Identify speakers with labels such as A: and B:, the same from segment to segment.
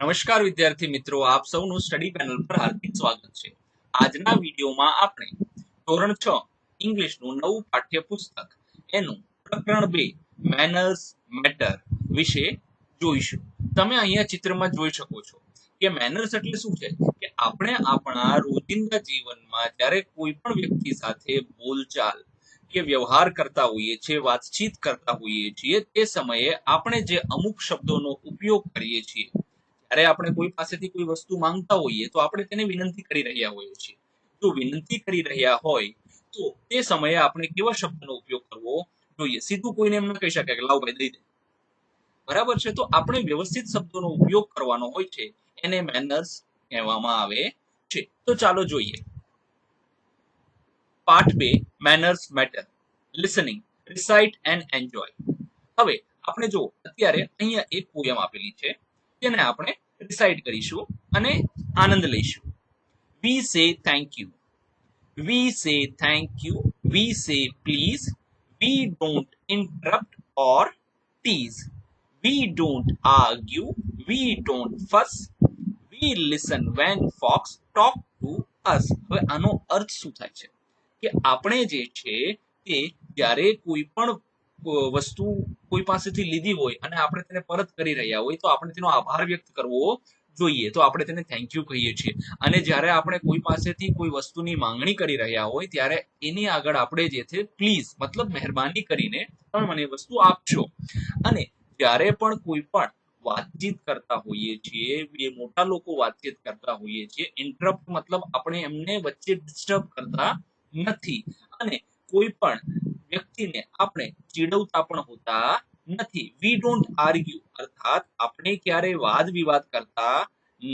A: નમસ્કાર વિદ્યાર્થી મિત્રો, આપ સૌનું સ્ટડી પેનલ પર હાર્દિક સ્વાગત છે. આજના વિડીયોમાં આપણે ધોરણ 6 ઇંગ્લિશનું નવું પાઠ્યપુસ્તક એનું પ્રકરણ 2 મેનર્સ મેટર વિશે જોઈશું. તમે અહીંયા ચિત્રમાં જોઈ શકો છો કે મેનર્સ એટલે શું છે કે આપણે આપણા રોજિંદા જીવનમાં જ્યારે કોઈ પણ વ્યક્તિ સાથે બોલચાલ કે વ્યવહાર કરતા હોઈએ છીએ, વાતચીત કરતા હોઈએ છીએ, તે સમયે આપણે જે અમુક શબ્દોનો ઉપયોગ કરીએ છીએ. જ્યારે આપણે કોઈ પાસેથી કોઈ વસ્તુ માંગતા હોઈએ તો આપણે તેને વિનંતી કરી રહ્યા હોઈએ છીએ. જો વિનંતી કરી રહ્યા હોય તો તે સમયે આપણે કેવા શબ્દનો ઉપયોગ કરવો જોઈએ? સીધું કોઈને એમ ન કહી શકાય કે લાવ ભાઈ દઈ દે, બરાબર છે? તો આપણે વ્યવસ્થિત શબ્દોનો ઉપયોગ કરવાનો હોય છે, એને મેનર્સ કહેવામાં આવે છે. તો ચાલો જોઈએ. Part 2 manners matter, listening, recite and enjoy. હવે આપણે જો અત્યારે અહીંયા એક પોયમ આપેલી છે, તેને આપણે રિસાઇટ કરીશું અને આનંદ લઈશું. વી સે થેન્ક યુ, વી સે થેન્ક યુ, વી સે please, we don't interrupt or tease, we don't argue, we don't fuss, we listen when folks talk to us. હવે આનો અર્થ શું થાય છે કે આપણે જે છે તે જ્યારે કોઈ પણ વસ્તુ કોઈ પાસેથી લીધી હોય અને આપણે તેને પરત કરી રહ્યા હોય તો આપણે તેનો આભાર વ્યક્ત કરવો જોઈએ, તો આપણે તેને થેન્ક યુ કહીએ છીએ. અને જ્યારે આપણે કોઈ પાસેથી કોઈ વસ્તુની માંગણી કરી રહ્યા હોય ત્યારે એની આગળ આપણે જે છે પ્લીઝ મતલબ મહેરબાની કરીને તમે મને વસ્તુ આપશો. અને જ્યારે પણ કોઈ પણ વાતચીત કરતા હોઈએ છીએ, બે મોટા લોકો વાતચીત કરતા હોઈએ છીએ, ઇન્ટરપ્ટ મતલબ આપણે એમને વચ્ચે ડિસ્ટર્બ કરતા નથી. અને કોઈ પણ વ્યક્તિને આપણે ચીડવતા પણ હોતા નથી. વી ડોન્ટ આર્ગ્યુ અર્થાત આપણે ક્યારે વાદ વિવાદ કરતા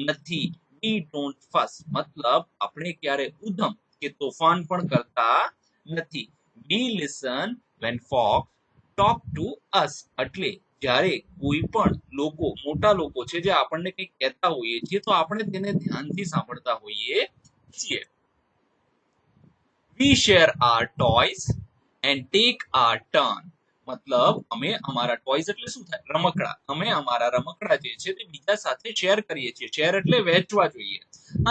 A: નથી. વી ડોન્ટ ફસ મતલબ આપણે ક્યારે ઉધમ કે તોફાન પણ કરતા નથી. We listen when folks talk to us એટલે જ્યારે કોઈ પણ લોકો મોટા લોકો છે જે આપણને કંઈક કહેતા હોઈએ છીએ તો આપણે તેને ધ્યાનથી સાંભળતા હોઈએ છીએ. We share our toys and take our turn મતલબ અમે અમારા ટોયસ એટલે શું થાય? રમકડા. અમે અમારા રમકડા જે છે તે બીજા સાથે શેર કરીએ છીએ. શેર એટલે વહેંચવા જોઈએ.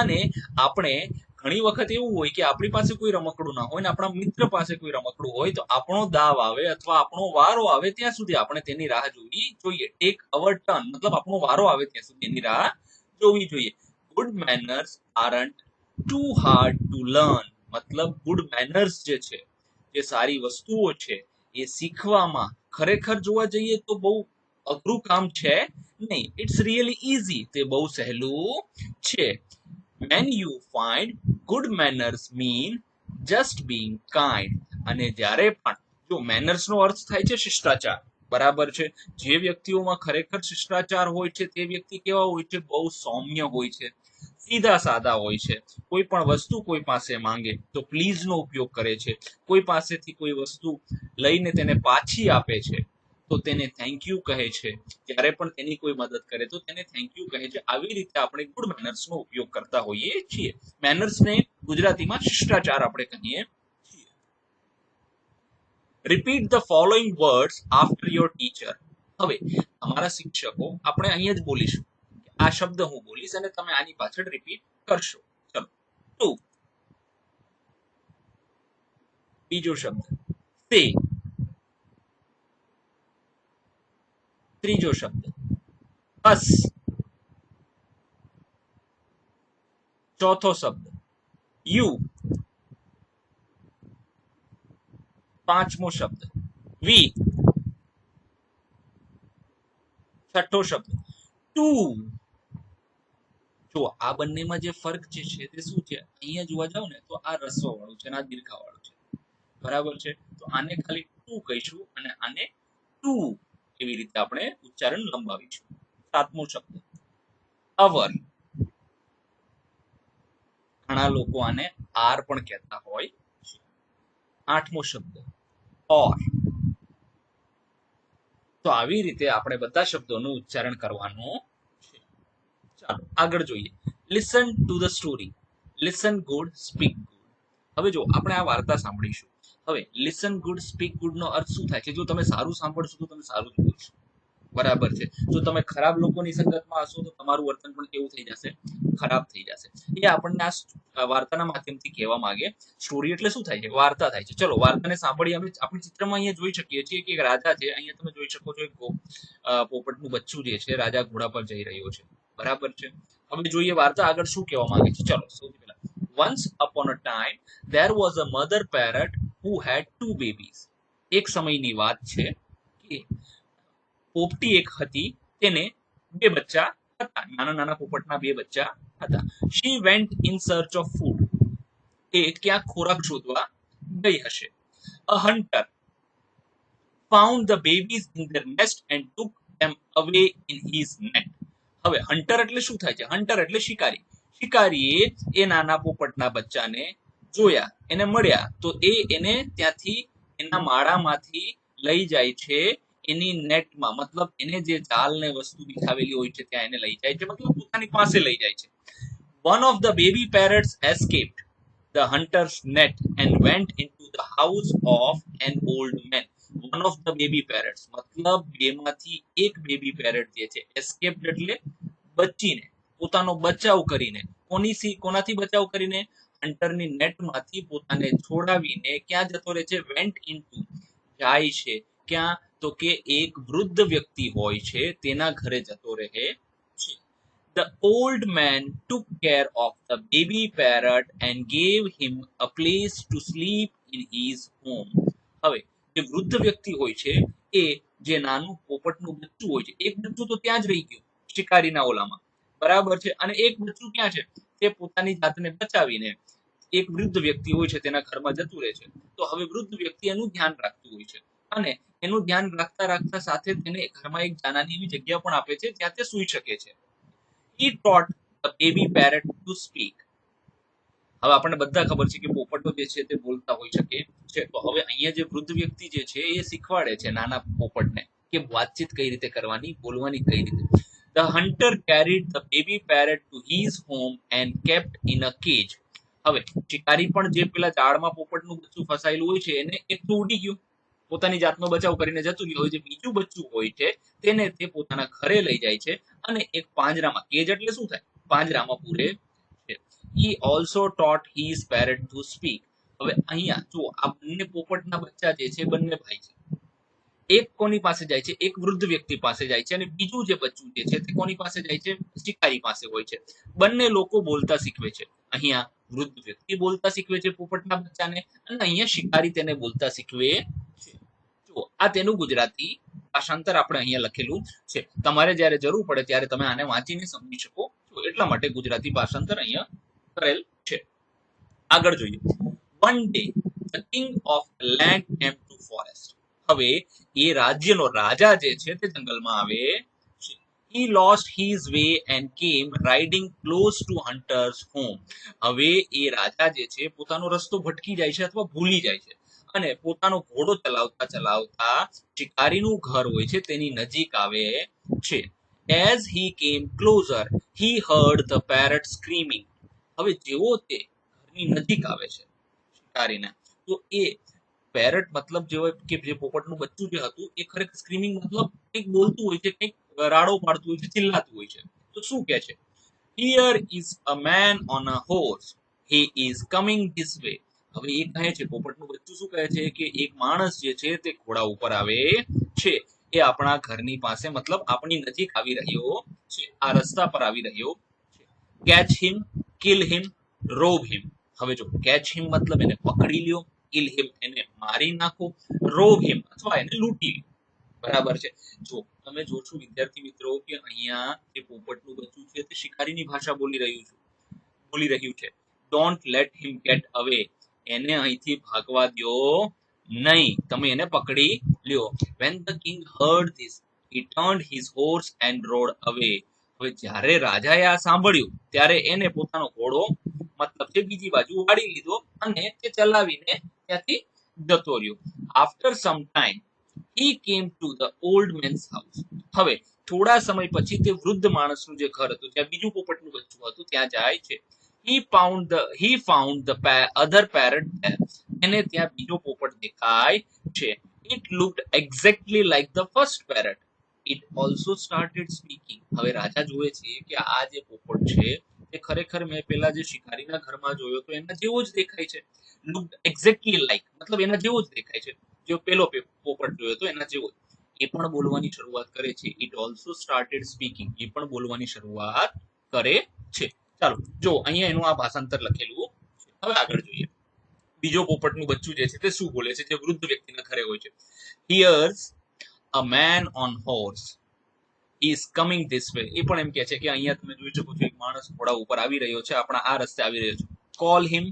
A: અને આપણે ઘણી વખત એવું હોય કે આપણી પાસે કોઈ રમકડું ના હોય ને આપણા મિત્ર પાસે કોઈ રમકડું હોય તો આપણો દાવ આવે અથવા આપણો વારો આવે ત્યાં સુધી આપણે તેની રાહ જોવી જોઈએ. ટેક અવર ટર્ન મતલબ આપણો વારો આવે ત્યાં સુધી એની રાહ જોવી જોઈએ. Good manners aren't too hard to learn મતલબ ગુડ મેનર્સ જે છે, જે સારી વસ્તુઓ છે એ શીખવામાં ખરેખર જોવા જઈએ તો બહુ અઘરું કામ છે નહીં. ઇટ્સ રિયલી ઈઝી, તે બહુ સહેલું છે. when you find good manners mean just being kind. અને જ્યારે પણ જો મેનર્સ નો અર્થ થાય છે શિષ્ટાચાર, બરાબર છે? જે વ્યક્તિઓમાં ખરેખર શિષ્ટાચાર હોય છે તે વ્યક્તિ કેવા હોય છે? બહુ સૌમ્ય હોય છે, સીધા સાદા હોય છે. કોઈ પણ વસ્તુ કોઈ પાસે માંગે તો પ્લીઝ નો ઉપયોગ કરે છે. કોઈ પાસેથી કોઈ વસ્તુ લઈને તેને પાછી આપે છે તો તેને થેન્ક યુ કહે છે. જ્યારે પણ તેની કોઈ મદદ કરે તો તેને થેન્ક યુ કહે છે. આવી રીતે આપણે ગુડ મેનર્સ નો ઉપયોગ કરતા હોઈએ છીએ. મેનર્સ ને ગુજરાતીમાં શિષ્ટાચાર આપણે કહીએ છીએ. Repeat the following words after your teacher. હવે તમારા શિક્ષકો આપણે અહીંયા જ બોલીશું. આ શબ્દ હું બોલીશ અને તમે આની પાછળ રિપીટ કરશો. ચલો. ટુ. બીજો શબ્દ સે. ત્રીજો શબ્દ અસ. ચોથો શબ્દ યુ. પાંચમો શબ્દ વી. છઠ્ઠો શબ્દ ટુ. જો આ બંનેમાં જે ફરક જે છે તે શું છે? અહીંયા જોવા જાવ ને તો આ રસ્વ વાળું છે અને આ દીર્ઘા વાળું છે, બરાબર છે? તો આને ખાલી ટુ કહીશું અને આને ટુ એવી રીતે આપણે ઉચ્ચારણ લંબાવીશું. સાતમો શબ્દ અવર. ઘણા લોકો આને આર પણ કહેતા હોય છે. આઠમો શબ્દ ઓર. તો આવી રીતે આપણે બધા શબ્દોનું ઉચ્ચારણ કરવાનું છે. ચાલો આગળ જોઈએ. Listen to the story, listen good speak good. હવે જો આપણે આ વાર્તા સાંભળીશું. હવે લિસન ગુડ સ્પીક ગુડ નો અર્થ શું થાય છે? જો તમે સારું સાંભળશો તો તમે સારું જ બોલશો, બરાબર છે. જો તમે ખરાબ લોકોની સંગતમાં હશો તો તમારું વર્તન પણ કેવું થઈ જશે? ખરાબ થઈ જશે. એ આપણને આ વાર્તાના માધ્યમથી કહેવા માંગે. સ્ટોરી એટલે શું થાય છે? વાર્તા થાય છે. ચલો વાર્તાને સાંભળી અમે આપણે ચિત્રમાં અહીંયા જોઈ શકીએ છીએ કે એક રાજા છે. અહીંયા તમે જોઈ શકો છો એક પોપટનું બચ્ચું જે છે રાજા ઘોડા પર જઈ રહ્યો છે. બરાબર છે. હવે જોઈએ વાર્તા આગળ શું કહેવા માંગે છે. ચલો સૌથી પહેલા once upon a time there was a mother parrot who had two babies. એક સમયની વાત છે કે પોપટી એક હતી, તેને બે બચ્ચા હતા. નાના નાના પોપટના બે બચ્ચા હતા. she went in search of food. એ ક્યાંક ખોરાક શોધવા ગઈ હશે. a hunter found the babies in their nest and took them away in his net. હવે હન્ટર એટલે શું થાય છે? હન્ટર એટલે શિકારી. શિકારીએ એ નાના પોપટના બચ્ચાને જોયા, એને મળ્યા, તો એને ત્યાંથી એના માળામાંથી લઈ જાય છે એની નેટમાં, મતલબ એને જે જાલ ને વસ્તુ દેખાવેલી હોય છે ત્યાં એને લઈ જાય છે, મતલબ પોતાની પાસે લઈ જાય છે. One of the baby parrots escaped the hunter's net and went into the house of an old man. One of the baby parrots મતલબ બેમાંથી એક બેબી પેરેટ જે છે escaped એટલે બચીને, પોતાનો બચાવ કરીને, કોનાથી બચાવ કરીને? હન્ટરની નેટમાંથી પોતાને છોડાવીને ક્યાં જતો રહે છે? વેન્ટ ઇનટુ, જાય છે. ક્યાં? તો કે એક વૃદ્ધ વ્યક્તિ હોય છે તેના ઘરે જતો રહે છે. The old man took care of the baby parrot and gave him a place to sleep in his home. હવે જે વૃદ્ધ વ્યક્તિ હોય છે એ જે નાનું પોપટનું બચ્ચું હોય છે, એક બચ્ચું તો ત્યાં જ રહી ગયું શિકારીના ઓલામાં, બરાબર છે, અને એક બચ્ચું ક્યાં છે? તે પોતાની જાતને બચાવીને એક વૃદ્ધ વ્યક્તિ હોય છે તેના ઘરમાં જતું રહે છે. તો હવે વૃદ્ધ વ્યક્તિ એનું ધ્યાન રાખતું હોય છે અને એનું ધ્યાન રાખતા રાખતા સાથે તેને ઘરમાં એક નાની એવી જગ્યા પણ આપે છે જ્યાં તે સૂઈ શકે છે. He taught the baby parrot to speak. હવે આપણને બધા ખબર છે કે પોપટો જે છે તે બોલતા હોઈ શકે છે. તો હવે અહીંયા જે વૃદ્ધ વ્યક્તિ જે છે એ શીખવાડે છે નાના પોપટને કે વાતચીત કઈ રીતે કરવાની, બોલવાની કઈ રીતે. The hunter carried the baby parrot to his home and kept in a cage. હવે શિકારી પણ જે પેલા ઝાડમાં પોપટનું બચ્ચું ફસાયેલું હોય છે એને એક તો ઉડી ગયું, પોતાની જાતનો બચાવ કરીને જતું રહ્યું. હવે જે બીજું બચ્ચું હોય છે તેને તે પોતાના ઘરે લઈ જાય છે અને એક પાંજરામાં, કેજ એટલે શું થાય? પાંજરામાં પૂરે છે. He also taught his parrot to speak. હવે અહીંયા જો આ બંને પોપટના બચ્ચા જે છે બંને ભાઈ છે. એક કોની પાસે જાય છે? એક વૃદ્ધ વ્યક્તિ પાસે જાય છે અને બીજું જે બચ્ચું જે છે તે કોની પાસે જાય છે? શિકારી પાસે હોય છે. બંને લોકો બોલતા શીખવે છે. અહીંયા વૃદ્ધ વ્યક્તિ બોલતા શીખવે છે પોપટના બચ્ચાને અને અહીંયા શિકારી તેને બોલતા શીખવે છે. જો આ તેનું ગુજરાતી ભાષાંતર આપણે અહીંયા લખેલું છે. તમારે જ્યારે જરૂર પડે ત્યારે તમે આને વાંચીને સમજી શકો છો એટલા માટે ગુજરાતી ભાષાંતર અહીંયા કરેલ છે. આગળ જોઈએ. One day the king of the land came to forest. હવે એ રાજ્યનો રાજા જે છે તે જંગલમાં આવે છે. He lost his way and came riding close to hunter's home. હવે એ રાજા જે છે પોતાનો રસ્તો ભટકી જાય છે અથવા ભૂલી જાય છે અને પોતાનો ઘોડો ચલાવતા ચલાવતા શિકારીનું ઘર હોય છે તેની નજીક આવે છે. As he came closer, he heard the parrot screaming. હવે જેવો તે ઘરની નજીક આવે છે શિકારીના, તો એ પેરેટ મતલબ જે પોપટનું બચ્ચું જે હતું એ ખરેખર સ્ક્રીમિંગ મતલબ કંઈક બોલતું હોય છે, કંઈક રાડો પાડતું હોય છે, ચિલ્લાતું હોય છે. તો શું કહે છે? Here is a man on a horse. He is coming this way. હવે એ કહે છે, પોપટનું બચ્ચું શું કહે છે કે એક માણસ જે છે તે ઘોડા ઉપર આવે છે, એ આપણા ઘરની પાસે મતલબ આપણી નજીક આવી રહ્યો છે, આ રસ્તા પર આવી રહ્યો છે. Catch him, kill him, rob him. હવે જો કેચ હિમ મતલબ એને પકડી લ્યો, કિલ હિમ એને મારી નાખો, રોબ હિમ અથવા એને લૂંટી લ્યો. બરાબર છે. જો તમે જોશો વિદ્યાર્થી મિત્રો કે અહીંયા જે પોપટનું બચ્ચું છે તે શિકારીની ભાષા બોલી રહ્યું છે. ડોન્ટ લેટ હિમ ગેટ અવે. એને અહીંથી ભાગવા દો નહીં, તમે એને પકડી લ્યો. When the king heard this, he turned his horse and rode away. હવે જ્યારે રાજાએ આ સાંભળ્યું ત્યારે એને પોતાનો ઘોડો મતલબ કે બીજી બાજુ વાળી લીધો અને તે ચલાવીને ત્યાંથી જતો રહ્યો. After some time he came to the old man's house. હવે થોડા સમય પછી તે વૃદ્ધ માણસનું જે ઘર હતું ત્યાં બીજું પોપટનું બચ્ચું હતું ત્યાં જાય છે. he found the other parrot there. એને ત્યાં બીજો પોપટ દેખાય છે. It looked exactly like the first parrot. It also started speaking. હવે રાજા જોવે છે કે આ જે પોપટ છે એ ખરેખર મેં પેલા જે શિકારીના ઘરમાં જોયો તો એના જેવો જ દેખાય છે. Looked exactly like, મતલબ એના જેવો જ દેખાય છે. જે પેલો પોપટ જોયો તો એના જેવો જ. એ પણ બોલવાની શરૂઆત કરે છે. It also started speaking. એ પણ બોલવાની શરૂઆત કરે છે. ચાલો જો અહીંયા એનું આ ભાષાંતર લખેલું છે. હવે આગળ જોઈએ. બીજો પોપટનું બચ્ચું જે છે તે શું બોલે છે, જે વૃદ્ધ વ્યક્તિના ઘરે હોય છે. Here's a man on horse is coming this way. એ પણ એમ કહે છે કે અહીંયા તમે જોઈ શકો છો એક માણસ ઘોડા ઉપર આવી રહ્યો છે, આપણા આ રસ્તે આવી રહ્યો છે. Call him,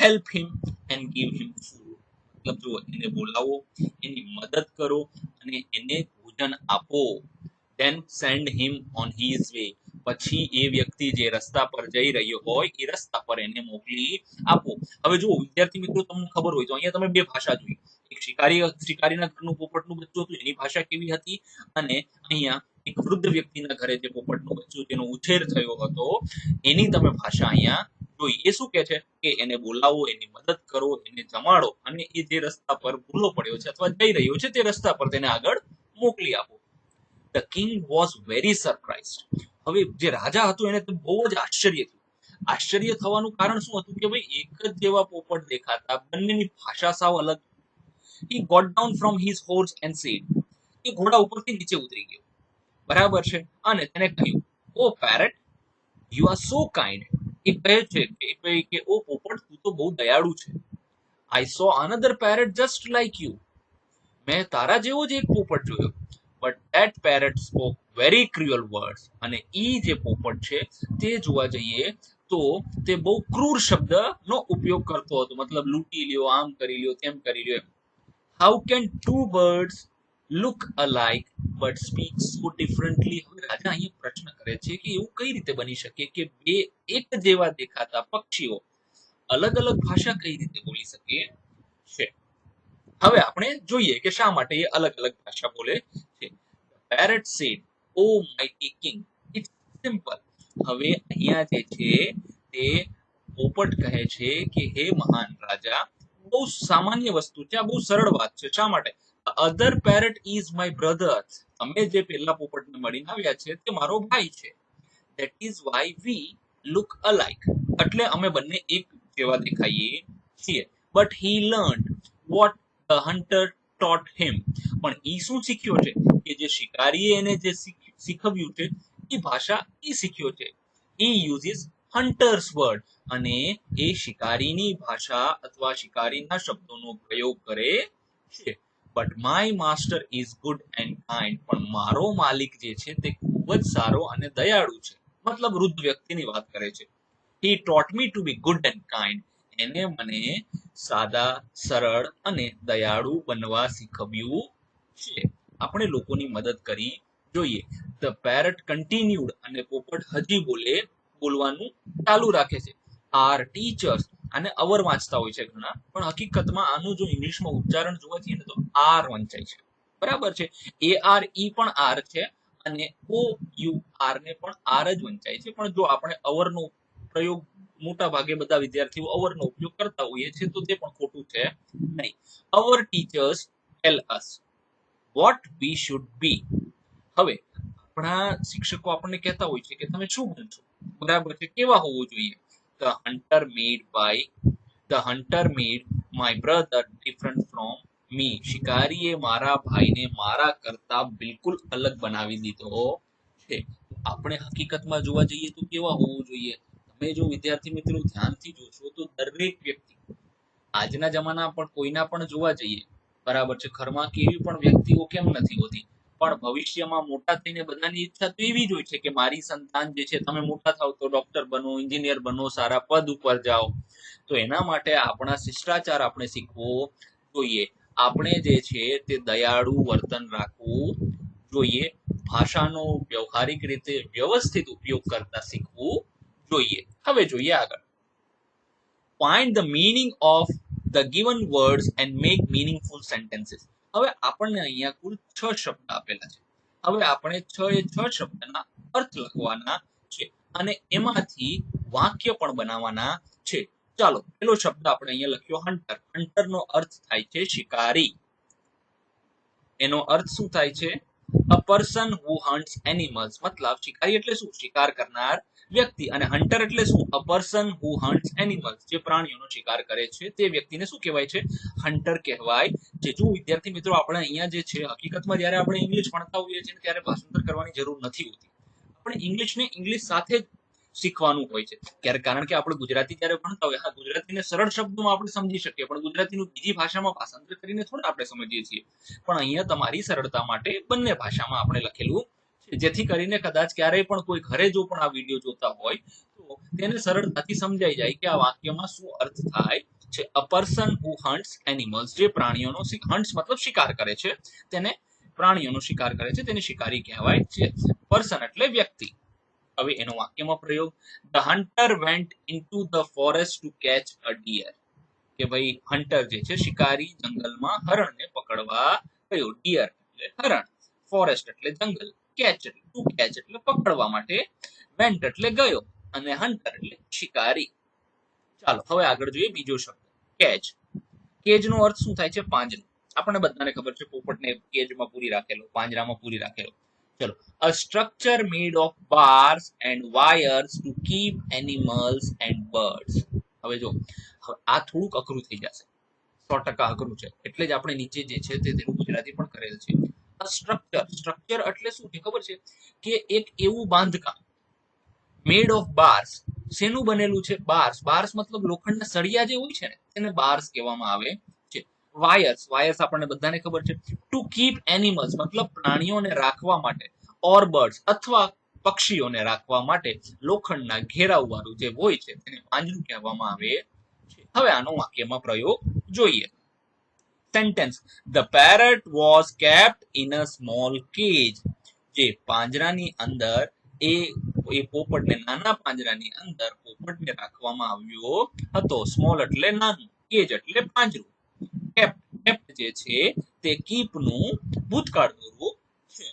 A: help him and give him food. મતલબ જો એને બોલાવો, એની મદદ કરો અને એને ભોજન આપો. Then send him on his way. પછી એ વ્યક્તિ જે રસ્તા પર જઈ રહ્યો હોય એ રસ્તા પર એને મોકલી આપો. હવે જો વિદ્યાર્થી મિત્રો તમને ખબર હોય તો અહીંયા તમે બે ભાષા જોઈ. એક શિકારીના ઘરનું પોપટનું બચ્ચું હતું, એની ભાષા કેવી હતી, અને અહીંયા એક વૃદ્ધ વ્યક્તિના ઘરે જે પોપટનું બચ્ચું જેનો ઉછેર થયો હતો એની તમે ભાષા અહીંયા જોઈ. એ શું કહે છે કે એને બોલાવો, એની મદદ કરો, એને જમાડો અને એ જે રસ્તા પર ભૂલો પડ્યો છે અથવા જઈ રહ્યો છે તે રસ્તા પર તેને આગળ મોકલી આપો. The king was very surprised. હવે જે રાજા હતો એને તો બહુ જ આશ્ચર્ય થયું. આશ્ચર્ય થવાનું કારણ શું હતું કે ભાઈ એક જ જેવા પોપટ દેખાતા, બંનેની ભાષા સાવ અલગ. He got down from his horse and said. એ ઘોડા ઉપરથી નીચે ઉતરી ગયો, બરાબર છે, અને તેને કહ્યું, ઓ parrot, you are so kind. એ કહે છે કે ઓ પોપટ તું તો બહુ દયાળુ છે. I saw another parrot just like you. મેં તારા જેવો જ એક પોપટ જોયો. But that parrot spoke very cruel words. અને ઈ જે પોપટ છે તે જોવા જઈએ તો તે બહુ ક્રૂર શબ્દનો ઉપયોગ કરતો હતો. મતલબ લૂંટી લ્યો, આમ કરી લ્યો, તેમ કરી લ્યો. How can two birds look alike but speak so differently? હવે રાજા અહીંયા પ્રશ્ન કરે છે કે એવું કઈ રીતે બની શકે કે બે એક જેવા દેખાતા પક્ષીઓ અલગ અલગ ભાષા કઈ રીતે બોલી શકે છે. હવે આપણે જોઈએ કે શા માટે એ અલગ અલગ ભાષા બોલે છે. Parrot said, "Oh mighty king, it's simple." હવે અહીંયા જે છે તે પોપટ કહે છે કે હે મહાન રાજા, બહુ સામાન્ય વસ્તુ છે, આ બહુ સરળ વાત છે. શા માટે? Other parrot is my brother. તમે જે પેલા પોપટને મળીને આવ્યા છે તે મારો ભાઈ છે. That is why we look alike. એટલે અમે બંને એક જેવા દેખાઈએ છીએ. But he learned what the hunter taught him. પણ ઈ શું શીખ્યો છે કે જે શિકારીએ એને જે શીખવ્યું છે એ ભાષા ઈ શીખ્યો છે. He uses hunter's word. અને એ શિકારીની ભાષા અથવા શિકારીના શબ્દોનો પ્રયોગ કરે છે. But my master is good and kind. પણ મારો માલિક જે છે તે ખૂબ જ સારો અને દયાળુ છે. મતલબ વૃદ્ધ વ્યક્તિની વાત કરે છે. He taught me to be good and kind. એને મને સાદા, સરળ અને દયાળુ બનવા શીખવ્યું છે. આપણે લોકોની મદદ કરી જોઈએ. The parrot continued. અને પોપટ હજી બોલવાનું ચાલુ રાખે છે. Our teachers. અને અવર વાંચતા હોય છે ઘણા, પણ હકીકતમાં આનું જો ઇંગ્લિશમાં ઉચ્ચારણ જોવા જઈએ ને તો આર વંચાય છે, બરાબર છે. AR ઈ પણ આર છે અને OUR ને પણ આર જ વંચાય છે. પણ જો આપણે અવરનો પ્રયોગ મોટા ભાગે બધા વિદ્યાર્થીઓ અવરનો ઉપયોગ કરતા હોઈએ છીએ તો તે પણ ખોટું છે નહીં. Our teachers tell us what we should be. હવે આપણા શિક્ષકો આપણને કહેતા હોય છે કે તમે શું બનશો, બરાબર છે, કેવા હોવું જોઈએ. The hunter made my brother different from me. શિકારીએ મારા ભાઈને મારા કરતા બિલકુલ અલગ બનાવી દીધો છે. આપણે હકીકતમાં જોવા જઈએ તો કેવા હોવું જોઈએ. તમે જો વિદ્યાર્થી મિત્રો ધ્યાનથી જોશો તો દરેક વ્યક્તિ આજના જમાના પણ કોઈના પણ જોવા જઈએ, બરાબર છે, ઘરમાં કેવી પણ વ્યક્તિઓ કેમ નથી હોતી, પણ ભવિષ્યમાં મોટા થઈને બધાની ઈચ્છા તો એવી જ હોય છે કે મારી સંતાન જે છે તમે મોટા થાવ તો ડોક્ટર બનો, એન્જિનિયર બનો, સારા પદ ઉપર જાઓ. તો એના માટે આપણા શિષ્ટાચાર આપણે શીખવો જોઈએ. આપણે જે છે તે દયાળુ વર્તન રાખવું જોઈએ. ભાષાનો વ્યવહારિક રીતે વ્યવસ્થિત ઉપયોગ કરતા શીખવું જોઈએ. હવે જોઈએ આગળ. Find the meaning of the given words and make meaningful sentences. હવે આપણને અહીંયા કુલ 6 શબ્દ આપેલા છે. હવે આપણે 6 શબ્દના અર્થ લખવાના છે અને એમાંથી વાક્ય પણ બનાવવાના છે. ચાલો પેલો શબ્દ આપણે અહીંયા લખ્યો હન્ટર. હન્ટરનો અર્થ થાય છે શિકારી. એનો અર્થ શું થાય છે? અ પર્સન હુ હન્ટ્સ એનિમલ્સ મતલબ શિકારી એટલે શું? શિકાર કરનાર વ્યક્તિ. અને હન્ટર એટલે શું? અ પર્સન હુ હન્ટ્સ એનિમલ્સ, જે પ્રાણીઓનો શિકાર કરે છે તે વ્યક્તિને શું કહેવાય છે? હન્ટર કહેવાય છે. જો વિદ્યાર્થી મિત્રો આપણે અહીંયા જે છે હકીકતમાં જ્યારે આપણે ઇંગ્લિશ ભણતા હોઈએ છીએ ત્યારે ભાષાંતર કરવાની જરૂર નથી હોતી. આપણે ઇંગ્લિશને ઇંગ્લિશ સાથે જ શીખવાનું હોય છે. કારણ કે આપણે ગુજરાતી જ્યારે ભણતા હોય, હા ગુજરાતીને સરળ શબ્દોમાં આપણે સમજી શકીએ, પણ ગુજરાતીનું બીજી ભાષામાં ભાષાંતર કરીને થોડા આપણે સમજીએ છીએ. પણ અહીંયા તમારી સરળતા માટે બંને ભાષામાં આપણે લખેલું છે, જેથી કરીને કદાચ ક્યારેય પણ કોઈ ઘરે જો પણ આ વિડીયો જોતા હોય તો તેને સરળતાથી સમજાઈ જાય કે આ વાક્યમાં શું અર્થ થાય છે. અ પર્સન હુ હન્ટ્સ એનિમલ્સ, જે પ્રાણીઓનો હન્ટ્સ મતલબ શિકાર કરે છે, તેને પ્રાણીઓનો શિકાર કરે છે તેને શિકારી કહેવાય છે. પર્સન એટલે વ્યક્તિ. હવે એનો વાક્યમાં પ્રયોગ, the hunter went into the forest to catch a deer, કે ભાઈ હન્ટર જે છે શિકારી જંગલમાં હરણને પકડવા ગયો. ડિયર એટલે હરણ, ફોરેસ્ટ એટલે જંગલ, કેચ ટુ કેચ એટલે પકડવા માટે, વેન્ટ એટલે ગયો, અને હન્ટર એટલે શિકારી. ચાલો હવે આગળ જોઈએ બીજો શબ્દ કેચ. કેજ નો અર્થ શું થાય છે? પાંજરું. આપણને બધાને ખબર છે પોપટને કેજમાં પૂરી રાખેલો, પાંજરામાં પૂરી રાખેલો. ચલો, a structure made of bars and wires to keep animals and birds. હવે જો આ થોડુંક અઘરું થઈ જશે, 100% અઘરું છે, એટલે જ આપણે નીચે જે છે તે તેનું ગુજરાતી પણ કરેલ છે. સ્ટ્રક્ચર એટલે શું છે ખબર છે? કે એક એવું બાંધકામ, મેડ ઓફ બાર્સ, શેનું બનેલું છે? બાર્સ. બાર્સ મતલબ લોખંડના સળિયા જે હોય છે ને તેને બાર્સ કહેવામાં આવે છે. વાયર્સ, વાયર્સ આપણને બધાને ખબર છે. ટુ કીપ એનિમલ્સ મતલબ પ્રાણીઓને રાખવા માટે, ઓર બર્ડ્સ અથવા પક્ષીઓને રાખવા માટે લોખંડના ઘેરાવ વાળું જે હોય છે તેને પાંજરું કહેવામાં આવે છે. હવે આનો વાક્યમાં પ્રયોગ જોઈએ. Sentence, the parrot was kept in a small cage, જે પાંજરાની અંદર એ પોપટને નાના પાંજરાની અંદર પોપટને રાખવામાં આવ્યો હતો. સ્મોલ એટલે નાનું, કેજ એટલે પાંજરું. કેપ્ટ જે છે તે કીપનું ભૂતકાળનું રૂપ છે.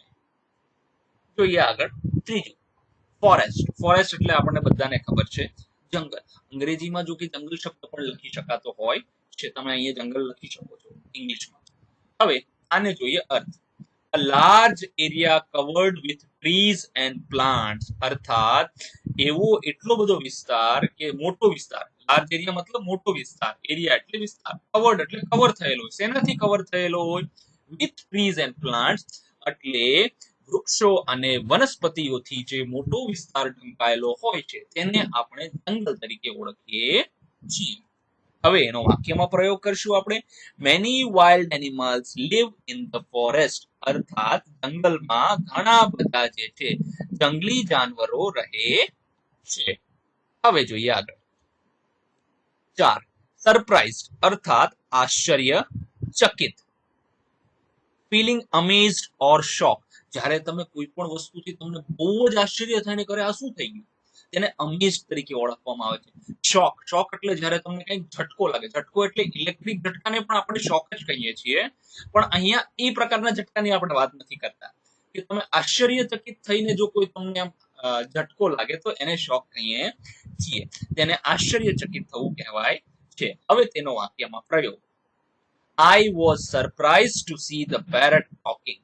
A: જોઈએ આગળ ત્રીજું ફોરેસ્ટ. ફોરેસ્ટ એટલે આપણને બધાને ખબર છે જંગલ. અંગ્રેજીમાં જો કે જંગલ શબ્દ પણ લખી શકાતો હોય છે, તમે અહીંયા જંગલ લખી શકો છો ઇંગ્લિશમાં. હવે આને જોઈએ અર્થ. a large area covered with trees and plants, અર્થાત એવો એટલો બધો વિસ્તાર કે મોટો વિસ્તાર. લાર્જ એરિયા મતલબ મોટો વિસ્તાર, એરિયા એટલે વિસ્તાર, કવર્ડ એટલે કવર થયેલો હોય. શેનાથી કવર થયેલો હોય? વિથ ટ્રીઝ એન્ડ પ્લાન્ટ્સ, એટલે વૃક્ષો અને વનસ્પતિઓથી જે મોટો વિસ્તાર ઢંકાયેલો હોય છે તેને આપણે જંગલ તરીકે ઓળખીએ છીએ. હવે એનો વાક્યમાં પ્રયોગ કરશું આપણે. Many wild animals live in the forest, અર્થાત જંગલમાં ઘણા બધા જે છે જંગલી જાનવરો રહે છે. હવે જોઈએ આગળ 4, સરપ્રાઇઝડ અર્થાત આશ્ચર્યચકિત. ફીલિંગ અમેઝડ ઓર શોક, જ્યારે તમે કોઈ પણ વસ્તુથી તમને બહુ જ આશ્ચર્ય થઈને કરે આ શું થઈ ગયું, તેને અમેઝ તરીકે ઓળખવામાં આવે છે. શોક, શોક એટલે જ્યારે તમને કંઈક ઝટકો લાગે. ઝટકો એટલે ઇલેક્ટ્રિક ઝટકાને પણ આપણે શોક જ કહીએ છીએ, પણ અહીંયા એ પ્રકારના ઝટકાની આપણે વાત નથી કરતા. કે તમે આશ્ચર્યચકિત થઈને જો કોઈ તમને આમ ઝટકો લાગે તો એને શોક કહીએ છીએ. તેને આશ્ચર્યચકિત થવું કહેવાય છે. હવે તેનો વાક્યમાં પ્રયોગ. I was surprised to see the parrot talking.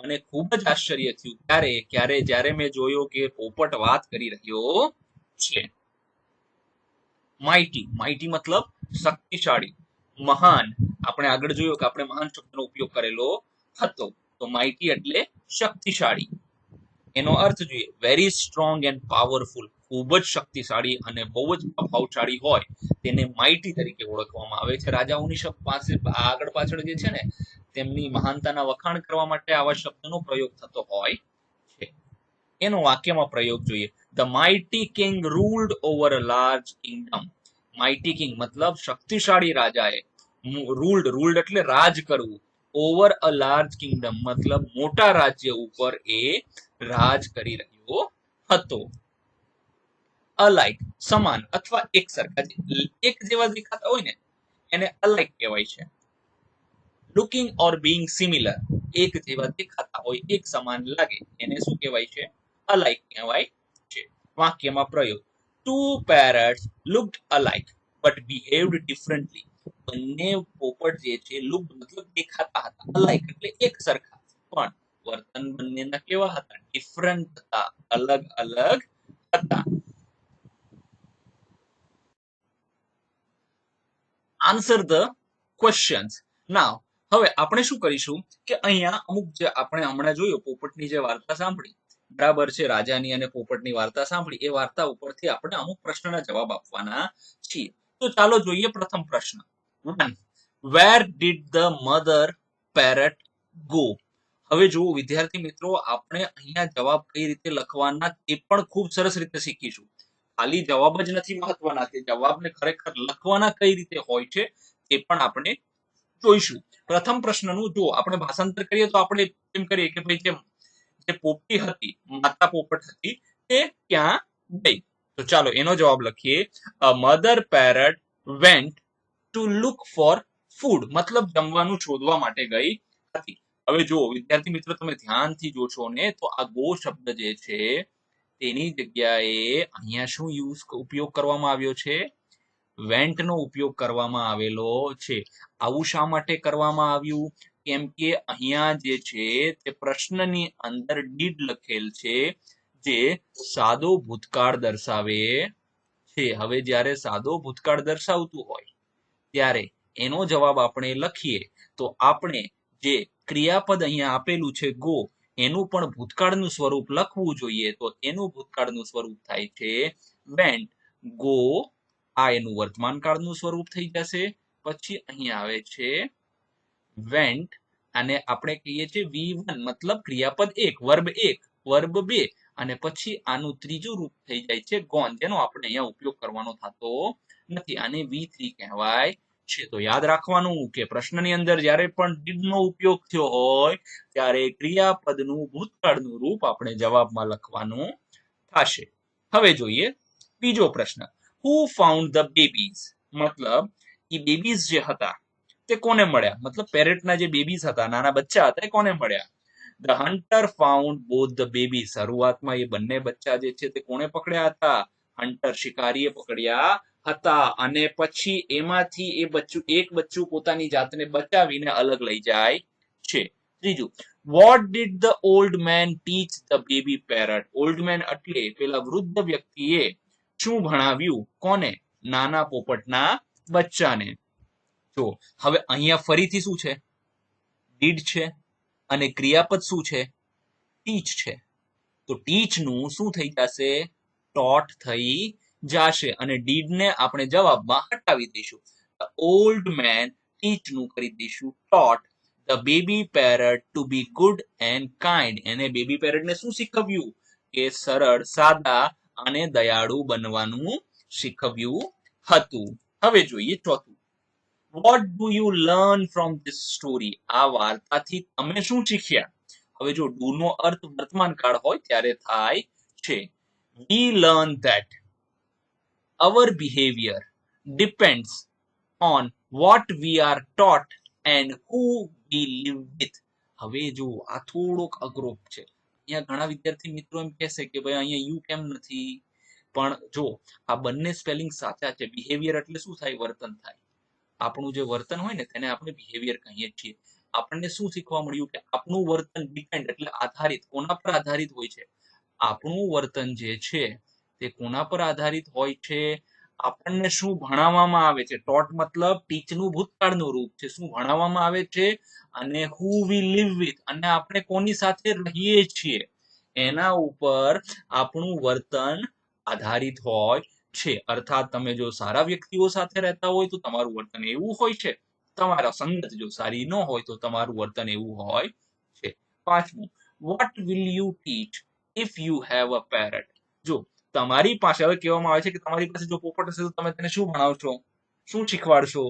A: મને ખૂબ જ આશ્ચર્ય થયું જ્યારે મેં જોયો કે પોપટ વાત કરી રહ્યો છે. માઇટી, માઇટી મતલબ શક્તિશાળી, મહાન. આપણે આગળ જોયું કે આપણે મહાન શબ્દનો ઉપયોગ કરેલો હતો, તો માઇટી એટલે શક્તિશાળી. એનો અર્થ જોઈએ, વેરી સ્ટ્રોંગ એન્ડ પાવરફુલ, ખૂબ જ શક્તિશાળી અને બહુ જ પ્રભાવશાળી હોય તેને માઇટી તરીકે ઓળખવામાં આવે છે. રાજાઓની પાસે આગળ પાછળ જે છે ને તેમની મહાનતાના વખાણ કરવા માટે આવા શબ્દનો પ્રયોગ થતો હોય છે. એનો વાક્યમાં પ્રયોગ જોઈએ. The mighty king ruled over a large Kingdom. Mighty king મતલબ શક્તિશાળી રાજાએ, રૂલ્ડ એટલે રાજ કરવું, ઓવર અ લાર્જ કિંગડમ મતલબ મોટા રાજ્ય ઉપર એ રાજ કરી રહ્યો હતો. અલાઇક સમાન અથવા એક સરખા, એક જેવા દેખાતા હોય ને એને અલાઇક કહેવાય છે. લુકિંગ ઓર બીંગ સિમિલર, એક જેવા દેખાતા હોય, એક સમાન લાગે એને શું કહેવાય છે? અલાઇક કહેવાય છે. વાક્યમાં પ્રયોગ. Two parrots looked alike but behaved differently. બંને પોપટ જે છે લુક્ડ મતલબ દેખાતા હતા, અલાઇક એટલે એક સરખા, પણ વર્તન બંનેના કેવા હતા? ડિફરન્ટ હતા, અલગ અલગ હતા. Answer the questions. નાઉ હવે આપણે શું કરીશું કે અહીંયા અમુક જે આપણે હમણાં જોયું પોપટની જે વાર્તા સાંભળી, બરાબર છે, રાજાની અને પોપટની વાર્તા સાંભળી, એ વાર્તા ઉપરથી આપણે અમુક પ્રશ્નના જવાબ આપવાના છીએ. તો ચાલો જોઈએ પ્રથમ પ્રશ્ન. Where did the mother parrot go? હવે જુઓ વિદ્યાર્થી મિત્રો, આપણે અહીંયા જવાબ કઈ રીતે લખવાના તે પણ ખૂબ સરસ રીતે શીખીશું. ખાલી જવાબ જ નથી મહત્વના, તે જવાબને ખરેખર લખવાના કઈ રીતે હોય છે તે પણ આપણે જોઈશું. પ્રથમ પ્રશ્નનું જો આપણે ભાષાંતર કરીએ તો આપણે એમ કરીએ કે ભાઈ જે પોપટી હતી, માતા પોપટ હતી, તે ક્યાં ગઈ? તો ચાલો એનો જવાબ લખીએ. A mother parrot went to look for food, મતલબ જમવાનું શોધવા માટે ગઈ હતી. હવે જો વિદ્યાર્થી મિત્રો તમે ધ્યાનથી જોશો ને તો આ ગો શબ્દ જે છે તેની જગ્યાએ અહીંયા શું ઉપયોગ કરવામાં આવ્યો છે? વેન્ટ નો ઉપયોગ કરવામાં આવેલો છે. આવું શા માટે કરવામાં આવ્યું? કેમ કે અહીંયા જે છે તે પ્રશ્નની અંદર ડીડ લખેલ છે, જે સાદો ભૂતકાળ દર્શાવે છે. હવે જ્યારે સાદો ભૂતકાળ દર્શાવતું હોય ત્યારે એનો જવાબ આપણે લખીએ તો આપણે જે ક્રિયાપદ અહીંયા આપેલું છે ગો, એનું પણ ભૂતકાળનું સ્વરૂપ લખવું જોઈએ. તો એનું ભૂતકાળનું સ્વરૂપ થાય છે વેન્ટ. ગો આ એનું વર્તમાન કાળનું સ્વરૂપ થઈ જશે. પછી અહીંયા આવે છે વેન્ટ, અને આપણે કહીએ છીએ V1 મતલબ ક્રિયાપદ 1, વર્બ 1, વર્બ 2, અને પછી આનું ત્રીજું રૂપ થઈ જાય છે ગોન, જેનો આપણે અહીંયા ઉપયોગ કરવાનો થતો નથી. આને V3 કહેવાય છે. તો યાદ રાખવાનું કે પ્રશ્નની અંદર જ્યારે પણ ડીડ નો ઉપયોગ થયો હોય ત્યારે ક્રિયાપદનું ભૂતકાળનું રૂપ આપણે જવાબમાં લખવાનું થશે. હવે જોઈએ બીજો પ્રશ્ન. હુ ફાઉન્ડ ધ બેબીઝ? મતલબ એ બેબીઝ જે હતા તે કોને મળ્યા? મતલબ પેરેટના જે બેબીઝ હતા, નાના બચ્ચા હતા, એ કોને મળ્યા? The hunter found both the babies. શરૂઆતમાં એ બંને બચ્ચા જે છે તે કોણે પકડ્યા હતા? હન્ટર શિકારીએ પકડ્યા હતા. અને પછી એમાંથી એક બચ્ચું પોતાની જાતને બચાવીને અલગ લઈ જાય છે. ત્રીજું, what did the old man teach the baby parrot? Old man એટલે પેલા વૃદ્ધ વ્યક્તિએ શું ભણાવ્યું? કોને? નાના પોપટના બચ્ચાને. જો હવે અહીંયા ફરીથી શું છે? ડીડ છે અને ક્રિયાપદ શું છે? ટીચ છે. તો ટીચ નું શું થઈ જશે? ટોટ થઈ જશે, અને ડીડ ને આપણે જવાબમાં હટાવી દઈશું. ઓલ્ડ મેન ટીચ નું કરી દઈશું taught the baby parrot to be good and kind. એને બેબી પેરટ ને શું શીખવ્યું? કે સરળ, સાદા અને દયાળુ બનવાનું શીખવ્યું હતું. હવે જોઈએ ચોથું. What do you learn from this story? આ વાર્તાથી તમે શું શીખ્યા? હવે જો ડુ નો અર્થ વર્તમાન કાળ હોય ત્યારે થાય છે. We learn that our behavior depends on what we are taught and who we live with. હવે જો આ થોડોક અઘરો છે. અહીંયા ઘણા વિદ્યાર્થી મિત્રો એમ કહેશે કે ભાઈ અહીંયા યુ કેમ નથી? પણ જો આ બંને સ્પેલિંગ સાચા છે. બિહેવિયર એટલે શું થાય? વર્તન થાય. આપણું જે વર્તન હોય ને તેને આપણે બિહેવિયર કહીએ છીએ. આપણને શું શીખવા મળ્યું? કે આપણું વર્તન ડિપેન્ડ એટલે આધારિત, કોના પર આધારિત હોય છે? આપણું વર્તન જે છે તે કોના પર આધારિત હોય છે? આપણને શું ભણાવવામાં આવે છે? ટોટ મતલબ ટીચનું ભૂતકાળનું રૂપ છે. શું ભણાવવામાં આવે છે? અને who we live with, અને આપણે કોની સાથે રહીએ છીએ એના ઉપર આપણું વર્તન આધારિત હોય છે. અર્થાત તમે જો સારા વ્યક્તિઓ સાથે રહેતા હોય તો તમારું વર્તન એવું હોય છે. તમારા સંગત જો સારી ન હોય તો તમારું વર્તન એવું હોય છે. પાંચમું, what will you teach if you have a parrot? જો તમારી પાસે, હવે કહેવામાં આવે છે કે તમારી પાસે જો પોપટ હશે તો તમે તેને શું ભણાવશો? શું શીખવાડશો?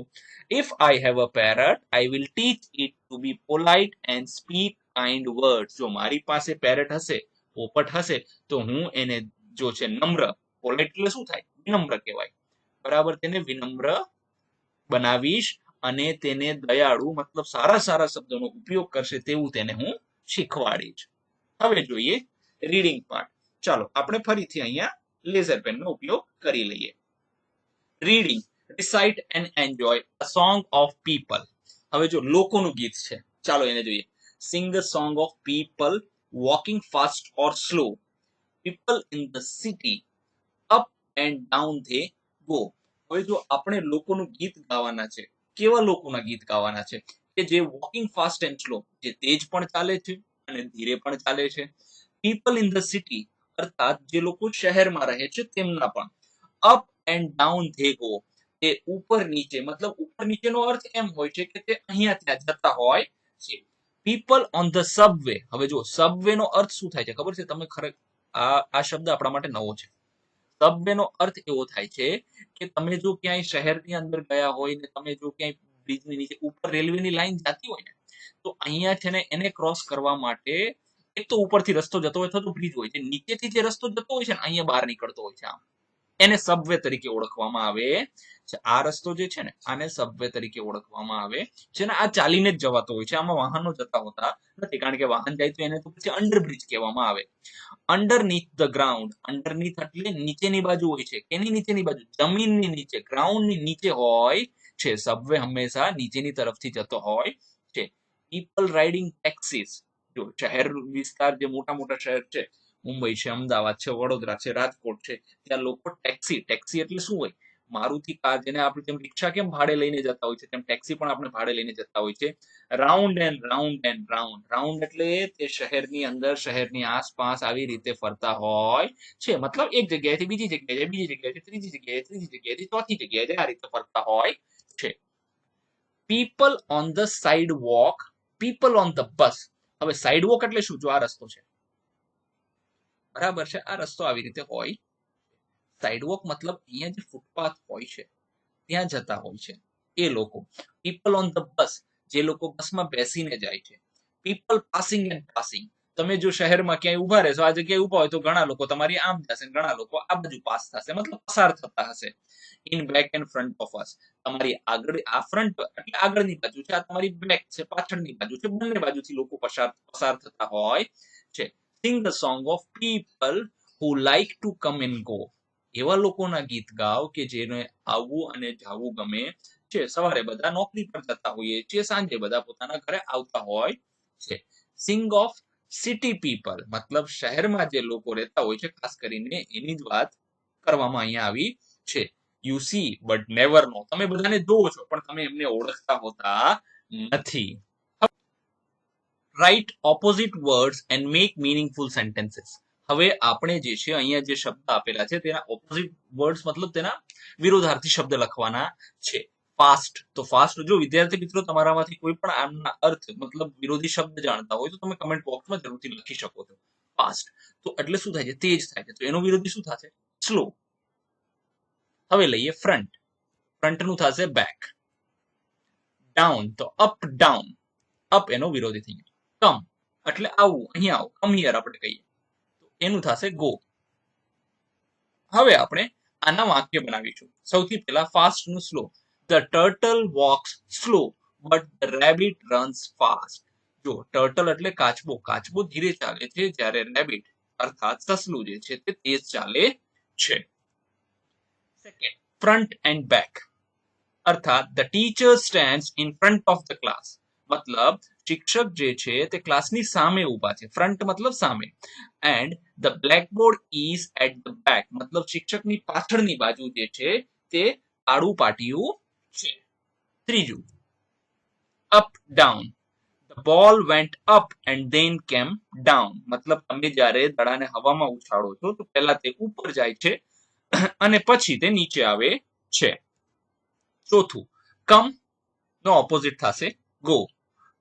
A: If I have a parrot, I will teach it to be polite and speak kind words. જો મારી પાસે પેરેટ હશે, પોપટ હશે, તો હું એને જો છે નમ્ર, પોલાઇટ એટલે શું થાય? વિનમ્ર કહેવાય. બરાબર, તેને વિનમ્ર બનાવીશ અને તેને દયાળુ મતલબ સારા સારા શબ્દોનો ઉપયોગ કરશે તેવું તેને હું શીખવાડીશ. હવે જોઈએ રીડિંગ પાર્ટ. ચાલો આપણે ફરીથી અહીંયા લેઝર પેનનો ઉપયોગ કરી લઈએ. Reading, recite and enjoy a song of people. હવે જો લોકોનું ગીત છે, ચાલો એને જોઈએ. Sing a song of people walking fast or slow. People in the city up and down they go. હવે જો આપણે લોકોનું ગીત ગાવાના છે, કેવા લોકોના ગીત ગાવાના છે કે જે વોકિંગ ફાસ્ટ એન્ડ સ્લો, જે તેજ પણ ચાલે છે અને ધીરે પણ ચાલે છે. પીપલ ઇન ધ સિટી અર્થાત જે લોકો શહેરમાં રહે છે તેમના પણ. Up and down they go, તે ઉપર નીચે, મતલબ ઉપર નીચેનો અર્થ એમ હોય છે કે તે અહીંયા ત્યાં જતા હોય છે. People on the Subway. હવે જો સબવે નો અર્થ શું થાય છે ખબર છે તમે? ખરેખર આ શબ્દ આપણા માટે નવો છે. સબવે નો અર્થ એવો થાય છે કે તમે જો ક્યાંય શહેરની અંદર ગયા હોય ને તમે જો ક્યાંય બ્રિજની નીચે ઉપર રેલવેની લાઈન જતી હોય ને, તો અહીંયા છે ને એને ક્રોસ કરવા માટે એક તો ઉપરથી રસ્તો જતો હોય અથવા તો બ્રિજ હોય છે, નીચેથી જે રસ્તો જતો હોય છે ને અહીંયા બહાર નીકળતો હોય છે, આમ એને સબવે તરીકે ઓળખવામાં આવે છે. આ રસ્તો જે છે ને આને સબવે તરીકે ઓળખવામાં આવે છે ને આ ચાલીને જ જવાતો હોય છે, આમાં વાહનો જતા હોતા નથી, કારણ કે વાહન જાય તો એને તો પછી અંડરબ્રિજ કહેવામાં આવે. અંડરનીથ ધ ગ્રાઉન્ડ. અંડરનીથ એટલે નીચેની બાજુ હોય છે. કેની નીચેની બાજુ? જમીનની નીચે, ગ્રાઉન્ડની નીચે હોય છે. સબવે હંમેશા નીચેની તરફથી જતો હોય છે. People riding taxes. જો શહેર વિસ્તાર, જે મોટા મોટા શહેર છે, મુંબઈ છે, અમદાવાદ છે, વડોદરા છે, રાજકોટ છે, ત્યાં લોકો ટેક્સી, ટેક્સી એટલે શું હોય? મારુતિ કાર, જેને આપણે જેમ રિક્ષા કેમ ભાડે લઈને જતા હોય છે તેમ ટેક્સી પણ આપણે ભાડે લઈને જતા હોય છે. Round and round and round. Round એટલે તે શહેરની અંદર, શહેરની આસપાસ આવી રીતે ફરતા હોય છે, મતલબ એક જગ્યાએથી બીજી જગ્યાએ, બીજી જગ્યાએથી ત્રીજી જગ્યાએ, ત્રીજી જગ્યાએથી ચોથી જગ્યાએ આ રીતે ફરતા હોય છે. People on the side walk. People on the bus. હવે સાઇડ વોક એટલે શું? જો આ રસ્તો છે, બરાબર છે, આ રસ્તો આવી રીતે હોય. સાઇડવોક મતલબ અહીંયા જે ફૂટપાથ હોય છે ત્યાં જતા હોય છે એ લોકો. પીપલ ઓન ધ બસ, જે લોકો બસમાં બેસીને જાય છે. People passing and passing. તમે જો શહેરમાં ક્યાંય ઉભા રહેશો, આ જગ્યાએ ઉભા હોય તો ઘણા લોકો તમારી આમ જશે, ઘણા લોકો આ બાજુ પાસ થશે, મતલબ પસાર થતા હશે. In back and front of us. તમારી આગળ, આ ફ્રન્ટ એટલે આગળની બાજુ છે, આ તમારી બેક છે, પાછળની બાજુ છે, બંને બાજુથી લોકો પસાર થતા હોય છે. Sing the song of people who like to come and go. એવા લોકોના ગીત ગાઓ કે જેને આવવું અને જવું ગમે છે. સવારે બધા નોકરી પર જતા હોઈએ છીએ, સાંજે બધા પોતાના ઘરે આવતા હોય છે. સિંગ ઓફ સિટી પીપલ, મતલબ શહેરમાં જે લોકો રહેતા હોય છે, ખાસ કરીને એની જ વાત કરવામાં અહીંયા આવી છે. યુ સી બટ નેવર નો. તમે બધાને જોવો છો પણ તમે એમને ઓળખતા હોતા નથી. Write opposite words and make meaningful sentences. હવે આપણે જે છે અહીંયા જે શબ્દ આપેલા છે તેના ઓપોઝિટ વર્ડ્સ, મતલબ તેના વિરોધાર્થી શબ્દ લખવાના છે. ફાસ્ટ. તો ફાસ્ટ, જો વિદ્યાર્થી મિત્રો તમારામાંથી કોઈ પણ આમના અર્થ, મતલબ વિરોધી શબ્દ જાણતા હોય તો તમે કમેન્ટ બોક્સમાં જરૂરથી લખી શકો છો. ફાસ્ટ તો એટલે શું થાય છે? તેજ થાય છે. તો એનો વિરોધી શું થશે? સ્લો. હવે લઈએ ફ્રન્ટ. ફ્રન્ટ નું થશે બેક. ડાઉન તો અપ ડાઉન. અપ એનો વિરોધી થઈ ગયો. કમ એટલે આવું, અહીંયા આવો, કમ હિયર આપણે કહીએ, તો એનું થશે ગો. હવે આપણે આના વાક્ય બનાવીશું. સૌથી પહેલા ફાસ્ટ નું slow. The turtle walks slow but the rabbit runs fast. જો ટર્ટલ એટલે કાચબો, કાચબો ધીરે ચાલે છે, જ્યારે રેબિટ અર્થાત સસલું જે છે તે તેજ ચાલે છે. Second, front and back. અર્થાત the teacher stands in front of the class. મતલબ શિક્ષક જે છે તે ક્લાસની સામે ઊભા છે. ફ્રન્ટ મતલબ સામે. And the blackboard is at the back. મતલબ શિક્ષકની પાછળની બાજુ જે છે તે આડું પાટિયું છે. ત્રીજું, up down. The ball vent up and then કેમ ડાઉન. મતલબ તમે જ્યારે દડાને હવામાં ઉછાળો છો તો પહેલા તે ઉપર જાય છે અને પછી તે નીચે આવે છે. ચોથું, કમ નો ઓપોઝિટ થશે go.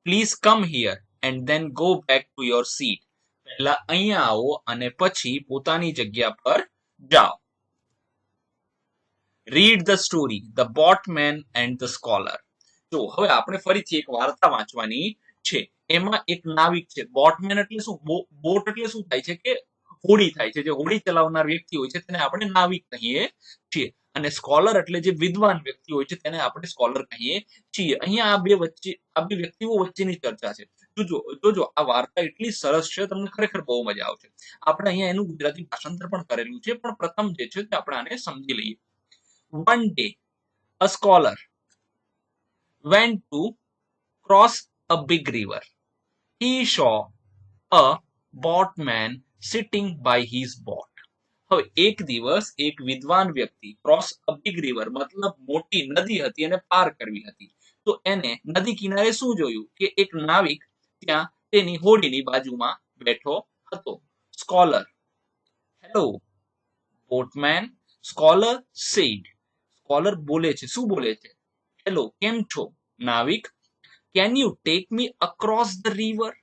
A: Please come here and then go back to your seat. પહેલા અહીંયા આવો અને પછી પોતાની જગ્યા પર જાઓ. Read the story the boatman and the scholar. જો હવે આપણે ફરીથી એક વાર્તા વાંચવાની છે. એમાં એક નાવિક છે. બોટમેન એટલે શું? બોટ એટલે શું થાય છે કે હોડી થાય છે. જે હોડી ચલાવનાર વ્યક્તિ હોય છે તેને આપણે નાવિક કહીએ છીએ. અને સ્કોલર એટલે જે વિદ્વાન વ્યક્તિ હોય છે તેને આપણે સ્કોલર કહીએ છીએ. અહીંયા આ બે વ્યક્તિઓ વચ્ચેની ચર્ચા છે. જોજો આ વાર્તા એટલી સરસ છે, તમને ખરેખર બહુ મજા આવશે. આપણે અહીંયા એનું ગુજરાતી ભાષાંતર પણ કરેલું છે, પણ પ્રથમ જે છે તે આપણે આને સમજી લઈએ. One day, a scholar went to cross a big river. he saw a boatman sitting by his boat. હવે એક દિવસ એક વિદ્વાન વ્યક્તિ ક્રોસ અ બિગ રિવર મતલબ મોટી નદી હતી અને પાર કરવી હતી. તો એને નદી કિનારે શું જોયું કે એક નાવિક ત્યાં તેની હોડીની બાજુમાં બેઠો હતો. Scholar, hello boatman, scholar said. Scholar બોલે છે, શું બોલે છે? હેલો, કેમ છો નાવિક? Can you take me across the river?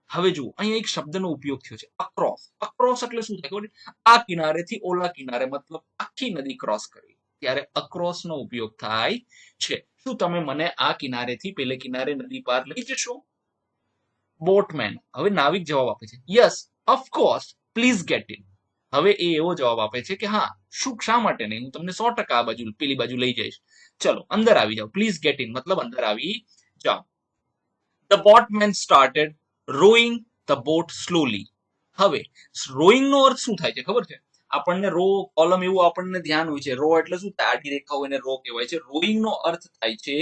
A: હવે જુઓ અહીંયા એક શબ્દનો ઉપયોગ થયો છે, અક્રોસ. અક્રોસ એટલે શું થાય ખબર છે? આ કિનારેથી ઓલા કિનારે મતલબ આખી નદી ક્રોસ કરવી, ત્યારે અક્રોસ નો ઉપયોગ થાય છે. શું તમે મને આ કિનારેથી પેલે કિનારે નદી પાર લઈ જશો? બોટમેન, હવે નાવિક જવાબ આપે છે, yes of course, please get in. હવે એ એવો જવાબ આપે છે કે હા, શું, શા માટે નહીં, હું તમને 100% આ બાજુ પેલી બાજુ લઈ જઈશ. ચલો અંદર આવી જાઓ. પ્લીઝ ગેટ ઇન મતલબ અંદર આવી જાઓ. The boatman started rowing the boat slowly. હવે રોઈંગ નો અર્થ શું થાય છે ખબર છે? આપણને રો કોલમ એવું આપણને ધ્યાન હોય છે. રો એટલે શું થાય? આડી રેખા હોય એને રો કહેવાય છે. રોઈંગ નો અર્થ થાય છે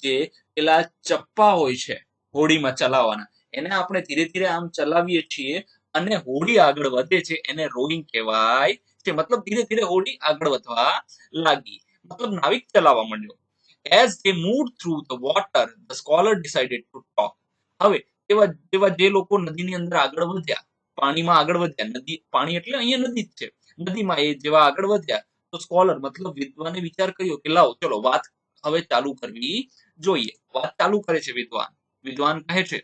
A: જે પેલા ચપ્પા હોય છે હોડીમાં ચલાવવાના, એને આપણે ધીરે ધીરે આમ ચલાવીએ છીએ અને હોડી આગળ વધે છે, એને રોઈંગ કહેવાય છે. મતલબ ધીરે ધીરે હોડી આગળ વધવા લાગી, મતલબ નાવિક ચલાવવા માંડ્યો. As they moved through the water, the scholar decided to talk. હવે એવા જે લોકો નદીની અંદર આગળ વધ્યા, પાણીમાં આગળ વધ્યા, નદી પાણી એટલે અહીંયા નદી જ છે, નદીમાં એ જેવા આગળ વધ્યા તો સ્કોલર મતલબ વિદ્વાને વિચાર કર્યો કે લાવો ચલો વાત હવે ચાલુ કરવી જોઈએ. વાત ચાલુ કરે છે વિદ્વાન. વિદ્વાન કહે છે,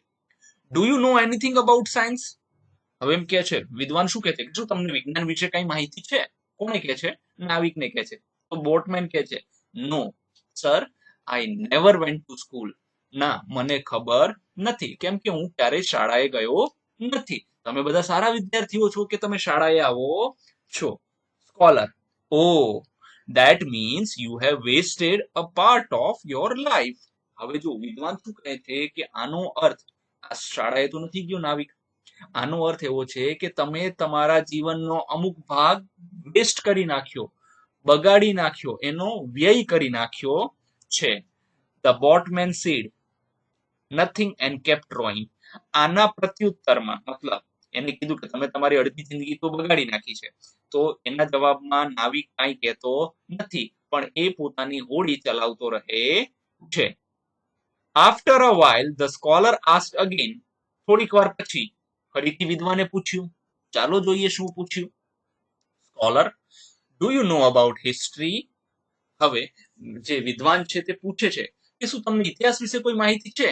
A: do you know anything about science? હવે એમ કે છે વિદ્વાન, શું કહે છે કે શું તમને વિજ્ઞાન વિશે કઈ માહિતી છે? કોને કહે છે? નાવિકને કહે છે. તો બોટમેન કહે છે, no sir, I never went to school. ના, મને ખબર નથી, કેમ કે હું ક્યારેય શાળાએ ગયો નથી. તમે બધા સારા વિદ્યાર્થીઓ છો કે તમે શાળાએ આવો છો. Scholar, oh that means you have wasted a part of your life. હવે જો વિદ્વાન શું કહે છે કે આનો અર્થ, આ શાળાએ તો નથી ગયો નાવિક, આનો અર્થ એવો છે કે તમે તમારા જીવનનો અમુક ભાગ વેસ્ટ કરી નાખ્યો, બગાડી નાખ્યો, એનો વ્યય કરી નાખ્યો છે. The boatman said nothing and kept rowing. આના પ્રત્યુત્તરમાં મતલબ એને કીધું કે તમે તમારી અડધી જિંદગી તો બગાડી નાખી છે, તો એના જવાબમાં નાવિક કાંઈ કહેતો નથી, પણ એ પોતાની હોડી ચલાવતો રહે છે. After a while the scholar asked again. થોડીક વાર પછી ફરીથી વિદ્વાને પૂછ્યું. ચાલો જોઈએ શું પૂછ્યું. Scholar, do you know about history? હવે જે વિદ્વાન છે તે પૂછે છે કે શું તમને ઇતિહાસ વિશે કોઈ માહિતી છે?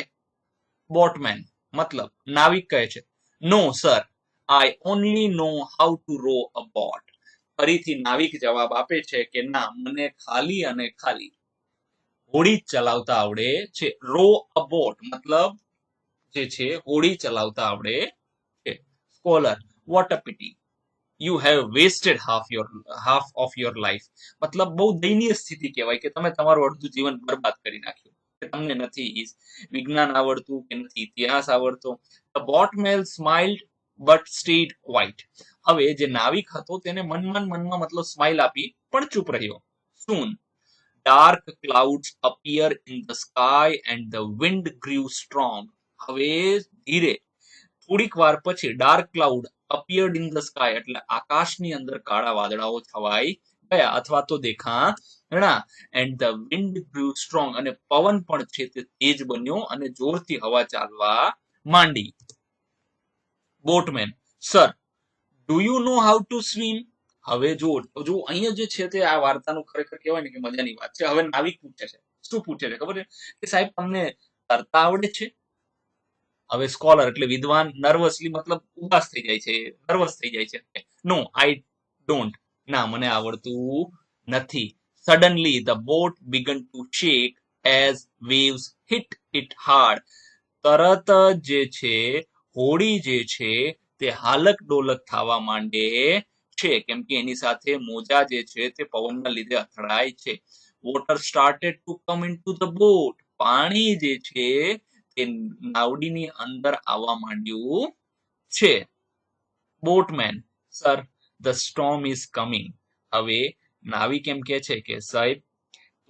A: બોટમેન મતલબ નાવિક કહે છે, no sir, I only know how to row a boat. ફરીથી નાવિક જવાબ આપે છે કે ના, મને ખાલી અને ખાલી હોડી ચલાવતા આવડે છે. રો અ બોટ મતલબ જે છે હોડી ચલાવતા આવડે છે. Scholar, what a PT, you have vested half of your life. મતલબ બહુ દયનીય સ્થિતિ કહેવાય કે તમે તમારું અડધું જીવન બરબાદ કરી નાખ્યું, કે તમને નથી વિજ્ઞાન આવડતું કે નથી ઇતિહાસ આવડતો. The boatman smiled but stayed quite. હવે જે નાવિક હતો તેને મનમાં મતલબ સ્માઇલ આપી પણ ચૂપ રહ્યો. સૂન dark clouds appear in the sky and the wind grew strong. હવે ધીરે થોડીક વાર પછી dark cloud appeared in the sky એટલે આકાશની અંદર કાળા વાદળાઓ છવાઈ ગયા અથવા તો દેખાણા. and the wind grew strong અને પવન પણ છે તે તેજ બન્યો અને જોરથી હવા ચાલવા માંડી. Boatmen, sir, do you know how two swim? હવે જો અહીંયા જે છે તે આ વાર્તાનું ખરેખર કહેવાય ને કે મજાની વાત છે. હવે નાવિક પૂછે છે, શું પૂછે છે ખબર છે કે સાહેબ તમને તરતા આવડે છે? હવે સ્કોલર એટલે વિદ્વાન નર્વસલી મતલબ ઉદાસ થઈ જાય છે, નર્વસ થઈ જાય છે. No I don't. ના, મને આવડતું નથી. Suddenly the boat began to shake as waves hit it hard. તરત જ જે છે હોડી જે છે તે હાલક ડોલક થવા માંડે છે, કેમ કે એની સાથે મોજા જે છે તે પવનના લીધે અથડાય છે. Water started to come into the boat. પાણી જે છે તે નાવડીની અંદર આવવા માંડ્યું છે. Boatman, sir, the storm is coming. હવે નાવિક એમ કે છે કે સાહેબ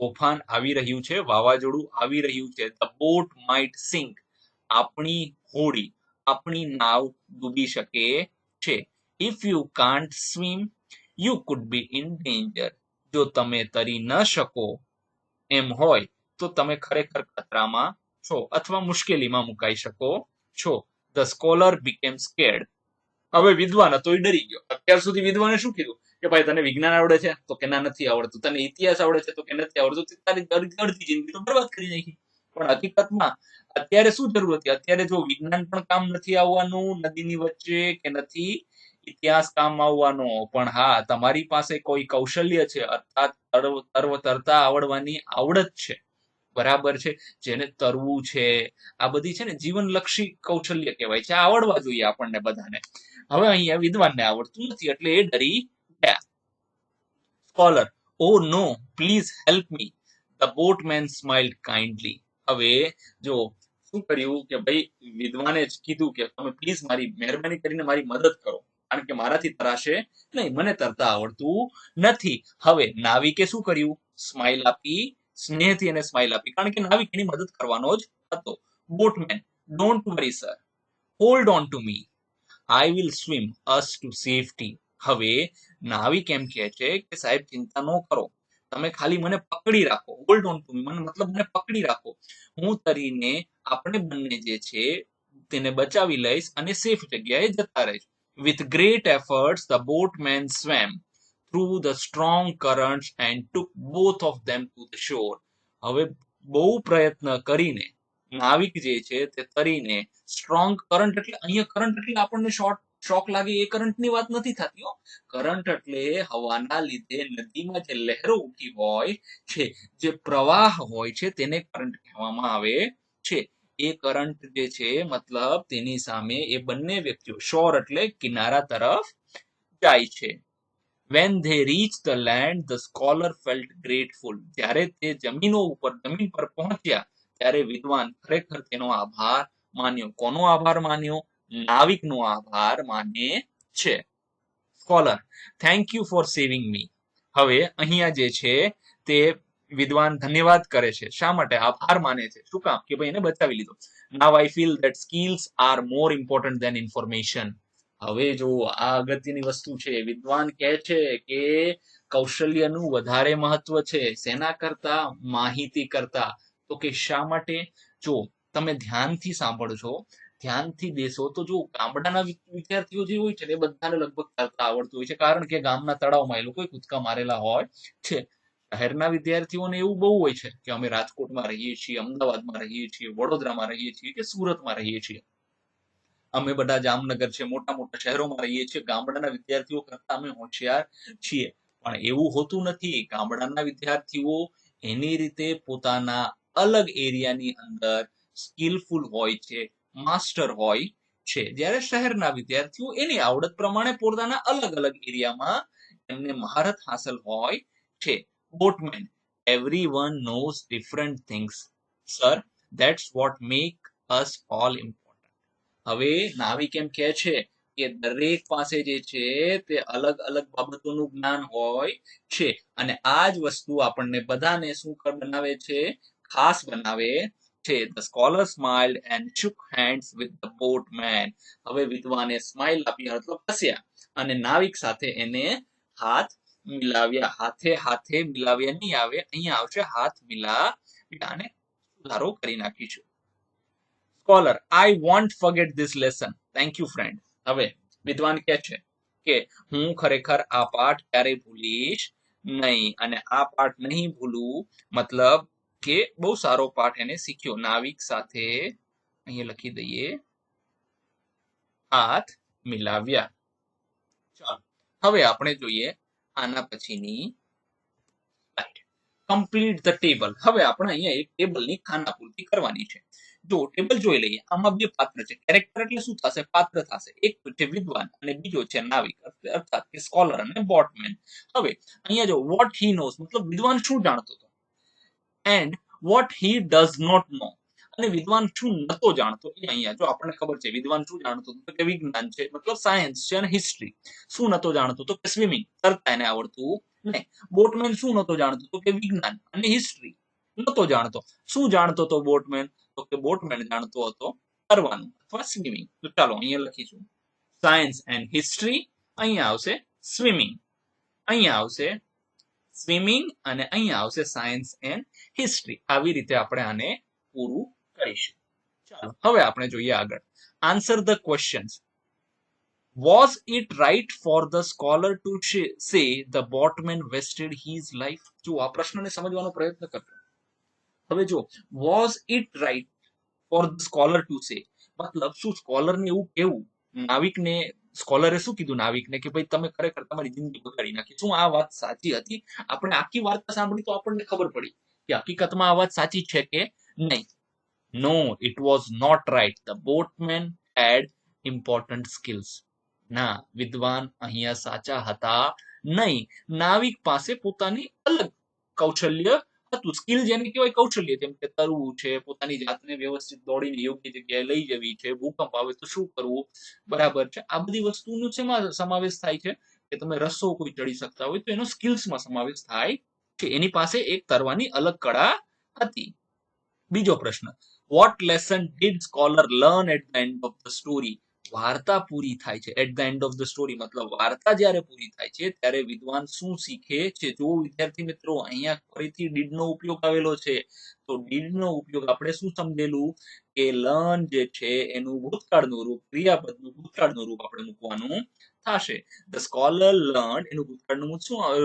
A: તોફાન આવી રહ્યું છે, વાવાઝોડું આવી રહ્યું છે. The boat might sink. આપણી હોડી આપણી નાવ ડૂબી શકે છે. If you can't swim you could be in danger. જો તમે તરી ન શકો એમ હોય તો તમે ખરેખર ખતરામાં છો અથવા મુશ્કેલીમાં મુકાઈ શકો છો. The scholar became scared. હવે વિદ્વાન હતો એ ડરી ગયો. અત્યાર સુધી વિદ્વાને શું કીધું કે ભાઈ તને વિજ્ઞાન આવડે છે તો કે ના નથી આવડતું, તને ઇતિહાસ આવડે છે તો કે નથી આવડતું, તારી અડધી જિંદગી તો બરબાદ કરી નાખી. પણ હકીકતમાં અત્યારે શું જરૂર હતી? અત્યારે જો વિજ્ઞાન પણ કામ નથી આવવાનું નદીની વચ્ચે, કે નથી ઇતિહાસ કામ આવવાનો, પણ હા તમારી પાસે કોઈ કૌશલ્ય છે, અર્થાત તરતા આવડવાની આવડત છે, બરાબર છે, જેને તરવું છે, આ બધી છે ને જીવનલક્ષી કૌશલ્ય કહેવાય છે, આવડવા જોઈએ આપણને બધાને. હવે અહીંયા વિદ્વાનને આવડતું નથી એટલે એ ડરી ગયા. Scholar, oh no, please help me. The boatman smiled kindly. હવે જો શું કર્યું કે ભાઈ વિદ્વાને જ કીધું કે તમે પ્લીઝ મારી મહેરબાની કરીને મારી મદદ કરો, કારણ કે મારાથી તરાશે નહીં, મને તરતા આવડતું નથી. હવે નાવિકે શું કર્યું? સ્માઇલ આપી, સ્નેહથી એને સ્માઇલ આપી, કારણ કે નાવિક એની મદદ કરવાનો જ હતો. Boatmen, don't worry sir, hold on to me, I will swim us to safety. હવે નાવિક એમ કહે છે કે સાહેબ ચિંતા ન કરો, તમે ખાલી મને પકડી રાખો. હોલ્ડ ઓન ટુ મી મતલબ મને પકડી રાખો, હું તરીને આપણે બંને જે છે તેને બચાવી લઈશ અને સેફ જગ્યાએ જતા રહીશ. With great efforts the boatman swam through the strong currents and took both of them to the shore. હવે બહુ પ્રયત્ન કરીને નાવિક જે છે તે તરીને, સ્ટ્રોંગ કરંટ એટલે અહીંયા કરંટ એટલે આપણને શોક લાગે એ કરંટની વાત નથી થતી હો. કરંટ એટલે હવાના લીધે નદીમાં જે લહેરો ઉઠી હોય છે, જે પ્રવાહ હોય છે, તેને કરંટ કહેવામાં આવે છે. એ કરંટ જે છે મતલબ તેની સામે એ બંને વ્યક્તિઓ શોર એટલે કિનારા તરફ જાય છે. When they reached the land, the scholar felt grateful. જ્યારે તે જમીન પર પહોંચ્યા ત્યારે વિદ્વાન ખરેખર તેનો આભાર માન્યો. કોનો આભાર માન્યો? નાવિકનો આભાર માને છે. Scholar, thank you for saving me. હવે અહીંયા જે છે તે વિદ્વાન ધન્યવાદ કરે છે. શા માટે? આભાર માને છે. શું કામ? કે ભાઈ એને બચાવી લીધો. Now I feel that skills are more important than information. હવે જો આ અગત્યની વસ્તુ છે. વિદ્વાન કહે છે કે કૌશલ્યનું વધારે મહત્વ છે. શેના કરતા? માહિતી કરતા. તો કે શા માટે? જો તમે ધ્યાનથી સાંભળજો, ધ્યાનથી દેશો તો જો ગામડાના વિદ્યાર્થીઓ જે હોય છે ને એ બધાને લગભગ તરતા આવડતું હોય છે, કારણ કે ગામના તળાવમાં એ લોકો કૂદકા મારેલા હોય છે. શહેરના વિદ્યાર્થીઓને એવું બહુ હોય છે કે અમે રાજકોટમાં રહીએ છીએ, અમદાવાદમાં રહીએ છીએ, વડોદરામાં રહીએ છીએ કે સુરતમાં રહીએ છીએ, અમે બધા જામનગર છે, મોટા મોટા શહેરોમાં રહીએ છીએ, ગામડાના વિદ્યાર્થીઓ કરતા અમે હોશિયાર છીએ. પણ એવું હોતું નથી. ગામડાના વિદ્યાર્થીઓ એની રીતે પોતાના અલગ એરિયાની અંદર સ્કિલફુલ હોય છે, માસ્ટર હોય છે, જ્યારે શહેરના વિદ્યાર્થીઓ એની આવડત પ્રમાણે પોતાના અલગ અલગ એરિયામાં એમને મહારત હાંસલ હોય છે. Boatmen, everyone knows different things, sir. That's what make us all important. હવે નાવિક એમ કહે છે કે દરેક પાસે જે છે તે અલગ અલગ બાબતોનું જ્ઞાન હોય છે, અને આ જ વસ્તુ આપણને બધાને શું બનાવે છે? ખાસ બનાવે છે. The scholar smiled and shook hands with the boatman. હવે વિદ્વાને સ્માઇલ આપી, મતલબ હસ્યા, અને નાવિક સાથે એને હાથ મિલાવ્યા. હાથે હાથે મિલાવ્યા નહીં આવે, અહીંયા આવશે હાથ મિલાવ્યા, અને સુધારો કરી નાખીશું. Scholar, I want forget this lesson. Thank you friend. હવે વિદ્વાન કહે છે કે હું ખરેખર આ પાઠ ક્યારેય ભૂલીશ નહીં, અને આ પાઠ નહીં ભૂલું મતલબ કે બહુ સારો પાઠ એને શીખ્યો. નાવિક સાથે અહીંયા લખી દઈએ હાથ મિલાવ્યા. ચાલો હવે આપણે જોઈએ આના પછીની સ્લાઇડ. Complete the table. હવે આપણે અહીંયા એક ટેબલની ખાનાપૂર્તિ કરવાની છે. જો ટેબલ જોઈ લઈએ, આમાં બે પાત્ર છે. કેરેક્ટર એટલે શું થશે? પાત્ર થશે. એક છે વિદ્વાન અને બીજો છે નાવિક, અર્થાત કે સ્કોલર અને બોટમેન. હવે અહીંયા જો વોટ હી નોઝ મતલબ વિદ્વાન શું જાણતો હતો, and what he does not know, અને વિદ્વાન શું નતો જાણતો એ અહીંયા જો આપણને ખબર છે. વિદ્વાન શું જાણતો હતો કે વિજ્ઞાન છે, મતલબ સાયન્સ છે, અને હિસ્ટ્રી. શું નતો જાણતો તો કે સ્વિમિંગ, તરતા એને આવડતું નહીં. બોટમેન શું નતો જાણતો તો કે વિજ્ઞાન અને હિસ્ટ્રી નતો જાણતો. શું જાણતો તો બોટમેન? તો કે બોટમેન જાણતો હતો તરવાનું અથવા સ્વિમિંગ. તો ચાલો અહીંયા લખીશું સાયન્સ એન્ડ હિસ્ટ્રી, અહીંયા આવશે સ્વિમિંગ, અહીંયા આવશે સ્વિમિંગ અને અહીંયા આવશે સાયન્સ એન્ડ હિસ્ટ્રી. આવી રીતે આપણે આને પૂરું કરીશું. ચાલો હવે આપણે જોઈએ આગળ. Answer the questions. Was it right for the scholar to say the boatman wasted his life? જો આ પ્રશ્નને સમજવાનો પ્રયત્ન કરજો. હવે જો was it right for the scholar to say, મતલબ શું સ્કોલરને એવું કેવું, નાવિકને, સ્કોલરે શું કીધું નાવિકને કે ભાઈ તમે ખરેખર તમારી જિંદગી બગાડી નાખી, શું આ વાત સાચી હતી? આપણે આખી વાર્તા સાંભળી તો આપણને ખબર પડી કે હકીકતમાં આ વાત સાચી છે કે નહીં. No, it was not right. The boatman had important skills. ના, વિદ્વાન અહીંયા સાચા હતા નહીં. નાવિક પાસે પોતાની અલગ કૌશલ્ય હતું. સ્કિલ જેને કહેવાય કૌશલ્ય, જેમ કે તરવું છે, પોતાની જાતને વ્યવસ્થિત દોડીને યોગ્ય જગ્યાએ લઈ જવી છે, ભૂકંપ આવે તો શું કરવું, બરાબર છે. આ બધી વસ્તુનો શેમાં સમાવેશ થાય છે કે તમે રસ્સો કોઈ ચડી શકતા હોય તો એનો સ્કિલ્સમાં સમાવેશ થાય છે. એની પાસે એક તરવાની અલગ કળા હતી. બીજો પ્રશ્ન, what lesson did scholar learn at the end of the story? વાર્તા પૂરી થાય છે, at the end of the story મતલબ વાર્તા જ્યારે પૂરી થાય છે ત્યારે વિદ્વાન શું શીખે છે? જો વિદ્યાર્થી મિત્રો અહીંયા ફરીથી ડીડ નો ઉપયોગ આવેલો છે, તો ડીડ નો ઉપયોગ આપણે શું સમજેલું કે લર્ન જે છે એનું ભૂતકાળનું રૂપ, ક્રિયાપદનું ભૂતકાળનું રૂપ આપણે મૂકવાનું થશે. ધ સ્કોલર લર્ન, એનું ભૂતકાળનું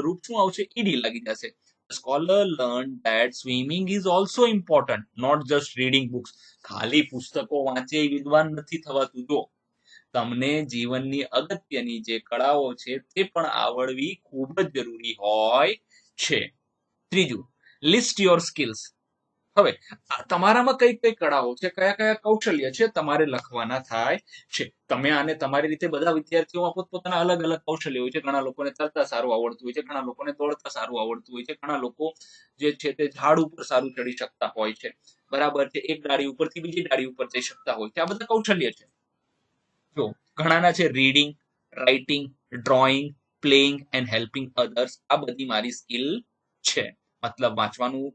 A: રૂપ શું આવશે? ઈડી લાગી જશે. The scholar learned that swimming is also important, not just reading books. ખાલી પુસ્તકો વાંચે વિદ્વાન નથી થવાતું. જો તમને જીવનની અગત્યની જે કળાઓ છે તે પણ આવડવી ખૂબ જ જરૂરી હોય છે. ત્રીજું, લિસ્ટ યોર સ્કિલ્સ. હવે તમારામાં કઈ કઈ કળાઓ છે, કયા કયા કૌશલ્ય છે તમારે લખવાના થાય છે. તમે આને તમારી રીતે, બધા વિદ્યાર્થીઓમાં પોતપોતાના અલગ અલગ કૌશલ્ય હોય છે. ઘણા લોકોને તરતા સારું આવડતું હોય છે, ઘણા લોકોને દોડતા સારું આવડતું હોય છે, ઘણા લોકો જે છે તે ઝાડ ઉપર સારું ચડી શકતા હોય છે, બરાબર છે. એક ડાળી ઉપરથી બીજી ડાળી ઉપર જઈ શકતા હોય છે. આ બધા કૌશલ્ય છે. જો ઘણાના છે reading, writing, drawing, playing and helping others. આ બધી મારી સ્કિલ છે. મતલબ વાંચવાનું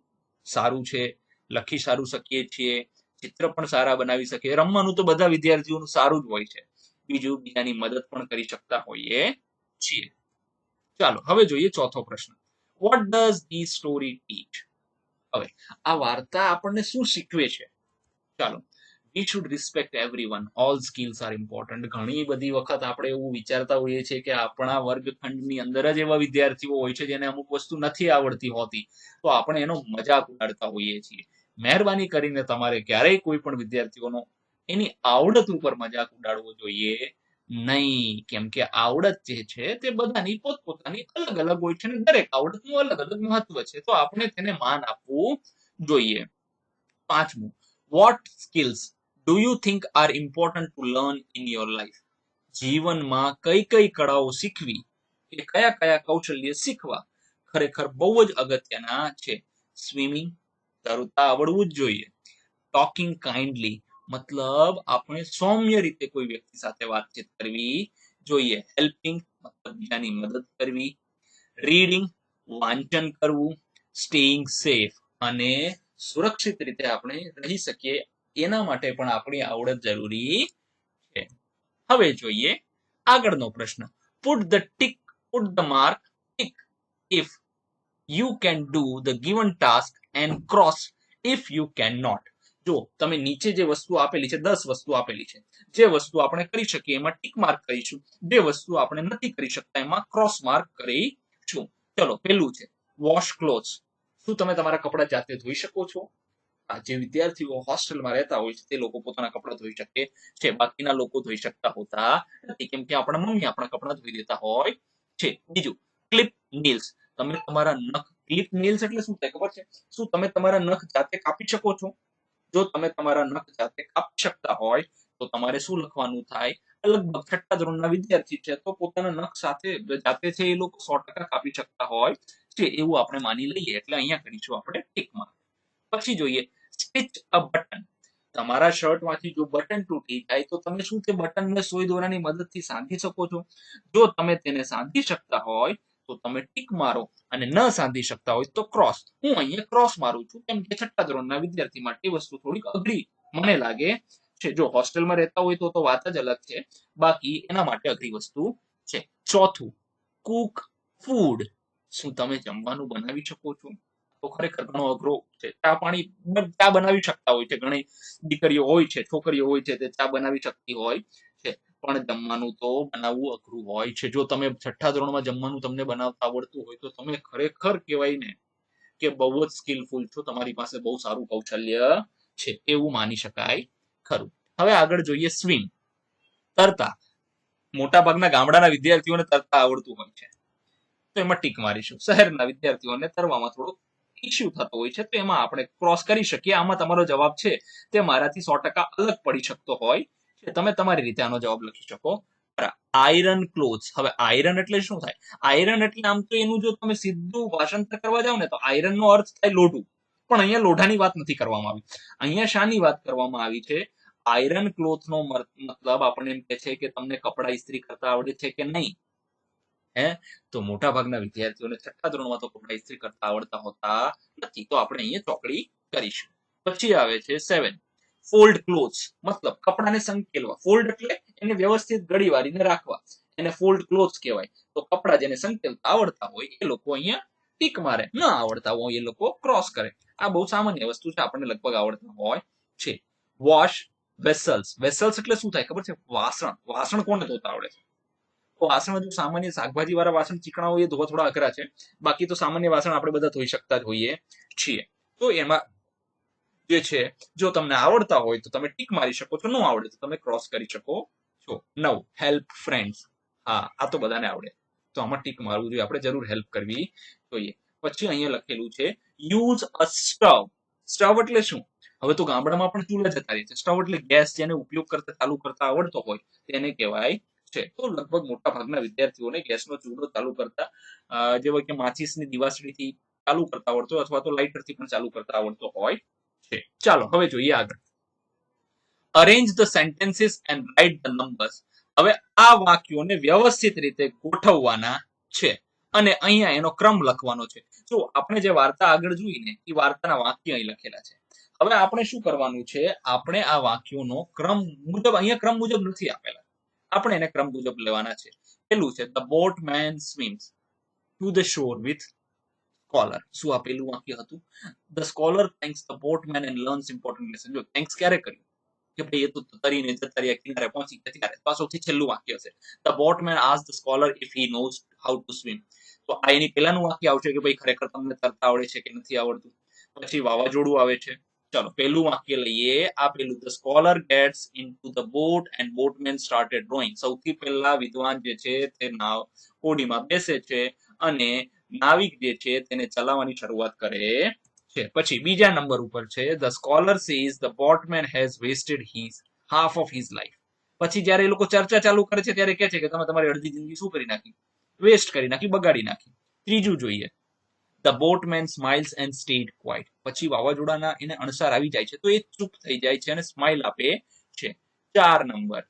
A: સારું છે, લખી સારું શકીએ છીએ, ચિત્ર પણ સારા બનાવી શકીએ, રમવાનું તો બધા વિદ્યાર્થીઓનું સારું જ હોય છે. બીજું, બીજાની મદદ પણ કરી શકતા હોઈએ છીએ. ચાલો હવે જોઈએ ચોથો પ્રશ્ન. વોટ ડઝ ધી સ્ટોરી ટીચ? હવે આ વાર્તા આપણને શું શીખવે છે? ચાલો, we should respect everyone, all skills are important. ઘણી બધી વખત આપણે એવું વિચારતા હોઈએ છીએ કે આપણા વર્ગખંડની અંદર જ એવા વિદ્યાર્થીઓ હોય છે જેને અમુક વસ્તુ નથી આવડતી હોતી, તો આપણે એનો મજાક ઉડાડતા હોઈએ છીએ. મહેરબાની કરીને તમારે ક્યારેય કોઈ પણ વિદ્યાર્થીઓનો એની આવડત ઉપર મજાક ઉડાડવો જોઈએ નહીં, કેમ કે આવડત જે છે તે બધાની પોતપોતાની અલગ અલગ હોય છે અને દરેક આવડતનું અલગ અલગ મહત્વ છે, તો આપણે તેને માન આપવું જોઈએ. પાંચમું, what skills do you think are important to learn in your life? જીવનમાં કઈ કઈ કળાઓ શીખવી, કે કયા કયા કૌશલ્ય શીખવા ખરેખર બહુ જ અગત્યના છે. સ્વિમિંગ, તરતા આવડવું જ જોઈએ. ટોકિંગ કાઇન્ડલી, મતલબ આપણે સૌમ્ય રીતે કોઈ વ્યક્તિ સાથે વાતચીત કરવી જોઈએ. હેલ્પિંગ, મતલબ બીજાની મદદ કરવી. રીડિંગ, વાંચન કરવું. સ્ટેઇંગ સેફ, અને સુરક્ષિત રીતે આપણે રહી શકીએ એના માટે પણ આપણી આવડત જરૂરી છે. હવે જોઈએ આગળનો પ્રશ્ન. Put the mark tick if you can do the given task and cross if you can not. જો તમે નીચે જે વસ્તુ આપેલી છે, 10 વસ્તુ આપેલી છે, જે વસ્તુ આપણે કરી શકીએ એમાં ટિક માર્ક કરીશું, જે વસ્તુ આપણે નથી કરી શકતા એમાં ક્રોસ માર્ક કરીશું. ચલો, પેલું છે વોશ ક્લોથ્સ. શું તમે તમારા કપડા જાતે ધોઈ શકો છો? જે વિદ્યાર્થીઓ હોસ્ટેલમાં રહેતા હોય છે તે લોકો પોતાના કપડા ધોઈ શકે છે, બાકીના લોકો ધોઈ શકતા હોતા નથી, કેમ કે આપણા મમ્મી આપણા કપડા ધોઈ દેતા હોય છે. બીજું, ક્લિપ નીલ્સ. તમે તમારા નખ, ક્લિપ નીલ્સ એટલે શું થાય ખબર છે? શું તમે તમારા નખ જાતે કાપી શકો છો? જો તમે તમારા નખ જાતે કાપી શકતા હોય તો તમારે શું લખવાનું થાય? લગભગ 6ઠ્ઠા ધોરણના વિદ્યાર્થી છે તો પોતાના નખ સાથે જાતે છે એ લોકો 100% કાપી શકતા હોય છે એવું આપણે માની લઈએ, એટલે અહીંયા કરીશું આપણે ટિક માર્ક. પછી જોઈએ સ્ટિચ અ બટન. તમારા શર્ટમાંથી જો બટન તૂટી જાય તો તમે શું તે બટનને સોય દોરાની મદદથી સાંધી શકો છો? જો તમે તેને સાંધી શકતા હોય તો તમે ટિક મારો, અને ન સાંધી શકતા હોય તો ક્રોસ. હું અહીંયા ક્રોસ મારું છું કેમ કે 6ઠ્ઠા ધોરણના વિદ્યાર્થી માટે વસ્તુ થોડીક અઘરી મને લાગે છે. જો હોસ્ટેલમાં રહેતા હોય તો વાત જ અલગ છે, બાકી એના માટે અઘરી વસ્તુ છે. ચોથું, કુક ફૂડ. શું તમે જમવાનું બનાવી શકો છો? તો ખરેખર ઘણો અઘરો છે. ચા બનાવી શકતા હોય છે, ઘણી દીકરીઓ હોય છે, છોકરીઓ હોય છે, તે ચા બનાવી શકતી હોય છે, પણ જમવાનું તો બનાવવું અઘરું હોય છે. જો તમે 6ઠ્ઠા ધોરણમાં જમવાનું તમને બનાવતા આવડતું હોય તો તમે ખરેખર કહેવાય ને કે બહુ જ સ્કિલફુલ છો, તમારી પાસે બહુ સારું કૌશલ્ય છે એવું માની શકાય ખરું. હવે આગળ જોઈએ સ્વિમ, તરતા. મોટા ભાગના ગામડાના વિદ્યાર્થીઓને તરતા આવડતું હોય છે, તો એમાં ટીક મારીશું. શહેરના વિદ્યાર્થીઓને તરવામાં થોડો ઇસ્યુ થતો હોય છે, તો એમાં આપણે ક્રોસ કરી શકીએ. આમાં તમારો જવાબ છે તે મારાથી 100% અલગ પડી શકતો હોય છે, તમે તમારી રીતે આનો જવાબ લખી શકો. Iron clothes. હવે આયરન એટલે શું થાય? આયરન એટલે આમ તો એનું જો તમે સીધું ભાષાંતર કરવા જાવ ને તો આયરન નો અર્થ થાય લોઢું, પણ અહીંયા લોઢાની વાત નથી કરવામાં આવી. અહીંયા શાની વાત કરવામાં આવી છે? આયરન ક્લોથ નો મતલબ આપણને એમ કે છે કે તમને કપડા ઇસ્ત્રી કરતા આવડે છે કે નહીં. હે, તો મોટા ભાગના વિદ્યાર્થીઓને 6ઠ્ઠા ધોરણમાં તો કપડા ઇસ્ત્રી કરતા આવડતા હોતા નથી, તો આપણે અહીંયા ચોકડી કરીશું. પછી આવે છે 7, ફોલ્ડ ક્લોથ્સ. મતલબ કપડાને સંકેલવા. ફોલ્ડ એટલે એને વ્યવસ્થિત ગળી વાળીને રાખવા, એને ફોલ્ડ ક્લોથ્સ કહેવાય. તો કપડા જેને સંકેલતા આવડતા હોય એ લોકો અહીંયા ટીક મારે, ન આવડતા હોય એ લોકો ક્રોસ કરે. આ બહુ સામાન્ય વસ્તુ છે, આપણને લગભગ આવડતા હોય છે. Wash vessels. વેસલ્સ એટલે શું થાય ખબર છે? વાસણ. વાસણ કોને ધોતા આવડે છે? તો વાસણ જો સામાન્ય શાકભાજી વાળા વાસણ ચીકણા હોય એ ધોવા થોડા અઘરા છે, બાકી તો સામાન્ય વાસણ આપણે બધા ધોઈ શકતા જ હોઈએ છીએ. તો એમાં જે છે, જો તમને આવડતા હોય તો તમે ટીક મારી શકો છો, ન આવડે તો તમે ક્રોસ કરી શકો છો. 9, હેલ્પ ફ્રેન્ડ્સ. હા, આ તો બધાને આવડે, તો આમાં ટીક મારવું જોઈએ, આપણે જરૂર હેલ્પ કરવી જોઈએ. પછી અહીંયા લખેલું છે યુઝ અ સ્ટવ. સ્ટવ એટલે શું? હવે તો ગામડામાં પણ ચૂલા જતા રહી છે. સ્ટવ એટલે ગેસ, જેને ઉપયોગ કરતા ચાલુ કરતા આવડતો હોય તેને કહેવાય છે. તો લગભગ મોટા ભાગના વિદ્યાર્થીઓને ગેસનો ચૂલો ચાલુ કરતા, જેવા કે માચીસની દિવાસળીથી ચાલુ કરતા આવડતો અથવા તો લાઇટરથી પણ ચાલુ કરતા આવડતો હોય છે. ચાલો હવે જોઈએ આગળ. Arrange the sentences and write the numbers. હવે આ વાક્યોને વ્યવસ્થિત રીતે ગોઠવવાના છે અને અહીંયા એનો ક્રમ લખવાનો છે. જો આપણે જે વાર્તા આગળ જોઈને એ વાર્તાના વાક્ય અહીં લખેલા છે. હવે આપણે શું કરવાનું છે? આપણે આ વાક્યોનો ક્રમ મુજબ, અહીંયા ક્રમ મુજબ નથી આપેલા, આપણે એને ક્રમ મુજબ લેવાના છે. પેલું છે the boatman swims to the shore with scholar. શું આ પેલું વાક્ય હતું? The scholar thanks the boatman and learns important lesson. જો થેન્ક્સ ક્યારે કર્યું કે ભાઈ એ તો તરીને જતા રહ્યા, કિનારે પહોંચી ગયા ત્યારે. તો આ સૌથી છેલ્લું વાક્ય છે. The boatman asked the scholar if he knows how to swim. તો આ એની પહેલાનું વાક્ય આવશે કે ભાઈ ખરેખર તમને તરતા આવડે છે કે નથી આવડતું. પછી વાવાઝોડું આવે છે. ચાલો પહેલું વાક્ય લઈએ. આ પેલું the scholar gets into the boat and boatman started rowing. સૌથી પહેલા વિદ્વાન જે છે તે નાવ હોડીમાં બેસે છે અને નાવિક જે છે તેને ચલાવવાની શરૂઆત કરે છે. પછી બીજા નંબર ઉપર છે the scholar says the boatman has vested his half of his life. પછી જ્યારે એ લોકો ચર્ચા ચાલુ કરે છે ત્યારે કહે છે કે તમે તમારી અડધી જિંદગી શું કરી નાખી? વેસ્ટ કરી નાખી, બગાડી નાખી. ત્રીજું જોઈએ the boatman smiles and stayed quite. પછી વાવાઝોડાના એને અણસાર આવી જાય છે તો એ ચૂપ થઈ જાય છે અને સ્માઇલ આપે છે. 4 number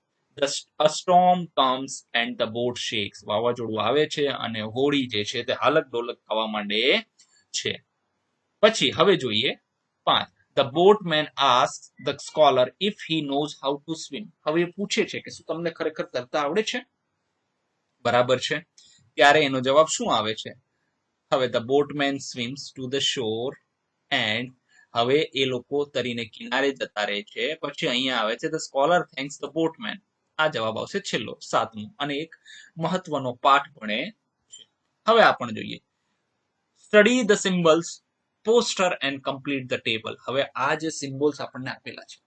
A: a storm comes and the boat shakes. વાવાઝોડું આવે છે અને હોડી જે છે તે હાલક ડોલક થવા માંડે છે. પછી હવે જોઈએ 5, the boatman asks the scholar if he knows how to swim. હવે પૂછે છે કે શું તમને ખરેખર તરતા આવડે છે? બરાબર છે. ત્યારે એનો જવાબ શું આવે છે? હવે the boatman swims to the shore and, હવે એ લોકો તરીને કિનારે જતા રહે છે. પછી અહીંયા આવે છે the scholar thanks the boatmen. આ જવાબ આવશે છેલ્લો, 7મું, અને એક મહત્વનો પાઠ ભણે છે. હવે આપણે જોઈએ study the symbols, poster and complete the table. હવે આ જે સિમ્બોલ્સ આપણને આપેલા છે,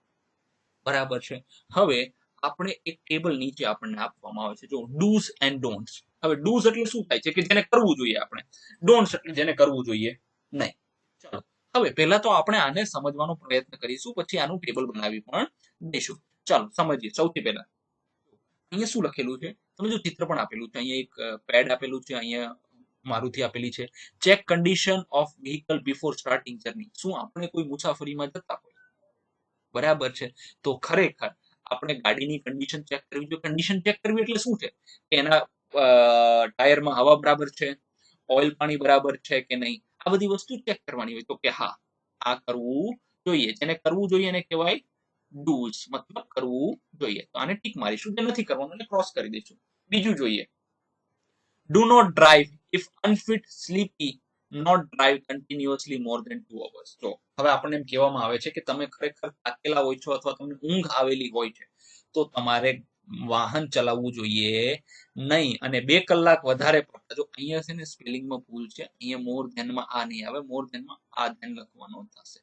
A: બરાબર છે. હવે આપણે એક ટેબલ નીચે આપણને આપવામાં આવે છે. જો ડૂઝ એન્ડ ડોન્ટ્સ. હવે ડૂઝ એટલે શું થાય છે કે જેને કરવું જોઈએ આપણે, ડોન્ટ્સ એટલે જેને કરવું જોઈએ નહીં. ચાલો હવે પહેલા તો આપણે આને સમજવાનો પ્રયત્ન કરીશું, પછી આનું ટેબલ બનાવી પણ દઈશું. ચાલો સમજીએ. સૌથી પહેલા અહીંયા શું લખેલું છે? તમે જો ચિત્ર પણ આપેલું છે, અહીંયા એક પેડ આપેલું છે, અહીંયા મારુતિ આપેલી છે. Check condition of vehicle before starting journey. શું આપણે કોઈ મુસાફરીમાં જતા હોય, બરાબર છે, તો ખરેખર આપણે ગાડીની કન્ડિશન ચેક કરવી જોઈએ. કન્ડિશન ચેક કરવી એટલે શું છે કે એના ટાયરમાં હવા બરાબર છે, ઓઇલ પાણી બરાબર છે કે નહીં, આ બધી વસ્તુ ચેક કરવાની હોય. તો કે હા, આ કરવું જોઈએ. જેને કરવું જોઈએ એને કહેવાય ડુઝ મતલબ કરવું જોઈએ, તો આને ટીક મારીશું, જે નથી કરવાનું એટલે ક્રોસ કરી દઈશું. બીજું જોઈએ, do not drive if unfit, sleepy, not drive continuously more than 2 hours. તો હવે આપણને એમ કહેવામાં આવે છે કે તમે ખરેખર થાકેલા હોય છો અથવા તમને ઊંઘ આવેલી હોય છે તો તમારે વાહન ચલાવવું જોઈએ નહીં, અને 2 કલાક વધારે પડતા, જો અહીંયા છે ને સ્પેલિંગમાં ભૂલ છે, અહીંયા મોર ધેનમાં આ નહીં આવે, મોર ધેનમાં આ ધ્યાન લખવાનું થશે,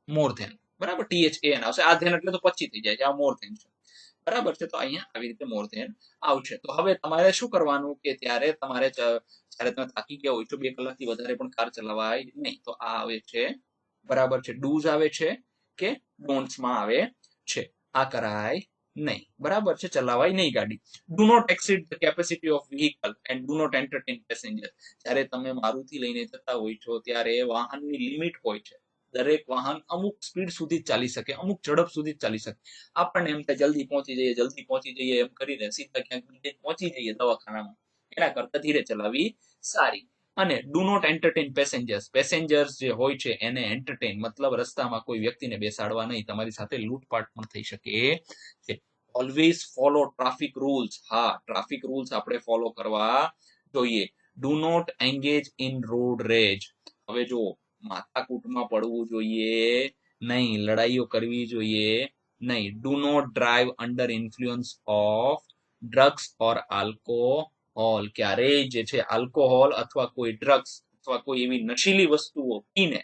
A: મોર ધેન, બરાબર, THAN આવશે. આ ધ્યાન એટલે તો પછી થઈ જાય છે, આ મોર ધેન છે, બરાબર છે. તો અહીંયા આવી રીતે મોર ધેન આવશે. તો હવે તમારે શું કરવાનું કે ત્યારે તમારે જ્યારે તમે થાકી ગયા હોય તો 2 કલાકથી વધારે પણ કાર ચલાવાય નહીં. તો આ આવે છે, બરાબર છે, ડુઝ આવે છે કે ડોન્ટ્સમાં આવે છે, આ કરાય નહીં, બરાબર છે, ચલાવાય નહીં ગાડી. Do not exceed the capacity of vehicle and do not entertain passenger. જ્યારે તમે મારુતિ લઈને જતા હોય છો ત્યારે વાહનની લિમિટ હોય છે, દરેક વાહન અમુક સ્પીડ સુધી જ ચાલી શકે, અમુક ઝડપ સુધી જ ચાલી શકે. આપણને એમ થાય જલ્દી પહોંચી જઈએ એમ કરીને સીધા ક્યાંક પહોંચી જઈએ દવાખાનામાં, એના કરતા ધીરે ચલાવી સારી. અને do not entertain passengers, passengers જે હોય છે એને એન્ટરટેન મતલબ રસ્તામાં કોઈ વ્યક્તિને બેસાડવા નહીં, તમારી સાથે લૂંટપાટ પણ થઈ શકે છે. ઓલવેઝ ફોલો ટ્રાફિક રૂલ્સ, હા ટ્રાફિક રૂલ્સ આપણે ફોલો કરવા જોઈએ. Do not engage in road rage, હવે જો માથાકૂટમાં પડવું જોઈએ નહીં, લડાઈઓ કરવી જોઈએ નહીં. Do not drive under influence of drugs or alcohol, ક્યારેય જે છે આલ્કોહોલ અથવા કોઈ ડ્રગ્સ અથવા કોઈ એવી નશીલી વસ્તુઓ પીને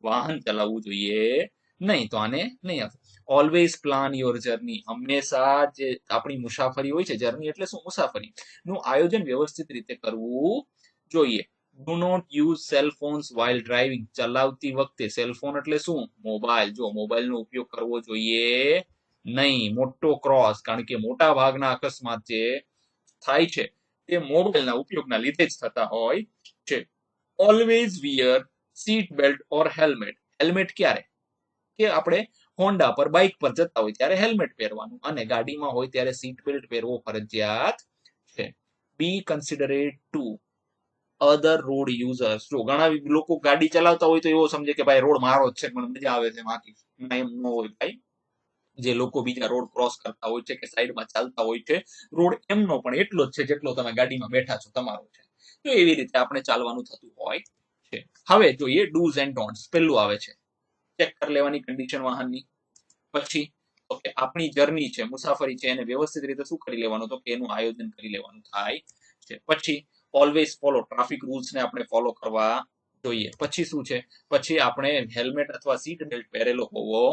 A: વાહન ચલાવવું જોઈએ નહીં, તો આને નહીં આવે. ઓલવેઝ પ્લાન યોર જર્ની, હંમેશા જે આપણી મુસાફરી હોય છે, જર્ની એટલે શું, મુસાફરી નું આયોજન વ્યવસ્થિત રીતે કરવું જોઈએ. Do not use cell phones while driving, ચલાવતી વખતે સેલફોન એટલે શું, મોબાઈલ, જો મોબાઈલનો ઉપયોગ કરવો જોઈએ નહીં. મોટો ક્રોસ, કારણ કે મોટા ભાગના અકસ્માત જે થાય છે તે મોબાઈલના ઉપયોગના લીધે જ થતા હોય છે. ઓલવેઝ વિયર સીટ બેલ્ટ ઓર હેલ્મેટ, હેલ્મેટ ક્યારે કે આપણે હોન્ડા પર બાઇક પર જતા હોય ત્યારે હેલ્મેટ પહેરવાનું, અને ગાડીમાં હોય ત્યારે સીટ બેલ્ટ પહેરવો ફરજિયાત છે. બી કન્સિડરેટ ટુ અધર રોડ યુઝર્સ, જો ઘણા લોકો ગાડી ચલાવતા હોય તો એવો સમજે કે ભાઈ રોડ મારો જ છે, મને મજા આવે છે બાકી એમ ન હોય ભાઈ. જે લોકો બીજા રોડ ક્રોસ કરતા હોય છે કે સાઈડમાં ચાલતા હોય છે, રોડ એમનો પણ એટલો જ છે જેટલો તમે ગાડીમાં બેઠા છો તમારો છે, તો એવી રીતે આપણે ચાલવાનું થતું હોય છે. હવે જોઈએ ડુઝ એન્ડ ડોન્ટ્સ. પહેલું આવે છે ચેક કરી લેવાની કન્ડિશન વાહનની, પછી તો કે આપણી જર્ની છે, મુસાફરી છે, એને વ્યવસ્થિત રીતે શું કરી લેવાનું, તો કે એનું આયોજન કરી લેવાનું થાય છે. પછી ઓલવેઝ ફોલો, ટ્રાફિક રૂલ્સ ને આપણે ફોલો કરવા જોઈએ. પછી શું છે, પછી આપણે હેલ્મેટ અથવા સીટ બેલ્ટ પહેરેલો હોવો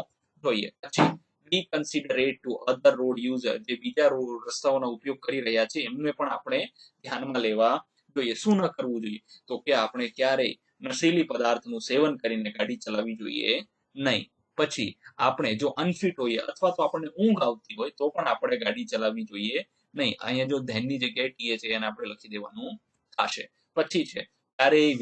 A: જોઈએ. પછી બી કન્સિડરેટ ટુ અધર રોડ યુઝર, જે બીજા રસ્તાઓનો ઉપયોગ કરી રહ્યા છે એમને પણ આપણે ધ્યાનમાં લેવા જોઈએ. શું ન કરવું જોઈએ, તો કે આપણે ક્યારેય નશીલી પદાર્થનું સેવન કરીને ગાડી ચલાવવી જોઈએ નહીં. પછી આપણે જો અનફિટ હોઈએ અથવા તો આપણને ઊંઘ આવતી હોય તો પણ આપણે ગાડી ચલાવવી જોઈએ નહીં. અહીંયા જો ધ્યાનની જગ્યાએ THAN આપણે લખી દેવાનું થશે. પછી છે ક્યારેય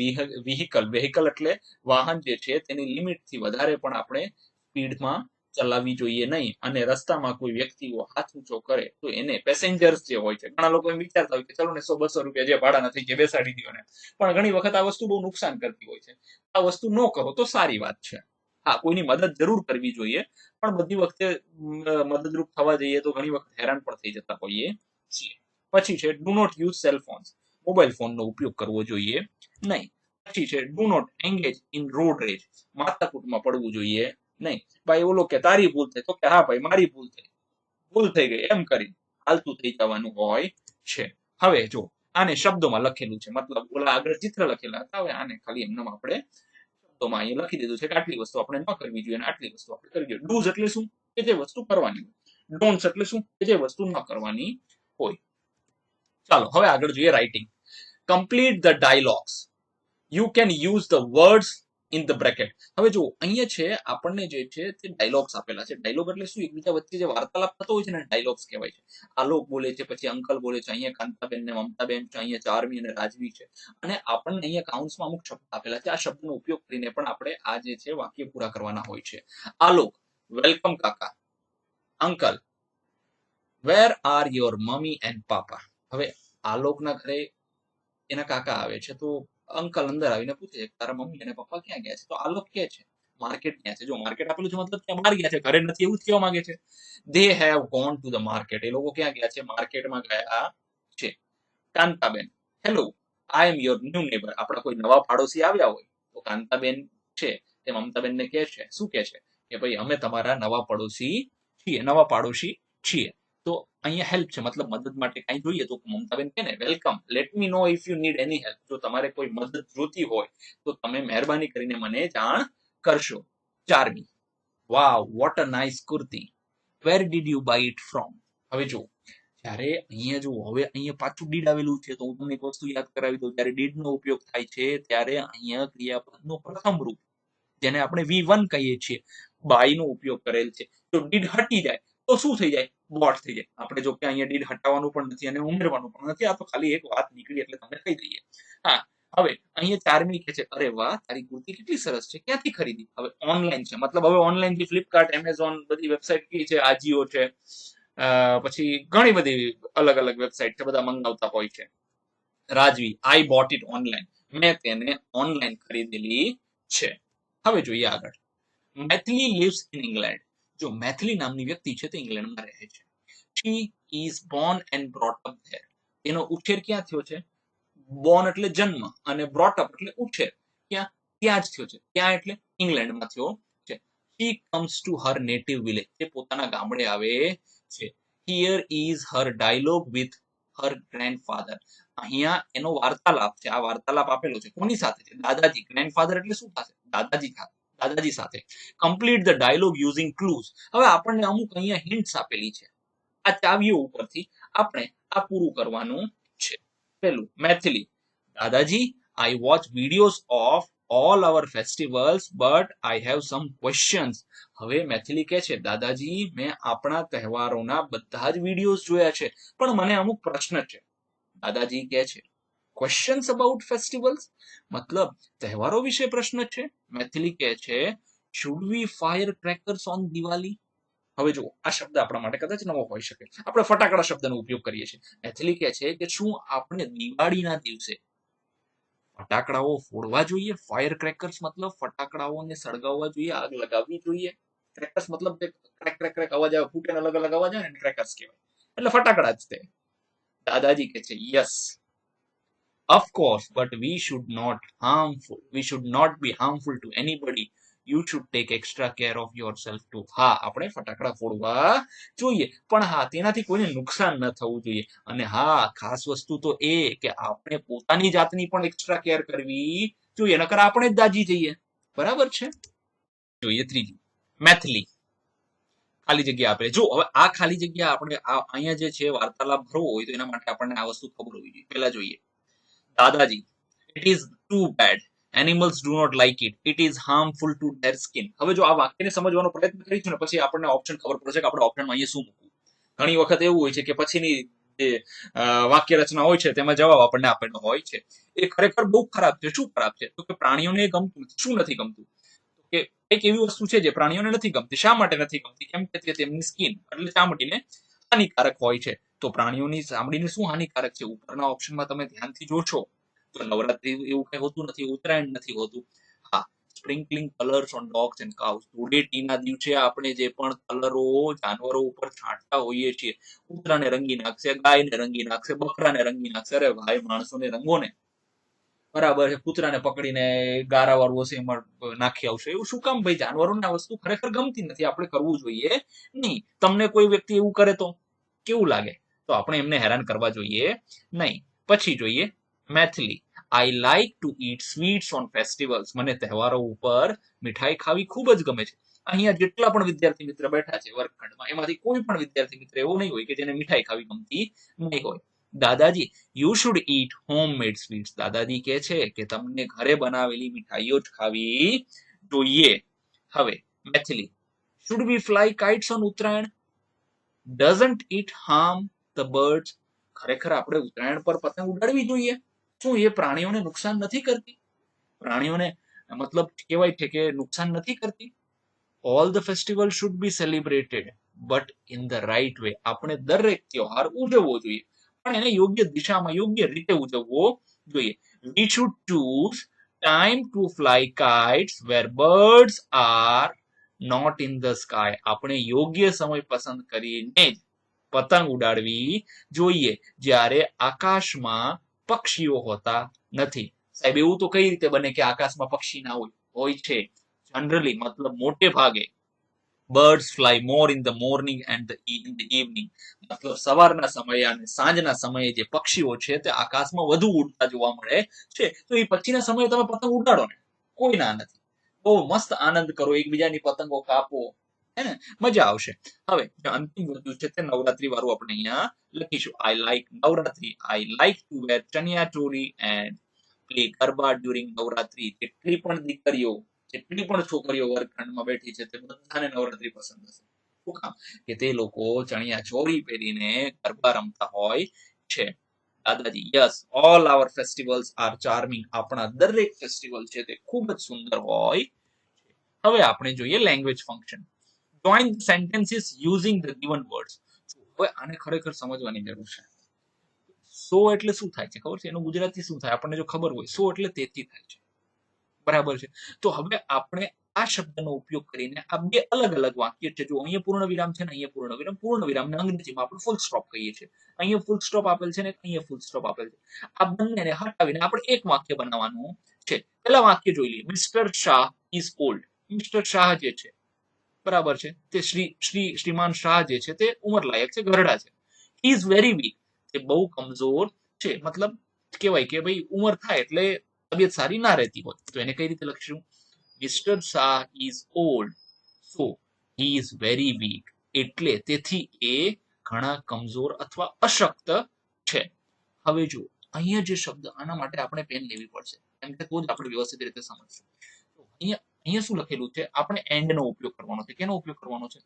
A: વ્હીકલ એટલે વાહન જે છે તેની લિમિટથી વધારે પણ આપણે સ્પીડમાં ચલાવવી જોઈએ નહીં. અને રસ્તામાં કોઈ વ્યક્તિઓ હાથ ઊંચો કરે તો એને પેસેન્જર્સ જે હોય છે, ઘણા લોકો એમ વિચારતા હોય કે ચલો ને 100-200 રૂપિયા જે ભાડા નથી કે બેસાડી દો ને, પણ ઘણી વખત આ વસ્તુ બહુ નુકસાન કરતી હોય છે. આ વસ્તુ ન કરો તો સારી વાત છે. હા, કોઈની મદદ જરૂર કરવી જોઈએ, પણ બધી વખતે મદદરૂપ થવા જઈએ તો ઘણી વખત હેરાન પણ થઈ જતા હોઈએ છીએ. પછી છે do not use cell phones, mobile ફોનનો ઉપયોગ કરવો જોઈએ નહીં. પછી છે do not engage in road rage, માથાકૂટમાં પડવું જોઈએ નહીં. ભાઈ ઓલો કે તારી ભૂલ થઈ, તો કે હા ભાઈ મારી ભૂલ થઈ ગઈ એમ કરી હાલતું થઈ જવાનું હોય છે. હવે જો આને શબ્દોમાં લખેલું છે, મતલબ ઓલા આગળ ચિત્ર લખેલા હતા, હવે આને ખાલી એમને આપણે શબ્દોમાં અહીંયા લખી દીધું છે કે આટલી વસ્તુ આપણે ન કરવી જોઈએ અને આટલી વસ્તુ આપણે કરવી જોઈએ. ડૂઝ એટલે શું, કે જે વસ્તુ કરવાની હોય. ડોન્ટ્સ એટલે શું, કે જે વસ્તુ ન કરવાની હોય. ચાલો હવે આગળ જોઈએ writing. Complete the dialogues, you can use the words in the bracket. હવે જો અહીંયા છે આપણને જે છે તે ડાયલોગ્સ આપેલા છે. ડાયલોગ એટલે શું, એકબીજા વચ્ચે જે વાર્તાલાપ થતો હોય છે ને ડાયલોગ્સ કહેવાય છે. આલોક બોલે છે, પછી અંકલ બોલે છે, અહીંયા કાંતાબેન ને મમતાબેન છે, અહીંયા ચારમી અને રાજવી છે, અને આપણને અહીંયા કાઉન્સમાં અમુક શબ્દ આપેલા છે. આ શબ્દનો ઉપયોગ કરીને પણ આપણે આ જે છે વાક્ય પૂરા કરવાના હોય છે. આલોક, વેલકમ કાકા. Uncle, where are your mummy and papa. હવે આલોકના ઘરે એના કાકા આવે છે, તો અંકલ અંદર આવીને પૂછે છે તારા મમ્મી અને પપ્પા ક્યાં ગયા છે, તો આલોક કહે છે માર્કેટ ક્યાં છે? જો માર્કેટ આપેલું છે મતલબ ત્યાં બહાર ગયા છે, ઘરે નથી એવું જ કહેવા માંગે છે. They have gone to the market. એ લોકો ક્યાં ગયા છે? માર્કેટમાં ગયા છે. Kantaben, hello, I am your new neighbour. આપણા કોઈ નવા પાડોશી આવ્યા હોય તો કાંતાબેન છે તે મમતાબેનને કહે છે, શું કહે છે કે ભાઈ અમે તમારા નવા પડોશી છીએ, નવા પાડોશી છીએ. તો અહીંયા હેલ્પ છે, મતલબ મદદ માટે કઈ જોઈએ તો મમતાબેન કહે ને, welcome, let me know if you need any help. જો તમારે કોઈ મદદ જોતી હોય તો તમે મહેરબાની કરીને મને જાણ કરશો. Charmi, wow, what a nice kurti, where did you buy it from. હવે જો જ્યારે અહીંયા જો હવે અહીંયા પાછું ડીડ આવેલું છે તો હું તમને એક વસ્તુ યાદ કરાવી દઉં. જ્યારે ડીડ નો ઉપયોગ થાય છે ત્યારે અહીંયા ક્રિયાપદનું પ્રથમ રૂપ, જેને આપણે V1 કહીએ છીએ, બાય નો ઉપયોગ કરેલ છે. જો ડીડ હટી જાય તો શું થઈ જાય? બોટ થઈ જાય. આપણે જો કે અહીંયા ડીડ હટાવવાનું પણ નથી અને ઉમેરવાનું પણ નથી. આ તો ખાલી એક વાત નીકળી એટલે તમને કહી દઈએ. હા, હવે અહીંયા ચાર્મી કે છે, અરે વાહ, તારી કુર્તી કેટલી સરસ છે, ક્યાંથી ખરીદી? હવે ઓનલાઈન છે, મતલબ હવે ઓનલાઈન થી ફ્લિપકાર્ટ, એમેઝોન, બધી વેબસાઇટ કઈ છે, આજીઓ છે, પછી ઘણી બધી અલગ અલગ વેબસાઇટ છે, બધા મંગાવતા હોય છે. રાજવી, આઈ બોટ ઇટ ઓનલાઈન. મેં તેને ઓનલાઈન ખરીદેલી છે. હવે જોઈએ આગળ. Maithili lives in England. જો મેથિલી નામની વ્યક્તિ છે તે ઇંગ્લેન્ડમાં રહે છે. She is born and brought up there. એનો ઉછેર ક્યાં થયો છે? બોર્ન એટલે જન્મ અને બ્રોટ અપ એટલે ઉછેર. ક્યાં? ત્યાં જ થયો છે. ક્યાં એટલે ઇંગ્લેન્ડમાં થયો છે. She comes to her native village. તે પોતાના ગામડે આવે છે. Here is her dialogue with her grandfather. અહીંયા એનો વાર્તાલાપ છે. આ વાર્તાલાપ આપેલો છે કોની સાથે છે? દાદાજી. ગ્રેન્ડફાધર એટલે શું થશે? દાદાજી સાથે. દાદાજી સાથે. Complete the dialogue using clues. હવે આપણને અમુક અહીંયા હિન્ટ્સ આપેલી છે. આ ચાવીઓ ઉપરથી આપણે આ પૂરું કરવાનું છે. પહેલું, મેથિલી. દાદાજી, I watch videos of all our festivals but I have some questions. હવે મેથિલી કહે છે, દાદાજી, મેં આપણા તહેવારોના બધા જ વિડીયોઝ જોયા છે પણ મને અમુક પ્રશ્ન છે. દાદાજી કહે છે, ક્વેશ્ચન્સ અબાઉટ ફેસ્ટિવલ્સ, મતલબ તહેવારો વિશે પ્રશ્ન છે. મેથિલી કહે છે, should we fire crackers on Diwali. હવે જુઓ, આ શબ્દ આપણા માટે કદાચ નવો હોઈ શકે. આપણે ફટાકડા શબ્દનો ઉપયોગ કરીએ છીએ. મેથિલી કહે છે કે શું આપણે દિવાળીના દિવસે ફટાકડાઓ ફોડવા જોઈએ? ફાયર ક્રેકર્સ મતલબ ફટાકડાઓને સળગાવવા જોઈએ, આગ લગાવવી જોઈએ. ક્રેકર્સ મતલબ ક્રેક ક્રેક ક્રેક અવાજ આવે, ફૂટે અલગ અલગ અવાજ આવે ને ક્રેકર્સ કહેવાય. એટલે ફટાકડા જ તે. દાદાજી કહે છે, yes, of course, but we should not be harmful to anybody. You should take extra care of yourself too. હા, આપણે ફટાકડા ફોડવા જોઈએ પણ હા, તેનાથી કોઈને નુકસાન ન થવું જોઈએ. અને હા, ખાસ વસ્તુ તો એ કે આપણે પોતાની જાતની પણ એક્સ્ટ્રા કેર કરવી જોઈએ, નકર આપણે જ દાજી જઈએ. બરાબર છે? જોઈએ ત્રીજું, મેથિલી. ખાલી જગ્યા આપે. જો હવે આ ખાલી જગ્યા આપણે અહીંયા જે છે વાર્તાલાપ ભરવો હોય તો એના માટે આપણને આ વસ્તુ ખબર હોવી જોઈએ. પહેલા જોઈએ, દાદાજી, it is too bad. Animals do not like it. It is harmful to their skin. હવે જો આ વાક્યને સમજવાનો પ્રયત્ન કરીશું ને પછી આપણને ઓપ્શન ખબર પડશે કે આપણે ઓપ્શનમાં અહીંયા શું મૂકવું. ઘણી વખત એવું હોય છે કે પછીની જે વાક્ય રચના હોય છે તેમાં જવાબ આપણને આપેલો હોય છે. એ ખરેખર બહુ ખરાબ છે. શું ખરાબ છે? તો કે પ્રાણીઓને ગમતું નથી. શું નથી ગમતું? કે એક એવી વસ્તુ છે જે પ્રાણીઓને નથી ગમતી. શા માટે નથી ગમતી? કેમ કે તેમની સ્કિન એટલે ચામડીને હાનિકારક હોય છે. તો પ્રાણીઓની ચામડીને શું હાનિકારક છે? ઉપરના ઓપ્શનમાં તમે ધ્યાનથી જોશો તો નવરાત્રી એવું કઈ હોતું નથી, ઉત્તરાયણ નથી હોતું. હા, sprinkling colours on dogs and cows. ધૂળેટીના દિવસે આપણે જે પણ કલરો જાનવરો ઉપર છાંટતા હોઈએ છીએ, કૂતરાને રંગી નાખશે, ગાયને રંગી નાખશે, બકરાને રંગી નાખશે. અરે ભાઈ, માણસોને રંગો ને. બરાબર છે, કૂતરાને પકડીને ગારા વાળું હશે એમાં નાખી આવશે. એવું શું કામ ભાઈ? જાનવરોને આ વસ્તુ ખરેખર ગમતી નથી. આપણે કરવું જોઈએ નહીં. તમને કોઈ વ્યક્તિ એવું કરે તો કેવું લાગે? તો આપણે એમને હેરાન કરવા જોઈએ નહીં. પછી જોઈએ Maithili. I like to eat sweets on festivals. મને તહેવારો ઉપર મીઠાઈ ખાવી ખૂબ જ ગમે છે. અહીંયા જેટલા પણ વિદ્યાર્થી મિત્ર બેઠા છે વર્ગખંડમાં, એમાંથી કોઈ પણ વિદ્યાર્થી મિત્ર એવો નહીં હોય કે જેને મીઠાઈ ખાવી ગમતી નહીં હોય. દાદાજી, you should eat home made sweets. દાદાજી કહે છે કે તમને ઘરે બનાવેલી મીઠાઈઓ જ ખાવી જોઈએ. હવે Maithili, should we fly kites on Uttarayan? Doesn't it harm the birds? ખરેખર આપણે ઉત્તરાયણ પર પતંગ ઉડાડવી જોઈએ? શું એ પ્રાણીઓને નુકસાન નથી કરતી? પ્રાણીઓને મતલબ કહેવાય છે કે નુકસાન નથી કરતી. All the festival should be celebrated but in the right way. આપણે દરેક તહેવાર ઉજવવો જોઈએ પણ એને યોગ્ય દિશામાં, યોગ્ય રીતે ઉજવવો જોઈએ. We should choose time to fly kites where birds are not in the sky. આપણે યોગ્ય સમય પસંદ કરીને જ પતંગ ઉડાડવી જોઈએ જ્યારે આકાશમાં પક્ષીઓ હોતા નથી. સાહેબ એવું તો કઈ રીતે બને કે આકાશમાં પક્ષી ના હોય છે જનરલી, મતલબ મોટે ભાગે birds fly more in the morning and in the evening. મતલબ સવારના સમયે અને સાંજના સમયે જે પક્ષીઓ છે તે આકાશમાં વધુ ઉડતા જોવા મળે છે. તો એ પછીના સમયે તમે પતંગ ઉડાડો ને, કોઈ ના નથી. બહુ મસ્ત આનંદ કરો, એકબીજાની પતંગો કાપો, હે ને, મજા આવશે. હવે અંતિમ વસ્તુ છે તે નવરાત્રી વાળું આપણે અહીંયા લખીશું. I like Navratri. I like to wear chaniya choli and play garba during Navratri. જેટલી પણ દીકરીઓ, જેટલી પણ છોકરીઓ વર્ગખંડમાં બેઠી છે તે બધાને નવરાત્રી પસંદ હશે. શું કામ? કે તે લોકો ચણિયા ચોળી પહેરીને ગરબા રમતા હોય છે. દાદાજી, yes, all our festivals are charming. આપણા દરેક ફેસ્ટિવલ છે તે ખૂબ જ સુંદર હોય. હવે આપણે જોઈએ language function. Join sentences using the given words. હવે આને ખરેખર સમજવાની જરૂર છે. સો એટલે શું થાય છે ખબર છે? એનું ગુજરાતી શું થાય આપણને જો ખબર હોય. સો એટલે તેથી થાય છે, બરાબર છે. તો હવે આપણે આ શબ્દનો ઉપયોગ કરીને આ બે અલગ અલગ વાક્ય છે. જો અહીંયા પૂર્ણ વિરામ છે ને અહીંયા પૂર્ણ વિરામ. પૂર્ણ વિરામને અંગ્રેજીમાં આપણે ફૂલ સ્ટોપ કહીએ છીએ. અહીંયા ફૂલ સ્ટોપ આપેલ છે ને અહીંયા ફૂલ સ્ટોપ આપેલ છે. આ બંનેને હટાવીને આપણે એક વાક્ય બનાવવાનું છે. પહેલા વાક્ય જોઈ લઈએ. Mister Shah is old. Mister Shah જે છે, બરાબર છે, તે શ્રીમાન શાહ જે છે તે ઉંમરલાયક છે, ઘરડા છે. He is very weak. તે બહુ કમજોર છે. મતલબ કહેવાય કે ભાઈ ઉંમર થાય એટલે તબિયત સારી ના રહેતી હોય. તો એને કઈ રીતે લખશું? Mister Shah is old, so he is very weak. એટલે તેથી એ ઘણા કમજોર અથવા અશક્ત છે. હવે જો અહીંયા જે શબ્દ, આના માટે આપણે પેન લેવી પડશે, કેમ કે તો જ આપણે વ્યવસ્થિત રીતે સમજશું. અહીંયા શું લખેલું છે? આપણે એન્ડ નો ઉપયોગ કરવાનો છે. કેનો ઉપયોગ કરવાનો છે?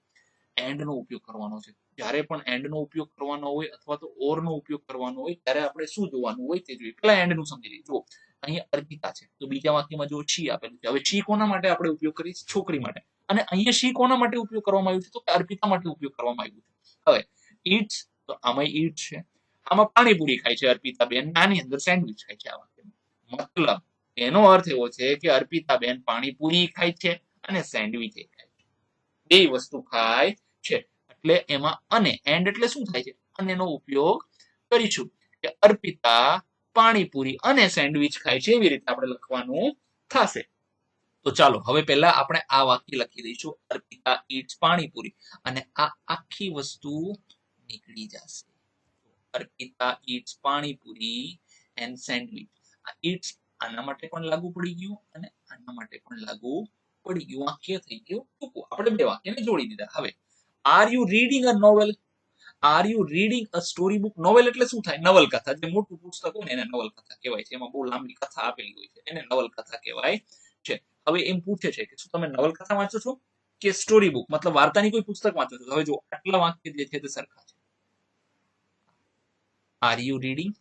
A: એન્ડ નો ઉપયોગ કરવાનો છે. જ્યારે પણ એન્ડ નો ઉપયોગ કરવાનો હોય અથવા તો ઓર નો ઉપયોગ કરવાનો હોય ત્યારે આપણે શું જોવાનું હોય તે જોઈએ. પેલા એન્ડ નું સમજી લઈએ. જો અહીંયા અર્પિતા છે તો બીજા વાક્યમાં જો છી આપેલું છે. હવે છી કોના માટે આપણે ઉપયોગ કરીએ? છોકરી માટે. અને અહીંયા શી કોના માટે ઉપયોગ કરવામાં આવ્યું છે? તો અર્પિતા માટે ઉપયોગ કરવામાં આવ્યું છે. હવે ઈટ્સ, તો આમાં ઈટ છે. આમાં પાણીપુરી ખાય છે અર્પિતા બેન, આની અંદર સેન્ડવિચ ખાય છે. આ વાક્યમાં મતલબ એનો અર્થ એવો છે કે અર્પિતા બેન પાણીપુરી ખાય છે અને સેન્ડવિચ ખાય છે. બે વસ્તુ ખાય છે. એટલે એમાં અને એન્ડ એટલે શું થાય છે? અનેનો ઉપયોગ કરીશું કે અર્પિતા પાણીપુરી અને સેન્ડવિચ ખાય છે. એવી રીતે આપણે લખવાનું થશે. તો ચાલો હવે પહેલા આપણે આ વાક્ય લખી દઈશું. અર્પિતા ઈટ્સ પાણીપુરી અને આ આખી વસ્તુ નીકળી જશે. Arpita its panipuri and sandwich. આ ઈટ્સ આના માટે પણ લાગુ પડી ગયું અને આના માટે પણ લાગુ પડી ગયું. વાક્ય થઈ ગયું ટૂંકું. આપણે બે વાક્યને જોડી દીધા. હવે are you reading a novel? Are you reading a story book? Novel એટલે શું થાય? નવલકથા. જે મોટું પુસ્તક હોય ને એને નવલકથા કહેવાય છે. એમાં બહુ લાંબી કથા આપેલી હોય છે એને નવલકથા કહેવાય છે. હવે એમ પૂછે છે કે શું તમે નવલકથા વાંચો છો કે સ્ટોરી બુક, મતલબ વાર્તાની કોઈ પુસ્તક વાંચો છો? હવે જો આટલા વાક્ય જે છે તે સરખા છે. Are you reading?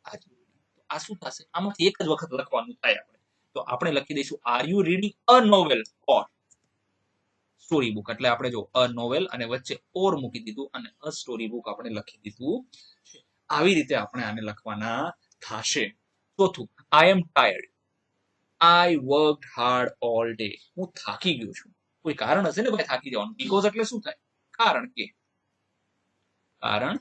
A: Are you reading. તો આ શું થશે? આમાંથી એક જ વખત લખવાનું થાય આપણે. તો આપણે લખી દઈશું are you reading a novel or story book. એટલે આપણે જો અ નોવેલ અને વચ્ચે ઓર મૂકી દીધું અને અ સ્ટોરી બુક આપણે લખી દીધું. આવી રીતે આપણે આને લખવાના થશે. ચોથું, આઈ એમ ટાયર્ડ. આઈ વર્કડ હાર્ડ ઓલ ડે. હું થાકી ગયો છું. કોઈ કારણ હશે ને ભાઈ થાકી જવાનું. બીકોઝ એટલે શું થાય? કારણ કે. કારણ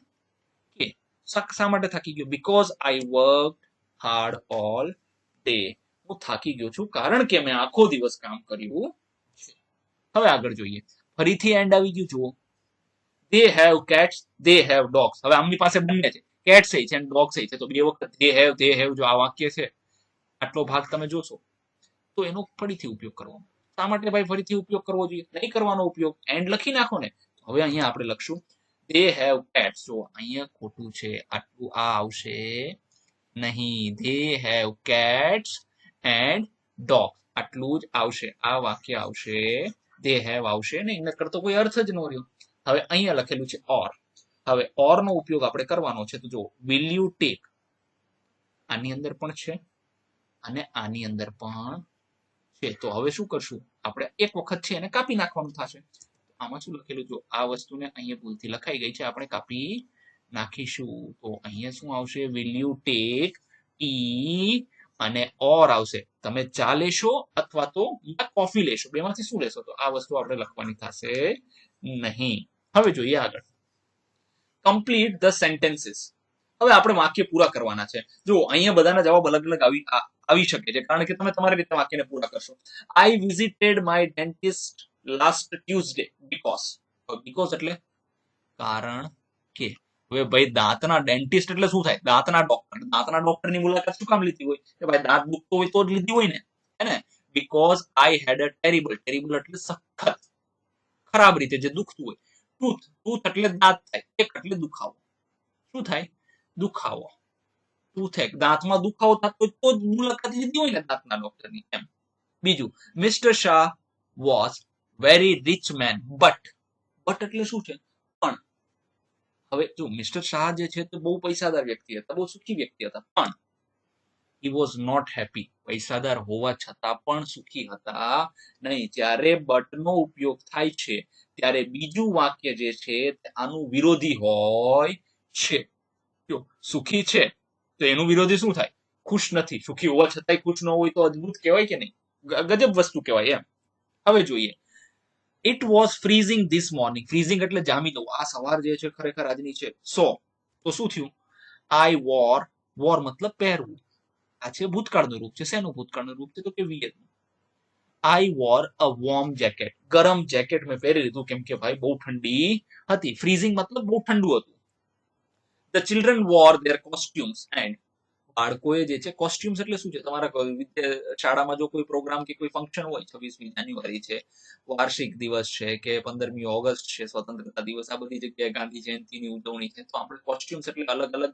A: કે. શા માટે થાકી ગયો? Because I worked hard all day. હું થાકી ગયો છું કારણ કે મેં આખો દિવસ કામ કર્યું. હવે આગળ જોઈએ. ફરીથી એન્ડ આવી ગયું. જુઓ, they have cats, they have dogs. હવે આમની પાસે બંને છે, cats છે અને dogs છે. તો બે વખત they have જો આ વાક્ય છે આટલો ભાગ તમે જોશો તો એનો ફરીથી ઉપયોગ કરવાનો. શા માટે ભાઈ ફરીથી ઉપયોગ કરવો જોઈએ? નહીં કરવાનો ઉપયોગ. એન્ડ લખી નાખો ને. હવે અહીંયા આપણે લખશું they have cats. જો અહીંયા ખોટું છે, આટલું આ આવશે નહીં. they have cats and dogs. આટલું જ આવશે. આ વાક્ય આવશે, they have આવશે નહીં, નકર તો કોઈ અર્થ જ ન રહ્યો. હવે અહીંયા લખેલું છે ઓર. હવે ઓર નો ઉપયોગ આપણે કરવાનો છે. તો જો will you take, આની અંદર પણ છે અને આની અંદર પણ છે. તો હવે શું કરશું? આપણે એક વખત છે એને કાપી નાખવાનું થશે. આમાં શું લખેલું? જો આ વસ્તુને અહીંયા ભૂલથી લખાઈ ગઈ છે, આપણે કાપી નાખીશું. તો અહીંયા શું આવશે? will you take tea અને ઓર આવશે, તમે ચા લેશો અથવા તો કોફી લેશો, બેમાંથી શું લેશો? તો આ વસ્તુ આપણે લખવાની થશે નહીં. હવે જોઈએ આગળ, કમ્પ્લીટ ધ સેન્ટેન્સીસ. હવે આપણે વાક્ય પૂરા કરવાના છે. જો અહીંયા બધાના જવાબ અલગ અલગ આવી શકે છે, કારણ કે તમે તમારી રીતે વાક્યને પૂરા કરશો. I visited my dentist last Tuesday because એટલે કારણ કે. હવે ભાઈ દાંતના ડેન્ટિસ્ટ એટલે શું થાય? દાંતના ડોક્ટરની મુલાકાત શું કામ લીધી હોય? કે ભાઈ દાંત દુખતો હોય તો જ લીધી હોય ને, હે ને? Because I head a terrible એટલે સખત, ખરાબ રીતે જે દુખતું હોય. ટૂથ એટલે દાંત થાય, એક એટલે દુખાવો. શું થાય? દુખાવો. ટૂથેક, દાંતમાં દુખાવો થતો હોય તો જ મુલાકાત લીધી હોય ને દાંતના ડોક્ટરની, એમ. બીજું, mister Shah was very rich man but એટલે શું છે? પણ. હવે જો મિસ્ટર શાહ જે છે તે બહુ પૈસાદાર વ્યક્તિ હતા, બહુ સુખી વ્યક્તિ હતા, પણ he was not happy. પૈસાદાર હોવા છતાં પણ સુખી હતા નહીં. જ્યારે બટ નો ઉપયોગ થાય છે ત્યારે બીજું વાક્ય જે છે આનું વિરોધી હોય છે. જો સુખી છે તો એનું વિરોધી શું થાય? ખુશ નથી. સુખી હોવા છતાંય ખુશ ન હોય તો અદ્ભુત કહેવાય કે નહીં? ગજબ વસ્તુ કહેવાય, એમ. હવે જોઈએ, it was freezing this morning. Freezing એટલે જામી જવું. આ સવાર જે છે ખરેખર આજની છે. તો શું થયું? આઈ વોર મતલબ પહેરવું. આ છે ભૂતકાળનું રૂપ છે. શેનું ભૂતકાળનું રૂપ છે? તો કે વિયતનું. આઈ વોર અ વોર્મ જેકેટ. ગરમ જેકેટ મેં પહેરી લીધું, કેમ કે ભાઈ બહુ ઠંડી હતી. ફ્રીઝિંગ મતલબ બહુ ઠંડુ હતું. The children wore their costumes and. બાળકોએ જે છે, કોસ્ટ્યુમ્સ એટલે શું છે? તમારા શાળામાં જો કોઈ પ્રોગ્રામ કે કોઈ ફંક્શન હોય, 26મી જાન્યુઆરી છે, વાર્ષિક દિવસ છે, કે 15મી ઓગસ્ટ છે, સ્વતંત્રતા દિવસ, આ બધી જગ્યાએ ગાંધી જયંતિની ઉજવણી છે, તો આપણે કોસ્ટ્યુમ્સ એટલે અલગ અલગ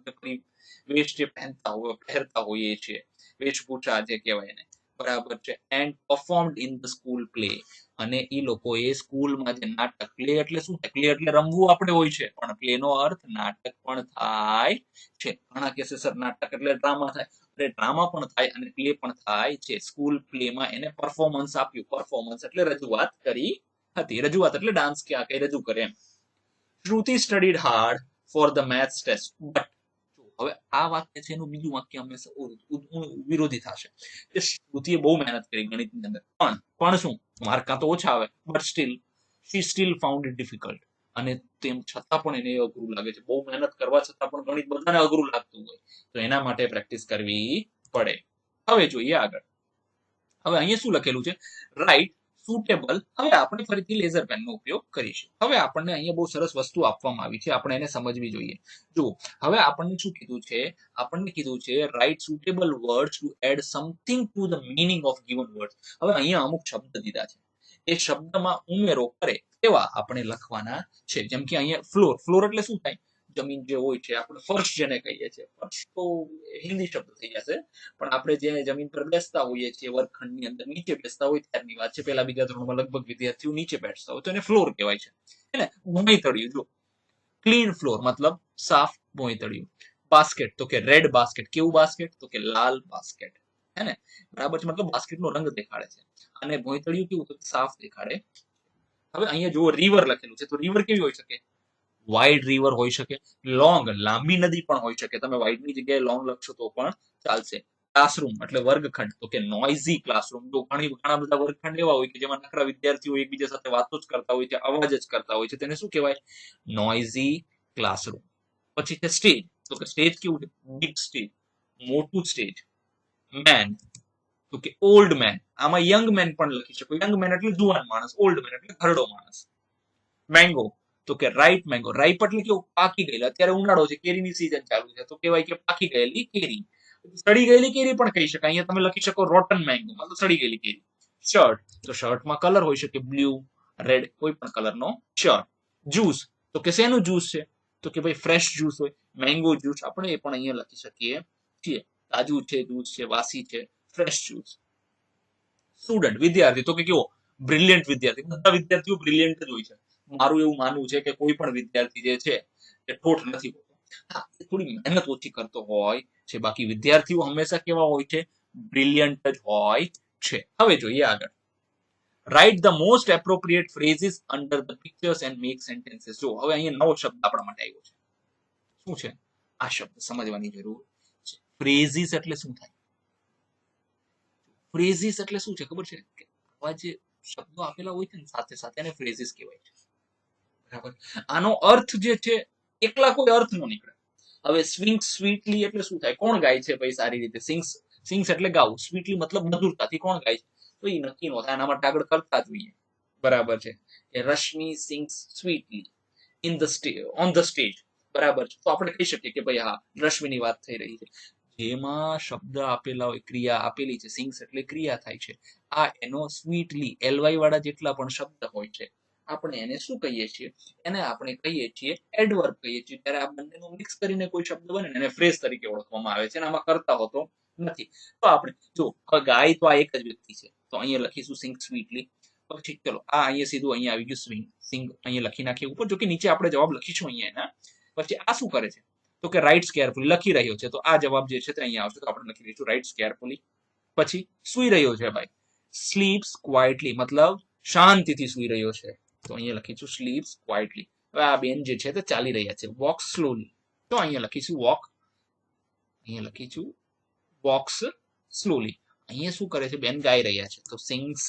A: વેશ જે પહેરતા હોઈએ છીએ, વેશભૂષા જે કહેવાય એને, બરાબર છે. And performed in the school play. અને એ લોકોએ સ્કૂલમાં જે નાટક, પ્લે એટલે શું થાય? પ્લે એટલે રમવું આપણે હોય છે, પણ પ્લે નો અર્થ નાટક પણ થાય છે. ઘણા કેસેસર નાટક એટલે ડ્રામા થાય, ડ્રામા પણ થાય અને પ્લે પણ થાય છે. સ્કૂલ પ્લેમાં એને પરફોર્મન્સ આપ્યું. પરફોર્મન્સ એટલે રજૂઆત કરી હતી. રજૂઆત એટલે ડાન્સ કે આ કઈ રજૂ કરે, એમ. Shruti studied hard for the maths test but. હવે આ વાક્ય છે એનું બીજું વાક્ય હંમેશા વિરોધી થશે. કે શ્રુતિએ બહુ મહેનત કરી ગણિતની અંદર, પણ શું? માર્ક તો ઓછા આવે, but she still found it difficult. અને તેમ છતાં પણ એને અઘરું લાગે છે. બહુ મહેનત કરવા છતાં પણ ગણિત બધાને અઘરું લાગતું હોય, તો એના માટે પ્રેક્ટિસ કરવી પડે. હવે જોઈએ આગળ. હવે અહીંયા શું લખેલું છે? Right suitable. હવે આપણે ફરીથી લેઝર પેનનો ઉપયોગ કરીશું. હવે આપણને અહીંયા બહુ સરસ વસ્તુ આપવામાં આવી છે, આપણે એને સમજવી જોઈએ. જુઓ, હવે આપણને શું કીધું છે? આપણને કીધું છે write suitable words to add something to the meaning of given word. હવે અહીંયા અમુક શબ્દ દીધા છે, એ શબ્દમાં ઉમેરો કરે તેવા આપણે લખવાના છે. જેમ કે અહીંયા ફ્લોર એટલે શું થાય? જમીન જે હોય છે, આપણે ફર્શ જેને કહીએ છીએ. ફર્શ તો હિન્દી શબ્દ થઈ જશે, પણ આપણે જે જમીન પર બેસતા હોઈએ છીએ, વર્ગખંડની અંદર નીચે બેસતા હોય ત્યારની વાત છે. પહેલા બીજા ધોરણમાં લગભગ વિદ્યાર્થીઓ નીચે બેસતા હોય, તો એને ફ્લોર કહેવાય છે. એને ભોંયતળિયું. જો ક્લીન ફ્લોર મતલબ સાફ ભોંયતળિયું. બાસ્કેટ તો કે રેડ બાસ્કેટ. કેવું બાસ્કેટ? તો કે લાલ બાસ્કેટ. હે ને? બરાબર છે. મતલબ બાસ્કેટનો રંગ દેખાડે છે. અને ભોંયતળિયું કેવું? તો સાફ દેખાડે. હવે અહીંયા જુઓ, રિવર લખેલું છે, તો રિવર કેવી હોઈ શકે? વાઇડ રિવર હોઈ શકે, લોંગ લાંબી નદી પણ હોઈ શકે. તમે વાઇડની જગ્યાએ લોંગ લખશો તો પણ ચાલશે. ક્લાસરૂમ એટલે વર્ગખંડ, તો કે નોઇઝી ક્લાસરૂમ. તો ઘણા બધા વર્ગખંડ એવા હોય કે જેમાં નકરા વિદ્યાર્થીઓ એકબીજા સાથે વાતો જ કરતા હોય છે, અવાજ જ કરતા હોય છે, તેને શું કહેવાય? Noisy classroom. પછી છે સ્ટેજ, તો કે સ્ટેજ કેવું છે? બિગ સ્ટેજ, મોટું સ્ટેજ. મેન તો કે ઓલ્ડ મેન. આમાં યંગ મેન પણ લખી શકો. યંગ મેન એટલે જુવાન માણસ, ઓલ્ડ મેન એટલે ઘરડો માણસ. મેંગો તો કે રાઈપ મેંગો. રાઈપ એટલે કેવું? પાકી ગયેલા. અત્યારે ઉનાળો છે, કેરીની સીઝન ચાલુ છે, તો કહેવાય કે પાકી ગયેલી કેરી. સડી ગયેલી કેરી પણ કહી શકાય. અહીંયા તમે લખી શકો રોટન મેંગો, મતલબ સડી ગયેલી કેરી. શર્ટ તો શર્ટમાં કલર હોઈ શકે, બ્લુ, રેડ, કોઈ પણ કલરનો શર્ટ. જ્યુસ તો કે શેનું જ્યુસ છે? તો કે ભાઈ ફ્રેશ જ્યુસ હોય, મેંગો જ્યુસ. આપણે એ પણ અહીંયા લખી શકીએ છીએ. તાજું છે, જ્યુસ છે, વાસી છે, ફ્રેશ જ્યુસ. સ્ટુડન્ટ વિદ્યાર્થી, તો કે કેવો? બ્રિલિયન્ટ વિદ્યાર્થી. બધા વિદ્યાર્થીઓ બ્રિલિયન્ટ જ હોય છે. મારું એવું માનવું છે કે કોઈ પણ વિદ્યાર્થી જે છે એ ઠોઠ નથી હોતો. હા, થોડી મહેનત ઓછી કરતો હોય છે, બાકી વિદ્યાર્થીઓ હંમેશા કેવા હોય છે? બ્રિલિયન્ટ જ હોય છે. હવે જોઈએ આગળ. Write the most appropriate phrases under the pictures and make sentences. જો હવે અહીંયા નવો શબ્દ આપણા માટે આવ્યો છે. શું છે આ શબ્દ? સમજવાની જરૂર છે. ફ્રેઝિસ એટલે શું થાય? ફ્રેઝિસ એટલે શું છે ખબર છે કે આવા જે શબ્દો આપેલા હોય છે ને સાથે સાથે એને ફ્રેઝિસ કહેવાય છે. બરાબર. આનો અર્થ જે છે એકલા કોઈ અર્થ નો નીકળે. હવે સ્વિંગ સ્વીટલી એટલે શું થાય? કોણ ગાય છે ભાઈ સારી રીતે? સિંગ્સ સિંગ્સ એટલે ગાવું, સ્વીટલી મતલબ મધુરતાથી કોણ ગાય છે? તો એ નક્કી નો થાય, આના માટે આગળ કરતા જોઈએ. બરાબર છે. એ Rashmi sings sweetly in the stage, on the stage. બરાબર છે. તો આપણે કહી શકીએ કે ભાઈ હા, રશ્મિની વાત થઈ રહી છે. જેમાં શબ્દ આપેલા હોય, ક્રિયા આપેલી છે, સિંગ્સ એટલે ક્રિયા થાય છે. આ એનો સ્વીટલી એલવાય વાળા જેટલા પણ શબ્દ હોય છે, આપણે એને શું કહીએ છીએ? એને આપણે કહીએ છીએ એડવર્બ કહીએ છીએ. ત્યારે આ બંનેનું મિક્સ કરીને કોઈ શબ્દ બને ને એને ફ્રેઝ તરીકે ઓળખવામાં આવે છે, અને આમાં કરતા હોતો નથી. તો આપણે જો ગાય તો આ એક જ વ્યક્તિ છે, તો અહીંયા લખીશું સિંગ સ્વીટલી. પછી ચલો આ અહીંયા સીધું અહીંયા આવી ગયું સ્વિંગ સિંગ, અહીંયા લખી નાખીએ ઉપર. જો કે નીચે આપણે જવાબ લખીશું અહીંયા એના. પછી આ શું કરે છે? તો કે રાઇટ્સ કેરફુલી લખી રહ્યો છે, તો આ જવાબ જે છે તે અહીંયા આવશે. તો આપણે લખી દઈશું રાઇટ્સ કેરફુલી. પછી સુઈ રહ્યો છે ભાઈ, સ્લીપ્સ ક્વાઇટલી, મતલબ શાંતિથી સુઈ રહ્યો છે, તો અહીંયા લખીશું સ્લીપ્સ ક્વાઇટલી. હવે આ બેન જે છે તે ચાલી રહ્યા છે, વોક સ્લોલી, તો અહીંયા લખીશું વોક, અહીંયા લખીશું વોક્સ સ્લોલી. અહીંયા શું કરે છે? બેન ગાઈ રહ્યા છે, તો સિંગ્સ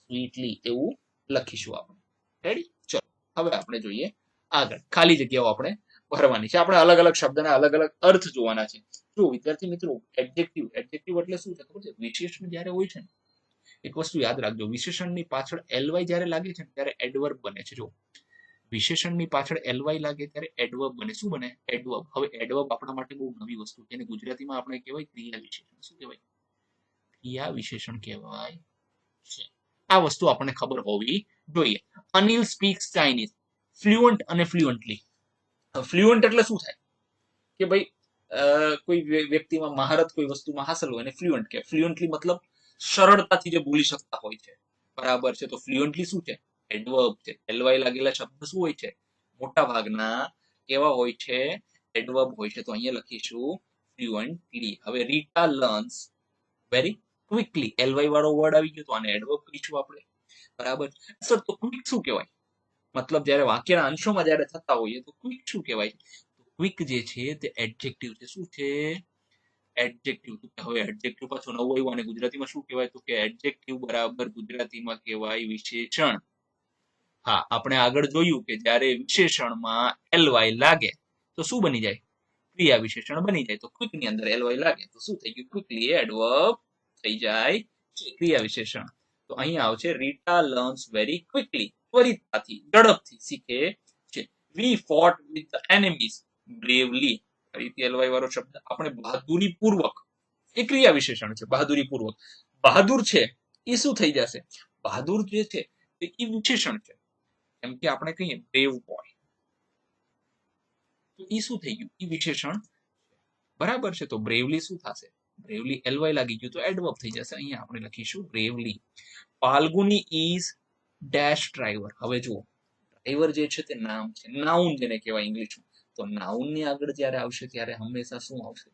A: સ્વીટલી એવું લખીશું આપણે. રેડી? ચલો હવે આપણે જોઈએ આગળ. ખાલી જગ્યાઓ આપણે ભરવાની છે. આપણે અલગ અલગ શબ્દના અલગ અલગ અર્થ જોવાના છે. જો વિદ્યાર્થી મિત્રો, એડજેક્ટિવ, એડજેક્ટિવ એટલે શું છે ખબર છે? વિશેષણ જ્યારે હોય છે ને, એક વસ્તુ યાદ રાખજો, વિશેષણની પાછળ એલવાય જ્યારે લાગે છે ત્યારે એડવર્બ બને છે. જો વિશેષણની પાછળ એલવાય લાગે ત્યારે એડવર્બ બને. શું બને? એડવર્બ. હવે એડવર્બ આપણા માટે બહુ નવી વસ્તુ છે, એને ગુજરાતીમાં આપણે કહેવાય ક્રિયા વિશેષણ. શું કહેવાય? ક્રિયા વિશેષણ કહેવાય છે. આ વસ્તુ આપણને ખબર હોવી જોઈએ. અનિલ સ્પીક્સ ચાઇનીઝ ફ્લુઅન્ટ અને ફ્લુઅન્ટલી. ફ્લુઅન્ટ એટલે શું થાય કે ભાઈ કોઈ વ્યક્તિમાં મહારત કોઈ વસ્તુમાં હાંસલ હોય એને ફ્લુઅન્ટ કે. ફ્લુઅન્ટલી મતલબ સરળતાથી જે બોલી શકતા હોય છે. બરાબર છે. તો ફ્લુઅન્ટલી શું છે? એડવર્બ છે. એલવાય લાગેલા શબ્દ શું હોય છે? મોટા ભાગના કેવા હોય છે? એડવર્બ હોય છે. તો અહીંયા લખીશું ફ્લુઅન્ટલી. હવે Rita learns very quickly, LY વાળો વર્ડ આવી ગયો તો આને એડવર્બ કહીશું આપણે. બરાબર. સર તો ક્વિક શું કહેવાય? મતલબ જ્યારે વાક્યના અંશોમાં જ્યારે થતા હોઈએ તો ક્વિક શું કહેવાય? ક્વિક જે છે તે એડજેક્ટિવ છે. શું છે? એડજેક્ટિવ. હવે એડજેક્ટિવ પાછું નવું આવ્યું, અને ગુજરાતીમાં શું કહેવાય? તો કે એડજેક્ટિવ બરાબર ગુજરાતીમાં કહેવાય વિશેષણ. હા, આપણે આગળ જોયું કે જ્યારે વિશેષણમાં એલવાય લાગે તો શું બની જાય? ક્રિયા વિશેષણ બની જાય. તો ક્વિક ની અંદર એલવાય લાગે તો શું થઈ ગયું? ક્વિકલી એડવર્બ થઈ જાય છે, ક્રિયા વિશેષણ. તો અહીંયા આવશે રીટા લર્ન્સ વેરી ક્વિકલી, ત્વરિતતાથી, ઝડપથી શીખે છે. વી ફોટ વિથ ધ એનિમીઝ બ્રેવલી. ફરીથી એલવાય વાળો શબ્દ. આપણે બહાદુરી પૂર્વક, એ ક્રિયા વિશેષણ છે. બહાદુરી પૂર્વક, બહાદુર છે એ શું થઈ જશે? બહાદુર જે છે એ વિશેષણ છે. એમ કે આપણે કહીએ બ્રેવ બોય, તો એ શું થઈ ગયું? એ વિશેષણ. બરાબર છે. તો બ્રેવલી શું થશે? બ્રેવલી એલવાય લાગી ગયું તો એડવર્બ થઈ જશે. અહીંયા આપણે લખીશું bravely. Falguni is dash driver. હવે જુઓ, ડ્રાઈવર જે છે તે નામ છે, નાઉન જેને કહેવાય ઇંગ્લિશમાં. તો નાઉન ની આગળ જ્યારે આવશે ત્યારે હંમેશા શું આવશે?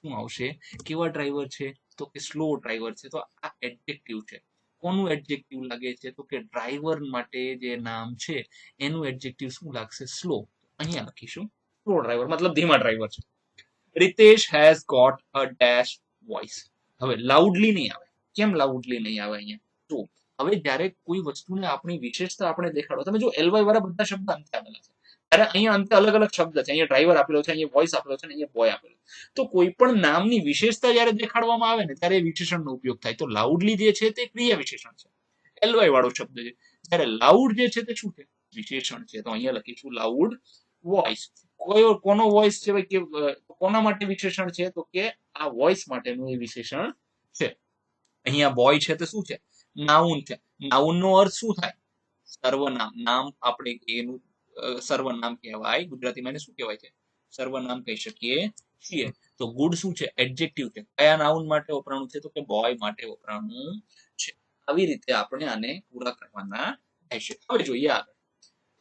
A: શું આવશે? કેવા ડ્રાઈવર છે? તો કે સ્લો ડ્રાઈવર છે. તો આ એડજેક્ટિવ છે. કોનું એડજેક્ટિવ લાગે છે? તો કે ડ્રાઈવર માટે જે નામ છે એનું એડજેક્ટિવ શું લાગશે? સ્લો. અહીંયા લખીશું સ્લો ડ્રાઈવર, મતલબ ધીમા ડ્રાઈવર છે. Ritesh has got a dash voice. હવે લાઉડલી નહીં આવે. કેમ લાઉડલી નહીં આવે? અહીંયા જો, હવે જ્યારે કોઈ વસ્તુને આપણી વિશેષતા આપણે દેખાડો, તમે જો એલવાય વાળા બધા શબ્દ અંતે આવેલા છે, ત્યારે અહીંયા અંતે અલગ અલગ શબ્દ છે. અહીંયા ડ્રાઈવર આપેલો છે, અહીંયા વોઇસ આપેલો છે, અહીંયા બોય આપેલો. તો કોઈ પણ નામની વિશેષતા જ્યારે દેખાડવામાં આવે ને ત્યારે વિશેષણનો ઉપયોગ થાય. તો લાઉડલી જે છે તે ક્રિયા વિશેષણ છે, એલવાય વાળો શબ્દ છે. જ્યારે લાઉડ જે છે તે શું છે? વિશેષણ છે. તો અહીંયા લખીશું લાઉડ વોઇસ. કોનો વોઇસ છે કે કોના માટે વિશેષણ છે? તો કે આ વોઇસ માટેનું એ વિશેષણ છે. અહીંયા બોય છે તે શું છે? નાઉન છે. નાઉન નો અર્થ શું થાય? સર્વનામ. નામ આપણે એનું સર્વનામ કહેવાય. ગુજરાતીમાં એને શું કહેવાય છે? સર્વનામ કહી શકીએ છીએ. તો ગુડ શું છે? એડજેક્ટિવ છે. કયા નાઉન માટે વપરાણું છે? તો કે બોય માટે વપરાણું છે. આવી રીતે આપણે આને પૂરા કરવાના રહેશે. હવે જોઈએ આગળ.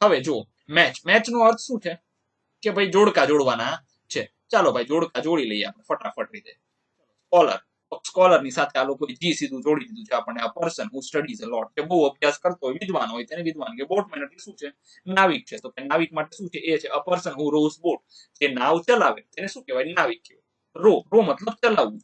A: હવે જો મેચ. મેચ નો અર્થ શું છે? કે ભાઈ જોડકા જોડવાના છે. ચાલો ભાઈ જોડકા જોડી લઈએ આપણે ફટાફટ રીતે. સ્કોલર. સ્કોલર ની સાથે આ લોકો જી સીધું જોડી દીધું છે આપણને. આ પર્સન હુ સ્ટડીઝ અ લોટ, કે બહુ અભ્યાસ કરતો હોય, વિદ્વાન હોય તેને વિદ્વાન કે. બોટમેન એટલે શું છે? નાવિક છે. તો કે નાવિક માટે શું છે? એ છે a person who rose boat. જે નાવ ચલાવે તેને શું કહેવાય? નાવિક કહેવાય. રો, રો મતલબ ચલાવવું.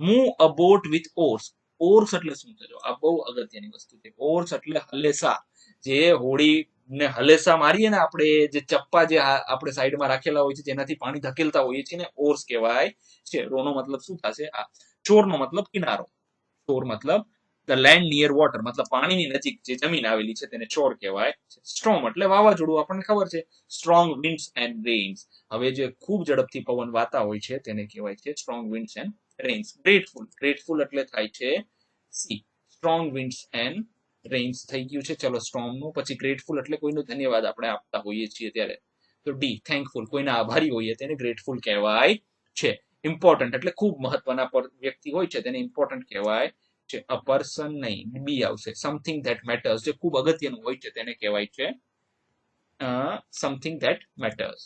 A: Move a boat with oars. Oars એટલે શું છે? જો આ બહુ અગત્યની વસ્તુ છે. ઓર્સ એટલે હલેસા. જે હોડી ને હલેસા મારીએ ને આપણે, જે ચપ્પા જે આપણે સાઈડમાં રાખેલા હોય છે જેનાથી પાણી ધકેલતા હોઈએ છીએ ને, ઓર્સ કહેવાય છે. રોનો મતલબ શું થશે? આ શોરનો મતલબ કિનારો. શોર મતલબ ધ લેન્ડ નિયર વોટર, મતલબ પાણીની નજીક જે જમીન આવેલી છે તેને શોર કહેવાય. સ્ટ્રોમ એટલે વાવાઝોડું, આપણને ખબર છે. સ્ટ્રોંગ વિન્ડ્સ એન્ડ રેન્સ, હવે જે ખૂબ ઝડપથી પવન વાતા હોય છે તેને કહેવાય છે strong winds and rains. Grateful, grateful એટલે થાય છે C. Strong winds and rains થઈ ગયું છે. ચલો સ્ટ્રોમ નું, પછી ગ્રેટફુલ એટલે કોઈનો ધન્યવાદ આપણે આપતા હોઈએ છીએ ત્યારે. તો ડી થેન્કફુલ, કોઈના આભારી હોઈએ તેને ગ્રેટફુલ કહેવાય છે. ઇમ્પોર્ટન્ટ એટલે ખૂબ મહત્વના વ્યક્તિ હોય છે તેને ઇમ્પોર્ટન્ટ કહેવાય છે. અ પર્સન નહીં, બી આવશે. સમથિંગ ધેટ મેટર્સ, જે ખૂબ અગત્યનું હોય છે તેને કહેવાય છે સમથિંગ ધેટ મેટર્સ.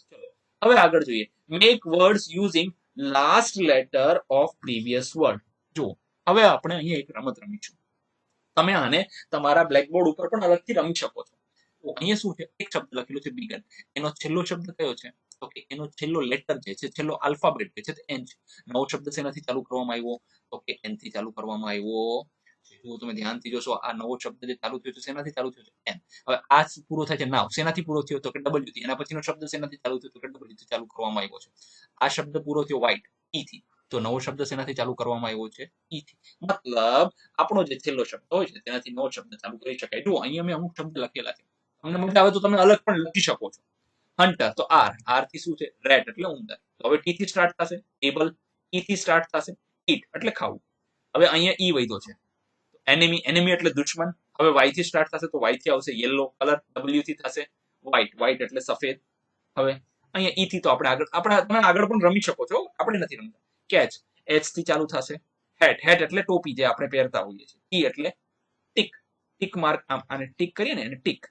A: હવે આગળ જોઈએ. Make words using last letter of previous word. જો હવે આપણે અહીંયા એક રમત રમીશું. તમે આને તમારા બ્લેકબોર્ડ ઉપર પણ અલગથી રમી શકો છો. તો અહીંયા શું છે? એક શબ્દ લખેલો છે બીગન, એનો છેલ્લો શબ્દ કયો છે? તો કે એનો છેલ્લો લેટર જે છે, છેલ્લો આલ્ફાબેટ જે છે તે એન છે. નવો શબ્દ શેનાથી ચાલુ કરવામાં આવ્યો? તો કે એન થી ચાલુ કરવામાં આવ્યો. જો તમે ધ્યાનથી જોશો, આ નવો શબ્દ જે ચાલુ થયો છે શેનાથી ચાલુ થયો છે? એન. હવે આ પૂરો થાય છે નાવ, શેનાથી પૂરો થયો? તો કે ડબલ્યુ થી. એના પછીનો શબ્દ શેનાથી ચાલુ થયો? તો કે ડબલ્યુ થી ચાલુ કરવામાં આવ્યો છે. આ શબ્દ પૂરો થયો વ્હાઈટ, ઈ થી. તો નવો શબ્દ શેનાથી ચાલુ કરવામાં આવ્યો છે? ઈ થી. મતલબ આપણો જે છેલ્લો શબ્દ હોય છે તેનાથી નવો શબ્દ ચાલુ કરી શકાય. જો અહીંયા મેં અમુક શબ્દ લખેલા છે, તમને મજા આવે તો તમે અલગ પણ લખી શકો છો. હન્ટર, તો આર, આર થી શું છે? રેટ એટલે ઉંદર. તો હવે ટી થી સ્ટાર્ટ થશે. ટેબલ, ઈ થી સ્ટાર્ટ થશે. ઈટ એટલે ખાવું. હવે અહીંયા ઈ વધ્યો છે. એનિમી, એનિમી એટલે દુશ્મન. હવે વાય થી સ્ટાર્ટ થશે તો વાય થી આવશે યેલો કલર. ડબલ્યુ થી થશે વ્હાઈટ, વ્હાઈટ એટલે સફેદ. હવે અહીંયા ઈ થી તો આપણે તમે આગળ પણ રમી શકો છો, આપણે નથી રમતા. કેચ, એચ થી ચાલુ થશે. હેટ, હેટ એટલે ટોપી જે આપણે પહેરતા હોઈએ છીએ. ટી એટલે ટીક, ટીક માર્ક, આમ આને ટીક કરીએ ને એને ટીક.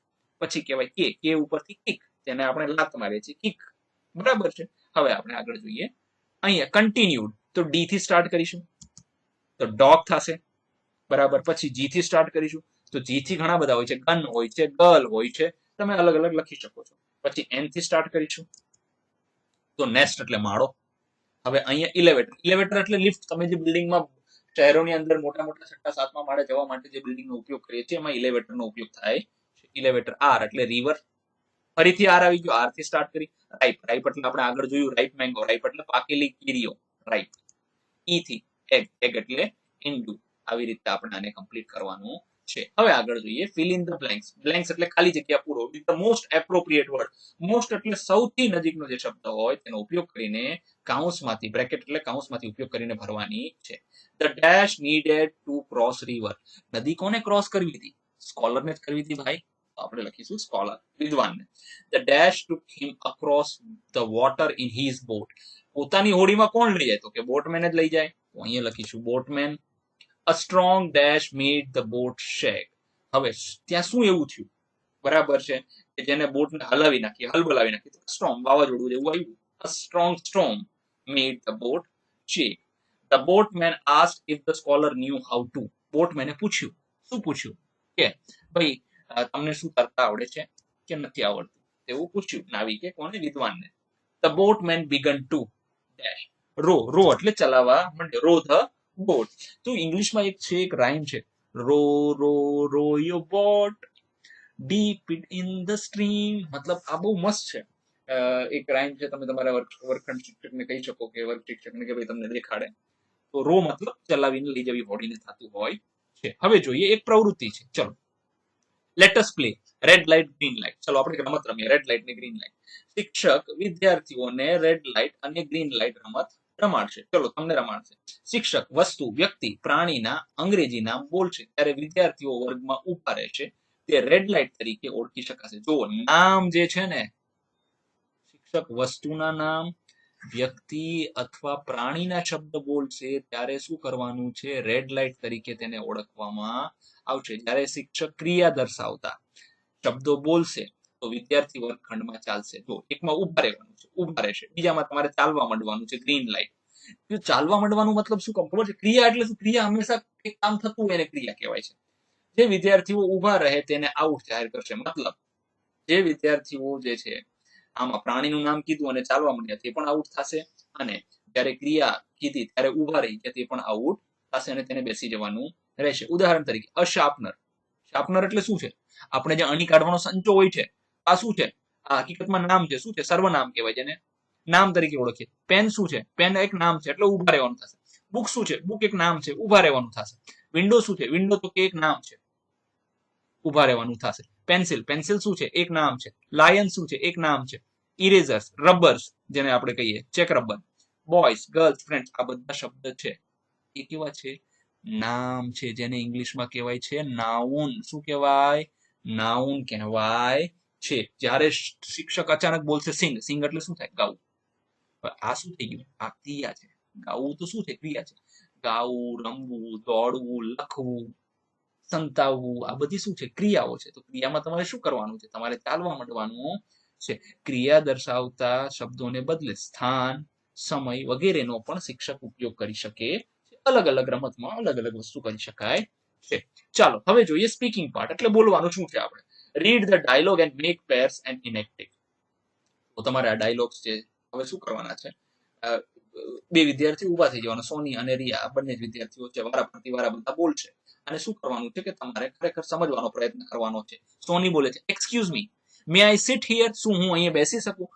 A: પછી કહેવાય કે, કે ઉપરથી કિક, જેને આપણે લાત મારીએ છીએ, કિક. બરાબર છે. હવે આપણે આગળ જોઈએ. અહીંયા કન્ટિન્યુડ, તો ડી થી સ્ટાર્ટ કરીશું તો ડોગ થશે. બરાબર. પછી જી થી સ્ટાર્ટ કરીશું તો જી થી ઘણા બધા હોય છે. ગન હોય છે, ગર્લ હોય છે, તમે અલગ અલગ લખી શકો છો. પછી એન થી સ્ટાર્ટ કરીશું તો નેસ્ટ એટલે માળો. હવે અહીંયા ઇલેવેટર, ઇલેવેટર એટલે લિફ્ટ. તમે જે બિલ્ડિંગમાં, શહેરોની અંદર મોટા મોટા છઠ્ઠા સાતમા માળે જવા માટે જે બિલ્ડિંગનો ઉપયોગ કરીએ છીએ એમાં ઇલેવેટરનો ઉપયોગ થાય છે. ઇલેવેટર. આર એટલે રિવર, ફરીથી આર આવી ગયો. આર થી સ્ટાર્ટ કરી. રાઈપ, રાઈપ એટલે આપણે આગળ જોયું રાઈપ મેંગો, રાઈપ એટલે પાકેલી કેરીઓ, રાઈપ. ઈ થી એગ, એગ એટલે ઈંડુ. આવી રીતે આપણે આને કમ્પ્લીટ કરવાનું છે. હવે આગળ જોઈએ. Fill in the blanks, blanks એટલે ખાલી જગ્યા પૂરો. With the most appropriate word. Most એટલે સૌથી નજીકનો જે શબ્દ હોય તેનો ઉપયોગ કરીને કાઉન્સમાંથી, બ્રેકેટ એટલે કાઉન્સમાંથી ઉપયોગ કરીને ભરવાની છે. The dash needed to cross river, નદી કોને ક્રોસ કરવી હતી? સ્કોલરને જ કરવી હતી ભાઈ. આપણે લખીશું સ્કોલર, વિદ્વાનને. The dash took him across the water in his boat, પોતાની હોડીમાં કોણ લઈ જાય? તો કે બોટમેન જ લઈ જાય. તો અહીંયા લખીશું boatman. A strong dash made the boat shake, હવે ત્યાં શું એવું થયું? બરાબર છે કે જેને બોટને હલાવી નાખી, હલબલાવી નાખી. સ્ટ્રોમ, વાવાઝોડું જેવું આવ્યું. A strong storm made the boat shake. The boatman asked if the scholar knew how to, બોટમેને પૂછ્યું. શું પૂછ્યું? કે ભાઈ તમને શું તરતા આવડે છે કે નથી આવડતું? તેવું પૂછ્યું નાવિકે. કોને? વિદ્વાનને. The boatman began to dash, row, row એટલે ચલાવવા માંડ્યો. Row the boat. તો ઇંગ્લિશમાં એક છે, એક રાઇમ છે, row row row your boat deep in the stream. મતલબ આ બહુ મસ્ત છે. એક રાઇમ છે. તમે તમારા વર્ગખંડ શિક્ષકને કહી શકો કે વર્ગ શિક્ષકને કે ભાઈ તમને દેખાડે. તો રો મતલબ ચલાવીને લઈ જવી હોડીને થતું હોય છે. હવે જોઈએ એક પ્રવૃત્તિ છે. ચલો lettuce play red light green light. ચલો આપણે રમત રમીએ, રેડ લાઇટ ને ગ્રીન લાઇટ. શિક્ષક વિદ્યાર્થીઓને રેડ લાઇટ અને ગ્રીન લાઇટ રમત રમાડશે. ચલો તમને રમાડશે. શિક્ષક વસ્તુ, વ્યક્તિ, પ્રાણીના અંગ્રેજી નામ બોલશે ત્યારે વિદ્યાર્થીઓ વર્ગમાં ઉભા રહેશે. તે રેડ લાઇટ તરીકે ઓળખી શકાશે. જો નામ જે છે ને, શિક્ષક વસ્તુના નામ, વ્યક્તિ અથવા પ્રાણીના શબ્દ બોલશે ત્યારે શું કરવાનું છે? રેડ લાઇટ તરીકે તેને ઓળખવામાં આવશે. જ્યારે શિક્ષક ક્રિયા દર્શાવતા શબ્દો બોલશે તો વિદ્યાર્થી વર્ગખંડમાં ચાલશે. જો એકમાં ઉભા રહેવાનું છે, ઉભા રહેશે. બીજામાં તમારે ચાલવા માંડવાનું છે, ગ્રીન લાઇટ. ચાલવા માંડવાનું મતલબ શું ખબર છે? ક્રિયા એટલે શું? ક્રિયા હંમેશા એક કામ થતું હોય એને ક્રિયા કહેવાય છે. જે વિદ્યાર્થીઓ ઉભા રહે તેને આઉટ જાહેર કરશે. મતલબ જે વિદ્યાર્થીઓ જે છે, આમાં પ્રાણીનું નામ કીધું અને ચાલવા માંડ્યા તે પણ આઉટ થશે, અને જ્યારે ક્રિયા કીધી ત્યારે ઉભા રહી ગયા તે પણ આઉટ થશે અને તેને બેસી જવાનું રહેશે. ઉદાહરણ તરીકે અ શાર્પનર. શાર્પનર એટલે શું છે? આપણે જે અણી કાઢવાનો સંચો હોય છે, આ શું છે? આ હકીકતમાં નામ છે. શું છે? સર્વનામ કહેવાય, જેને નામ તરીકે ઓળખીએ. પેન શું છે? પેન એક નામ છે, એટલે ઉભા રહેવાનું થશે. બુક શું છે? બુક એક નામ છે, ઉભા રહેવાનું થશે. વિન્ડો શું છે? વિન્ડો તો કે એક નામ છે, ઉભા રહેવાનું થશે. પેન્સિલ, પેન્સિલ શું છે? એક નામ છે. લાયન શું છે? એક નામ છે. ઇરેઝર્સ, રબર્સ જેને આપણે કહીએ, check rubber. Boys, girls, friends, આ બધા શબ્દ છે એ કેવા છે? નામ છે, જેને ઇંગ્લિશમાં કહેવાય છે નાઉન. શું કહેવાય? નાઉન કહેવાય છે. જ્યારે શિક્ષક અચાનક બોલશે સિંગ, સિંગ એટલે શું થાય? ગાવું. આ શું થઈ ગયું? આ ક્રિયા છે. ગાવું તો શું છે? ક્રિયા છે. ગાવું, રમવું, દોડવું, લખવું, સંતાવવું, આ બધી શું છે? ક્રિયાઓ છે. તો ક્રિયામાં તમારે શું કરવાનું છે? તમારે ચાલવા માંડવાનું છે. ક્રિયા દર્શાવતા શબ્દોને બદલે સ્થાન, સમય વગેરેનો પણ શિક્ષક ઉપયોગ કરી શકે. અલગ અલગ રમતમાં અલગ અલગ વસ્તુ કરી શકાય છે. ચાલો હવે જોઈએ સ્પીકિંગ પાર્ટ, એટલે બોલવાનું શું છે. આપણે read the dialogue and make pairs and enactive. તો તમારે આ ડાયલોગ્સ છે, હવે શું કરવાના છે? બે વિદ્યાર્થીઓ ઉભા થઈ જવાના, સોની અને રિયા, આ બંને જ વિદ્યાર્થીઓ છે. વારા પ્રતિ વારા બધા બોલશે અને શું કરવાનું છે કે તમારે ખરેખર સમજવાનો પ્રયત્ન કરવાનો છે. સોની બોલે છે, excuse me, may I sit here? શું હું અહીંયા બેસી શકું?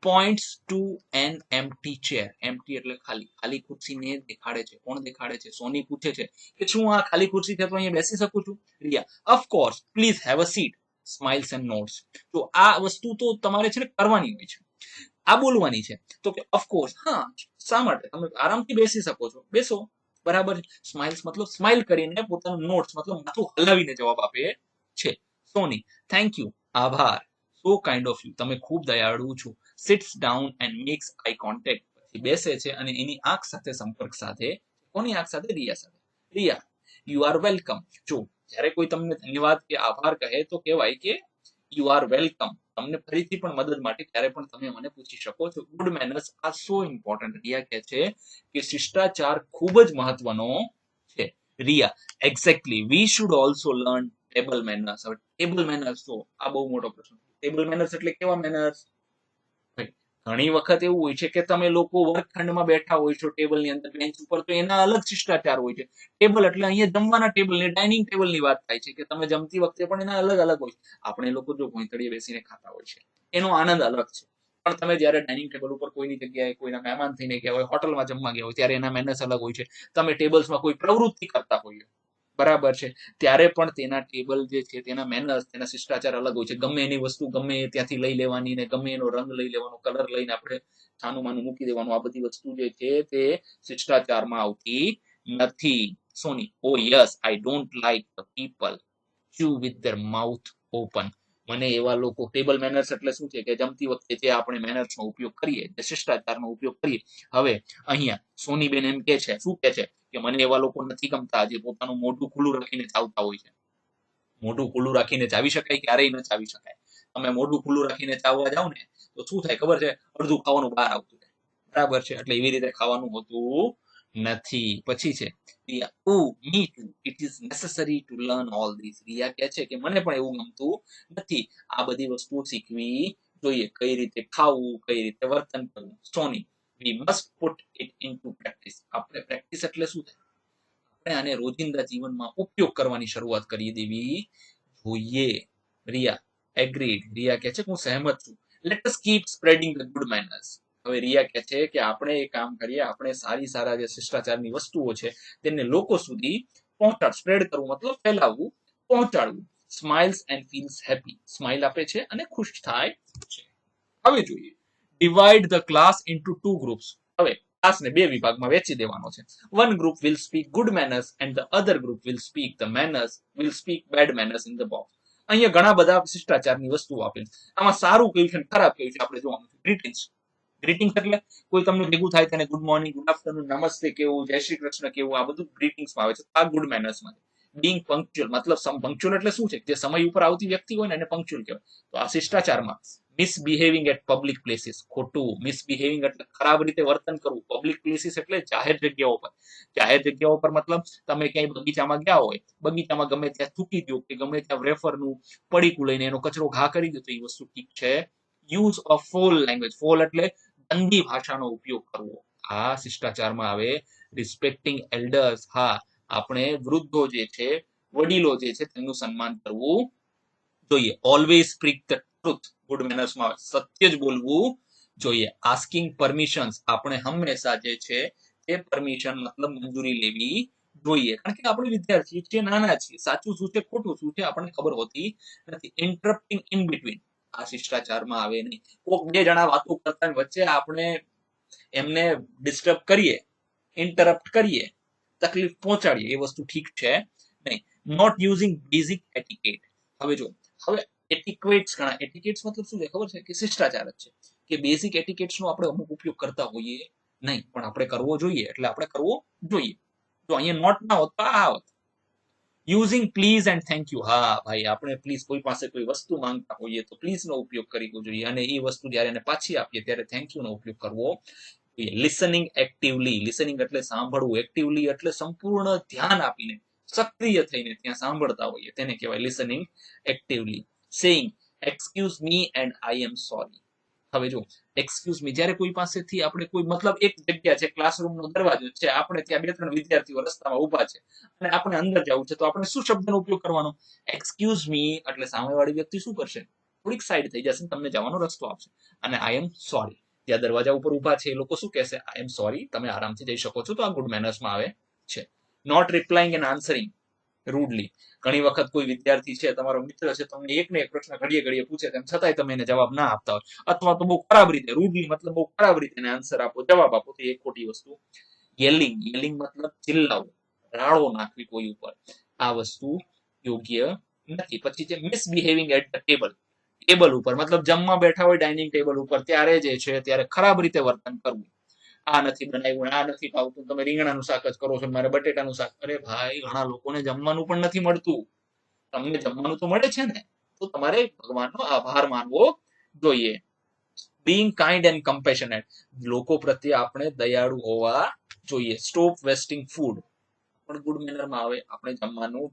A: Points to an empty chair. Empty એટલે ખાલી. ખાલી ખુરશીને દેખાડે છે. કોણ દેખાડે છે? સોની પૂછે છે કે શું આ ખાલી ખુરશી છે તો અહીંયા બેસી શકું છું? Riya, of course, please have a seat. Smiles and nods. તો આ વસ્તુ તો તમારે છે ને કરવાની હોય છે, આ બોલવાની છે. તો કે ઓફકોર્સ, હા, શા માટે? તમે આરામથી બેસી શકો છો, બેસો. બરાબર. સ્માઇલ્સ મતલબ સ્માઇલ કરીને, પોતાનું નોટ્સ મતલબ માથું હલાવીને જવાબ આપે છે. સોની, થેન્ક યુ, આભાર. સો કાઇન્ડ ઓફ યુ, તમે ખૂબ દયાળુ છો. Sits down and makes eye contact. પછી બેસે છે અને એની આંખ સાથે સંપર્ક સાધે. કોની આંખ સાથે? રિયા સાથે. Riya, you are welcome. જો જ્યારે કોઈ તમને ધન્યવાદ કે આભાર કહે તો કહેવાય કે યુ આર વેલકમ. તમને ફરીથી પણ મદદ માટે ક્યારે પણ તમે મને પૂછી શકો છો. Good manners are so important. Riya કહે છે કે શિષ્ટાચાર ખૂબ જ મહત્વનો છે. Riya, exactly, we should also learn table manners. હવે ટેબલ મેનર્સ તો આ બહુ મોટો પ્રશ્ન. ટેબલ મેનર્સ એટલે કેવા મેનર્સ? ઘણી વખત એવું હોય છે કે તમે લોકો વર્ગખંડમાં બેઠા હોય છો, ટેબલની અંદર, બેન્ચ ઉપર, તો એના અલગ શિષ્ટાચાર હોય છે. ટેબલ એટલે અહીંયા જમવાના ટેબલ ને ડાઇનિંગ ટેબલ ની વાત થાય છે કે તમે જમતી વખતે પણ એના અલગ અલગ હોય. આપણે લોકો જો ભોંયતળીએ બેસીને ખાતા હોય છે, એનો આનંદ અલગ છે. પણ તમે જ્યારે ડાઇનિંગ ટેબલ ઉપર કોઈની જગ્યાએ કોઈના મહેમાન થઈને ગયા હોય, હોટલમાં જમવા ગયા હોય, ત્યારે એના મેનર્સ અલગ હોય છે. તમે ટેબલ્સમાં કોઈ પ્રવૃત્તિ કરતા હોઈએ, બરાબર છે, ત્યારે પણ તેના ટેબલ જે છે, તેના મેનર્સ, તેના શિષ્ટાચાર અલગ હોય છે. ગમે એની વસ્તુ ગમે ત્યાંથી લઈ લેવાની, ને ગમે એનો રંગ લઈ લેવાનો, કલર લઈને આપણે છાનું માનું મૂકી દેવાનું, આ બધી વસ્તુ જે છે તે શિષ્ટાચારમાં આવતી નથી. Soni, oh yes, I don't like the people chew with their mouth open. મને એવા લોકો, ટેબલ મેનર્સ એટલે શું છે કે જમતી વખતે જે આપણે મેનર્સનો ઉપયોગ કરીએ, જે શિષ્ટાચારનો ઉપયોગ કરીએ. હવે અહીંયા સોનીબેન એમ કે છે, શું કે છે કે મને એવા લોકો નથી ગમતા જે પોતાનું મોઢું ખુલ્લું રાખીને ચાવતા હોય છે. મોઢું ખુલ્લું રાખીને ચાવી શકાય? ક્યારેય ન ચાવી શકાય. તમે મોઢું ખુલ્લું રાખીને ચાવવા જાવ ને તો શું થાય ખબર છે? અડધું ખાવાનું બહાર આવતું જાય. બરાબર છે. એટલે એવી રીતે ખાવાનું હોતું નથી. પછી છે Riya, oh me too, it is necessary to learn all this. Riya કહે છે કે મને પણ એવું ગમતું નથી, આ બધી વસ્તુઓ શીખવી જોઈએ. કઈ રીતે ખાવું, કઈ રીતે વર્તન કરવું. Soni, we must put it into practice. આપણે પ્રેક્ટિસ એટલે શું થાય? આપણે આને રોજિંદા જીવનમાં ઉપયોગ કરવાની શરૂઆત કરી દેવી જોઈએ. રિયા, એગ્રીડ. રિયા કહે છે કે હું સહેમત છું. Let us keep spreading the good manners. હવે રિયા કહે છે કે આપણે એ કામ કરીએ, આપણે સારા જે શિષ્ટાચારની વસ્તુઓ છે તેને લોકો સુધી સ્પ્રેડ કરવું મતલબ ફેલાવવું, પહોંચાડવું. Smiles and feels happy. Smile આપે છે અને ખુશ થાય છે. હવે જોઈએ divide the class into two groups. હવે ક્લાસને બે વિભાગમાં વહેંચી દેવાનો છે. One group will speak good manners and the other group will speak bad manners in the box. અહીંયા ઘણા બધા શિષ્ટાચારની વસ્તુઓ આપેલી. આમાં સારું કયું છે ખરાબ કયું છે આપણે જોવાનું છે. ગ્રીટિંગ્સ એટલે કોઈ તમને ભેગું થાય તેને ગુડ મોર્નિંગ, ગુડ આફ્ટરનૂન, નમસ્તે કેવું, જય શ્રી કૃષ્ણ કેવું, આ બધું ગ્રીટિંગ્સમાં આવે છે. આ ગુડ મેનર્સમાં. બીંગ પંક્ચ્યુઅલ મતલબ પંક્ચ્યુઅલ એટલે શું છે? જે સમય ઉપર આવતી વ્યક્તિ હોય ને એને પંક્ચ્યુઅલ કહેવાય. તો આ શિષ્ટાચારમાં. મિસબિહેવિંગ એટ પબ્લિક પ્લેસીસ, ખોટું. મિસબિહેવિંગ એટલે ખરાબ રીતે વર્તન કરવું. પબ્લિક પ્લેસીસ એટલે જાહેર જગ્યાઓ પર. જાહેર જગ્યાઓ પર મતલબ તમે ક્યાંય બગીચામાં ગયા હોય, બગીચામાં ગમે ત્યાં થૂકી દો કે ગમે ત્યાં વેફરનું પડીકું લઈને એનો કચરો ઘા કરી દો તો એ વસ્તુ ઠીક છે. Use of fall language. Fall એટલે ગંદી ભાષાનો ઉપયોગ કરવો, આ શિષ્ટાચારમાં આવે. રિસ્પેક્ટિંગ એલ્ડર્સ, હા, આપણે વૃદ્ધો જે છે, વડીલો જે છે તેમનું સન્માન કરવું જોઈએ. Always speak the truth, good મેનર્સમાં સત્ય જ બોલવું જોઈએ. આસ્કિંગ પરમિશન્સ, આપણે હંમેશા જે છે એ પરમિશન મતલબ મંજૂરી લેવી જોઈએ, કારણ કે આપણે વિદ્યાર્થી છીએ, નાના છીએ, સાચું શું છે ખોટું શું છે આપણને ખબર હોતી નથી. ઇન્ટરપ્ટિંગ ઇન બિટવીન, આ શિષ્ટાચારમાં આવે નહીં. કોક બે જણા વાતો કરતા વચ્ચે આપણે એમને ડિસ્ટર્બ કરીએ, ઇન્ટરપ્ટ કરીએ, તકલીફ પહોંચાડીએ, એ વસ્તુ ઠીક છે નહીં. નોટ યુઝિંગ બેઝિક એટિકેટ, હવે જો હવે એટિક્વેટ્સ ઘણા, એટિકેટ્સ મતલબ શું છે ખબર છે કે શિષ્ટાચાર જ છે, કે બેઝિક એટિકેટ્સ નો આપણે અમુક ઉપયોગ કરતા હોઈએ નહીં, પણ આપણે કરવો જોઈએ, એટલે આપણે કરવો જોઈએ. તો અહીંયા નોટ ના હોત તો આ હોત. Using please and thank you, હા ભાઈ આપણે પ્લીઝ કોઈ પાસે કોઈ વસ્તુ માંગતા હોઈએ તો પ્લીઝ નો ઉપયોગ કરવો જોઈએ, અને એ વસ્તુ જ્યારે એને પાછી આપીએ ત્યારે થેન્ક યુ નો ઉપયોગ કરવો જોઈએ. લિસનિંગ એક્ટિવલી, લિસનિંગ એટલે સાંભળવું, એક્ટિવલી એટલે સંપૂર્ણ ધ્યાન આપીને સક્રિય થઈને ત્યાં સાંભળતા હોઈએ તેને કહેવાય listening actively. Saying excuse me and I am sorry, હવે જો એક્સક્યુઝ મી, જ્યારે કોઈ પાસેથી આપણે કોઈ મતલબ એક જગ્યા છે, ક્લાસરૂમ નો દરવાજો છે, આપણે ત્યાં બે ત્રણ વિદ્યાર્થીઓ રસ્તામાં ઉભા છે અને આપણે અંદર જવું છે, તો આપણે શું શબ્દનો ઉપયોગ કરવાનો? એક્સક્યુઝ મી, એટલે સામેવાળી વ્યક્તિ શું કરશે? થોડીક સાઈડ થઈ જશે, તમને જવાનો રસ્તો આપશે. અને આઈ એમ સોરી, ત્યાં દરવાજા ઉપર ઉભા છે એ લોકો શું કહેશે? આઈ એમ સોરી, તમે આરામથી જઈ શકો છો. તો આ ગુડ મેનર્સમાં આવે છે. નોટ રિપ્લાઇંગ એન્ડ આન્સરિંગ રૂડલી, ઘણી વખત કોઈ વિદ્યાર્થી છે, તમારો મિત્ર છે, તમને એક ને એક પ્રશ્ન ઘડીએ ઘડીએ પૂછે, તેમ છતાંય તમે એને જવાબ ના આપતા હોય, અથવા તો બહુ ખરાબ રીતે, રૂડલી મતલબ બહુ ખરાબ રીતે એને આન્સર આપો, જવાબ આપો, તો એ ખોટી વસ્તુ. યેલિંગ, યેલિંગ મતલબ ચિલ્લાવું, રાળો નાખવી કોઈ ઉપર, આ વસ્તુ યોગ્ય નથી. પછી છે મિસબિહેવિંગ એટ ધ ટેબલ, ટેબલ ઉપર મતલબ જમવા બેઠા હોય ડાઇનિંગ ટેબલ ઉપર, ત્યારે જે છે ત્યારે ખરાબ રીતે વર્તન કરવું. આ નથી બનાવ્યું, આ નથી ભાવતું, તમે રીંગણાનું શાક જ કરો છો, મારે બટેટાનું શાક. અરે ભાઈ, ઘણા લોકોને જમવાનું પણ નથી મળતું, તમને જમવાનું તો મળે છે ને, તો તમારે ભગવાનનો આભાર માનવો જોઈએ. બીંગ કાઇન્ડ એન્ડ કમ્પેશનેટ, લોકો પ્રત્યે આપણે દયાળુ હોવા જોઈએ. સ્ટોપ વેસ્ટિંગ ફૂડ, પણ ગુડ મેનરમાં આવે, આપણે જમવાનું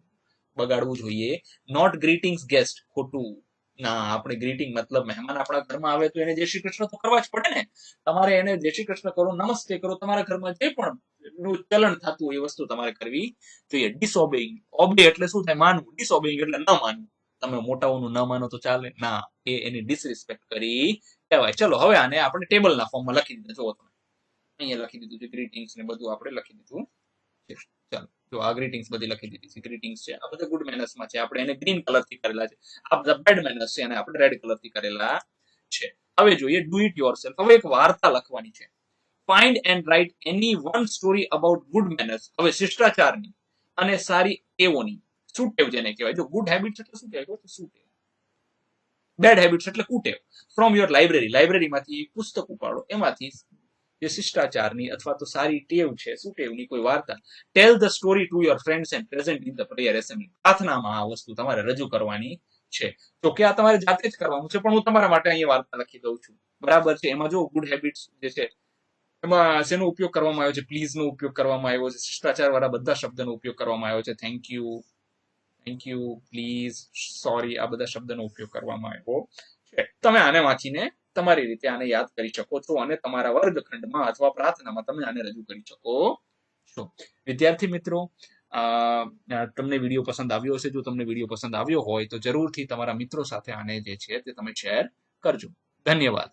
A: બગાડવું જોઈએ. નોટ ગ્રીટિંગ્સ ગેસ્ટ, ખોટું ના, આપણે ગ્રીટિંગ મતલબ મહેમાન આપણા ઘરમાં આવે તો એને જય શ્રી કૃષ્ણ તો કરવા જ પડે ને, તમારે એને જય શ્રી કૃષ્ણ કરો, નમસ્તે કરો, તમારા ઘરમાં જે પણ ચલણ થતું હોય એ વસ્તુ તમારે કરવી જોઈએ. ડિસઓબેઇંગ, ઓબે એટલે શું થાય? માનવું. ડિસઓબેઇંગ એટલે ન માનવું, તમે મોટાઓનું ન માનો તો ચાલે ના, એ એની ડિસરિસ્પેક્ટ કરી કહેવાય. ચલો હવે આને આપણે ટેબલના ફોર્મમાં લખી દીધું, જુઓ તમે અહીંયા લખી દીધું છે, ગ્રીટિંગ્સ ને બધું આપણે લખી દીધું છે. ચાલો જો આ ગ્રીટિંગ્સ બધી લખી દીધી છે, ગ્રીટિંગ્સ છે, આ બધા ગુડ મેનર્સમાં છે, આપણે એને ગ્રીન કલર થી કરેલા છે. આ બધા બેડ મેનર્સ છે, અને આપણે રેડ કલર થી કરેલા છે. હવે જોઈએ ડુ ઇટ યોરસેલ્ફ, હવે એક વાર્તા લખવાની છે. Find and write any one story about good manners, હવે શિષ્ટાચારની અને સારી ટેવોની, સુટેવ જેને કહેવાય. જો ગુડ હેબિટ્સ એટલે શું કહેવાય? સુટેવ. બેડ હેબિટ્સ એટલે કુટેવ. ફ્રોમ યોર લાઇબ્રેરી, લાઇબ્રેરીમાંથી પુસ્તક ઉપાડો, એમાંથી જે શિષ્ટાચારની અથવા તો સારી ટેવ છે, સુટેવની કોઈ વાર્તા. Tell the story to your friends and present in the prayer assembly, પ્રાર્થનામાં આ વસ્તુ તમારે રજૂ કરવાની છે. તો કે આ તમારે જાતે જ કરવાનું છે, પણ હું તમારા માટે અહીંયા વાર્તા લખી દઉં છું, બરાબર છે. એમાં જો ગુડ હેબિટ્સ જે છે એમાં શેનો ઉપયોગ કરવામાં આવ્યો છે? પ્લીઝ નો ઉપયોગ કરવામાં આવ્યો છે, શિષ્ટાચાર વાળા બધા શબ્દનો ઉપયોગ કરવામાં આવ્યો છે. થેન્ક યુ, પ્લીઝ, સોરી, આ બધા શબ્દનો ઉપયોગ કરવામાં આવ્યો છે. તમે આને વાંચીને તમારી રીતે આને યાદ કરી શકો છો, અને તમારા વર્ગખંડમાં અથવા પ્રાર્થનામાં તમે આને રજૂ કરી શકો છો. વિદ્યાર્થી મિત્રો, તમને વિડીયો પસંદ આવ્યો હશે. જો તમને વિડીયો પસંદ આવ્યો હોય તો જરૂરથી તમારા મિત્રો સાથે આને જે છે તે તમે શેર કરજો. ધન્યવાદ.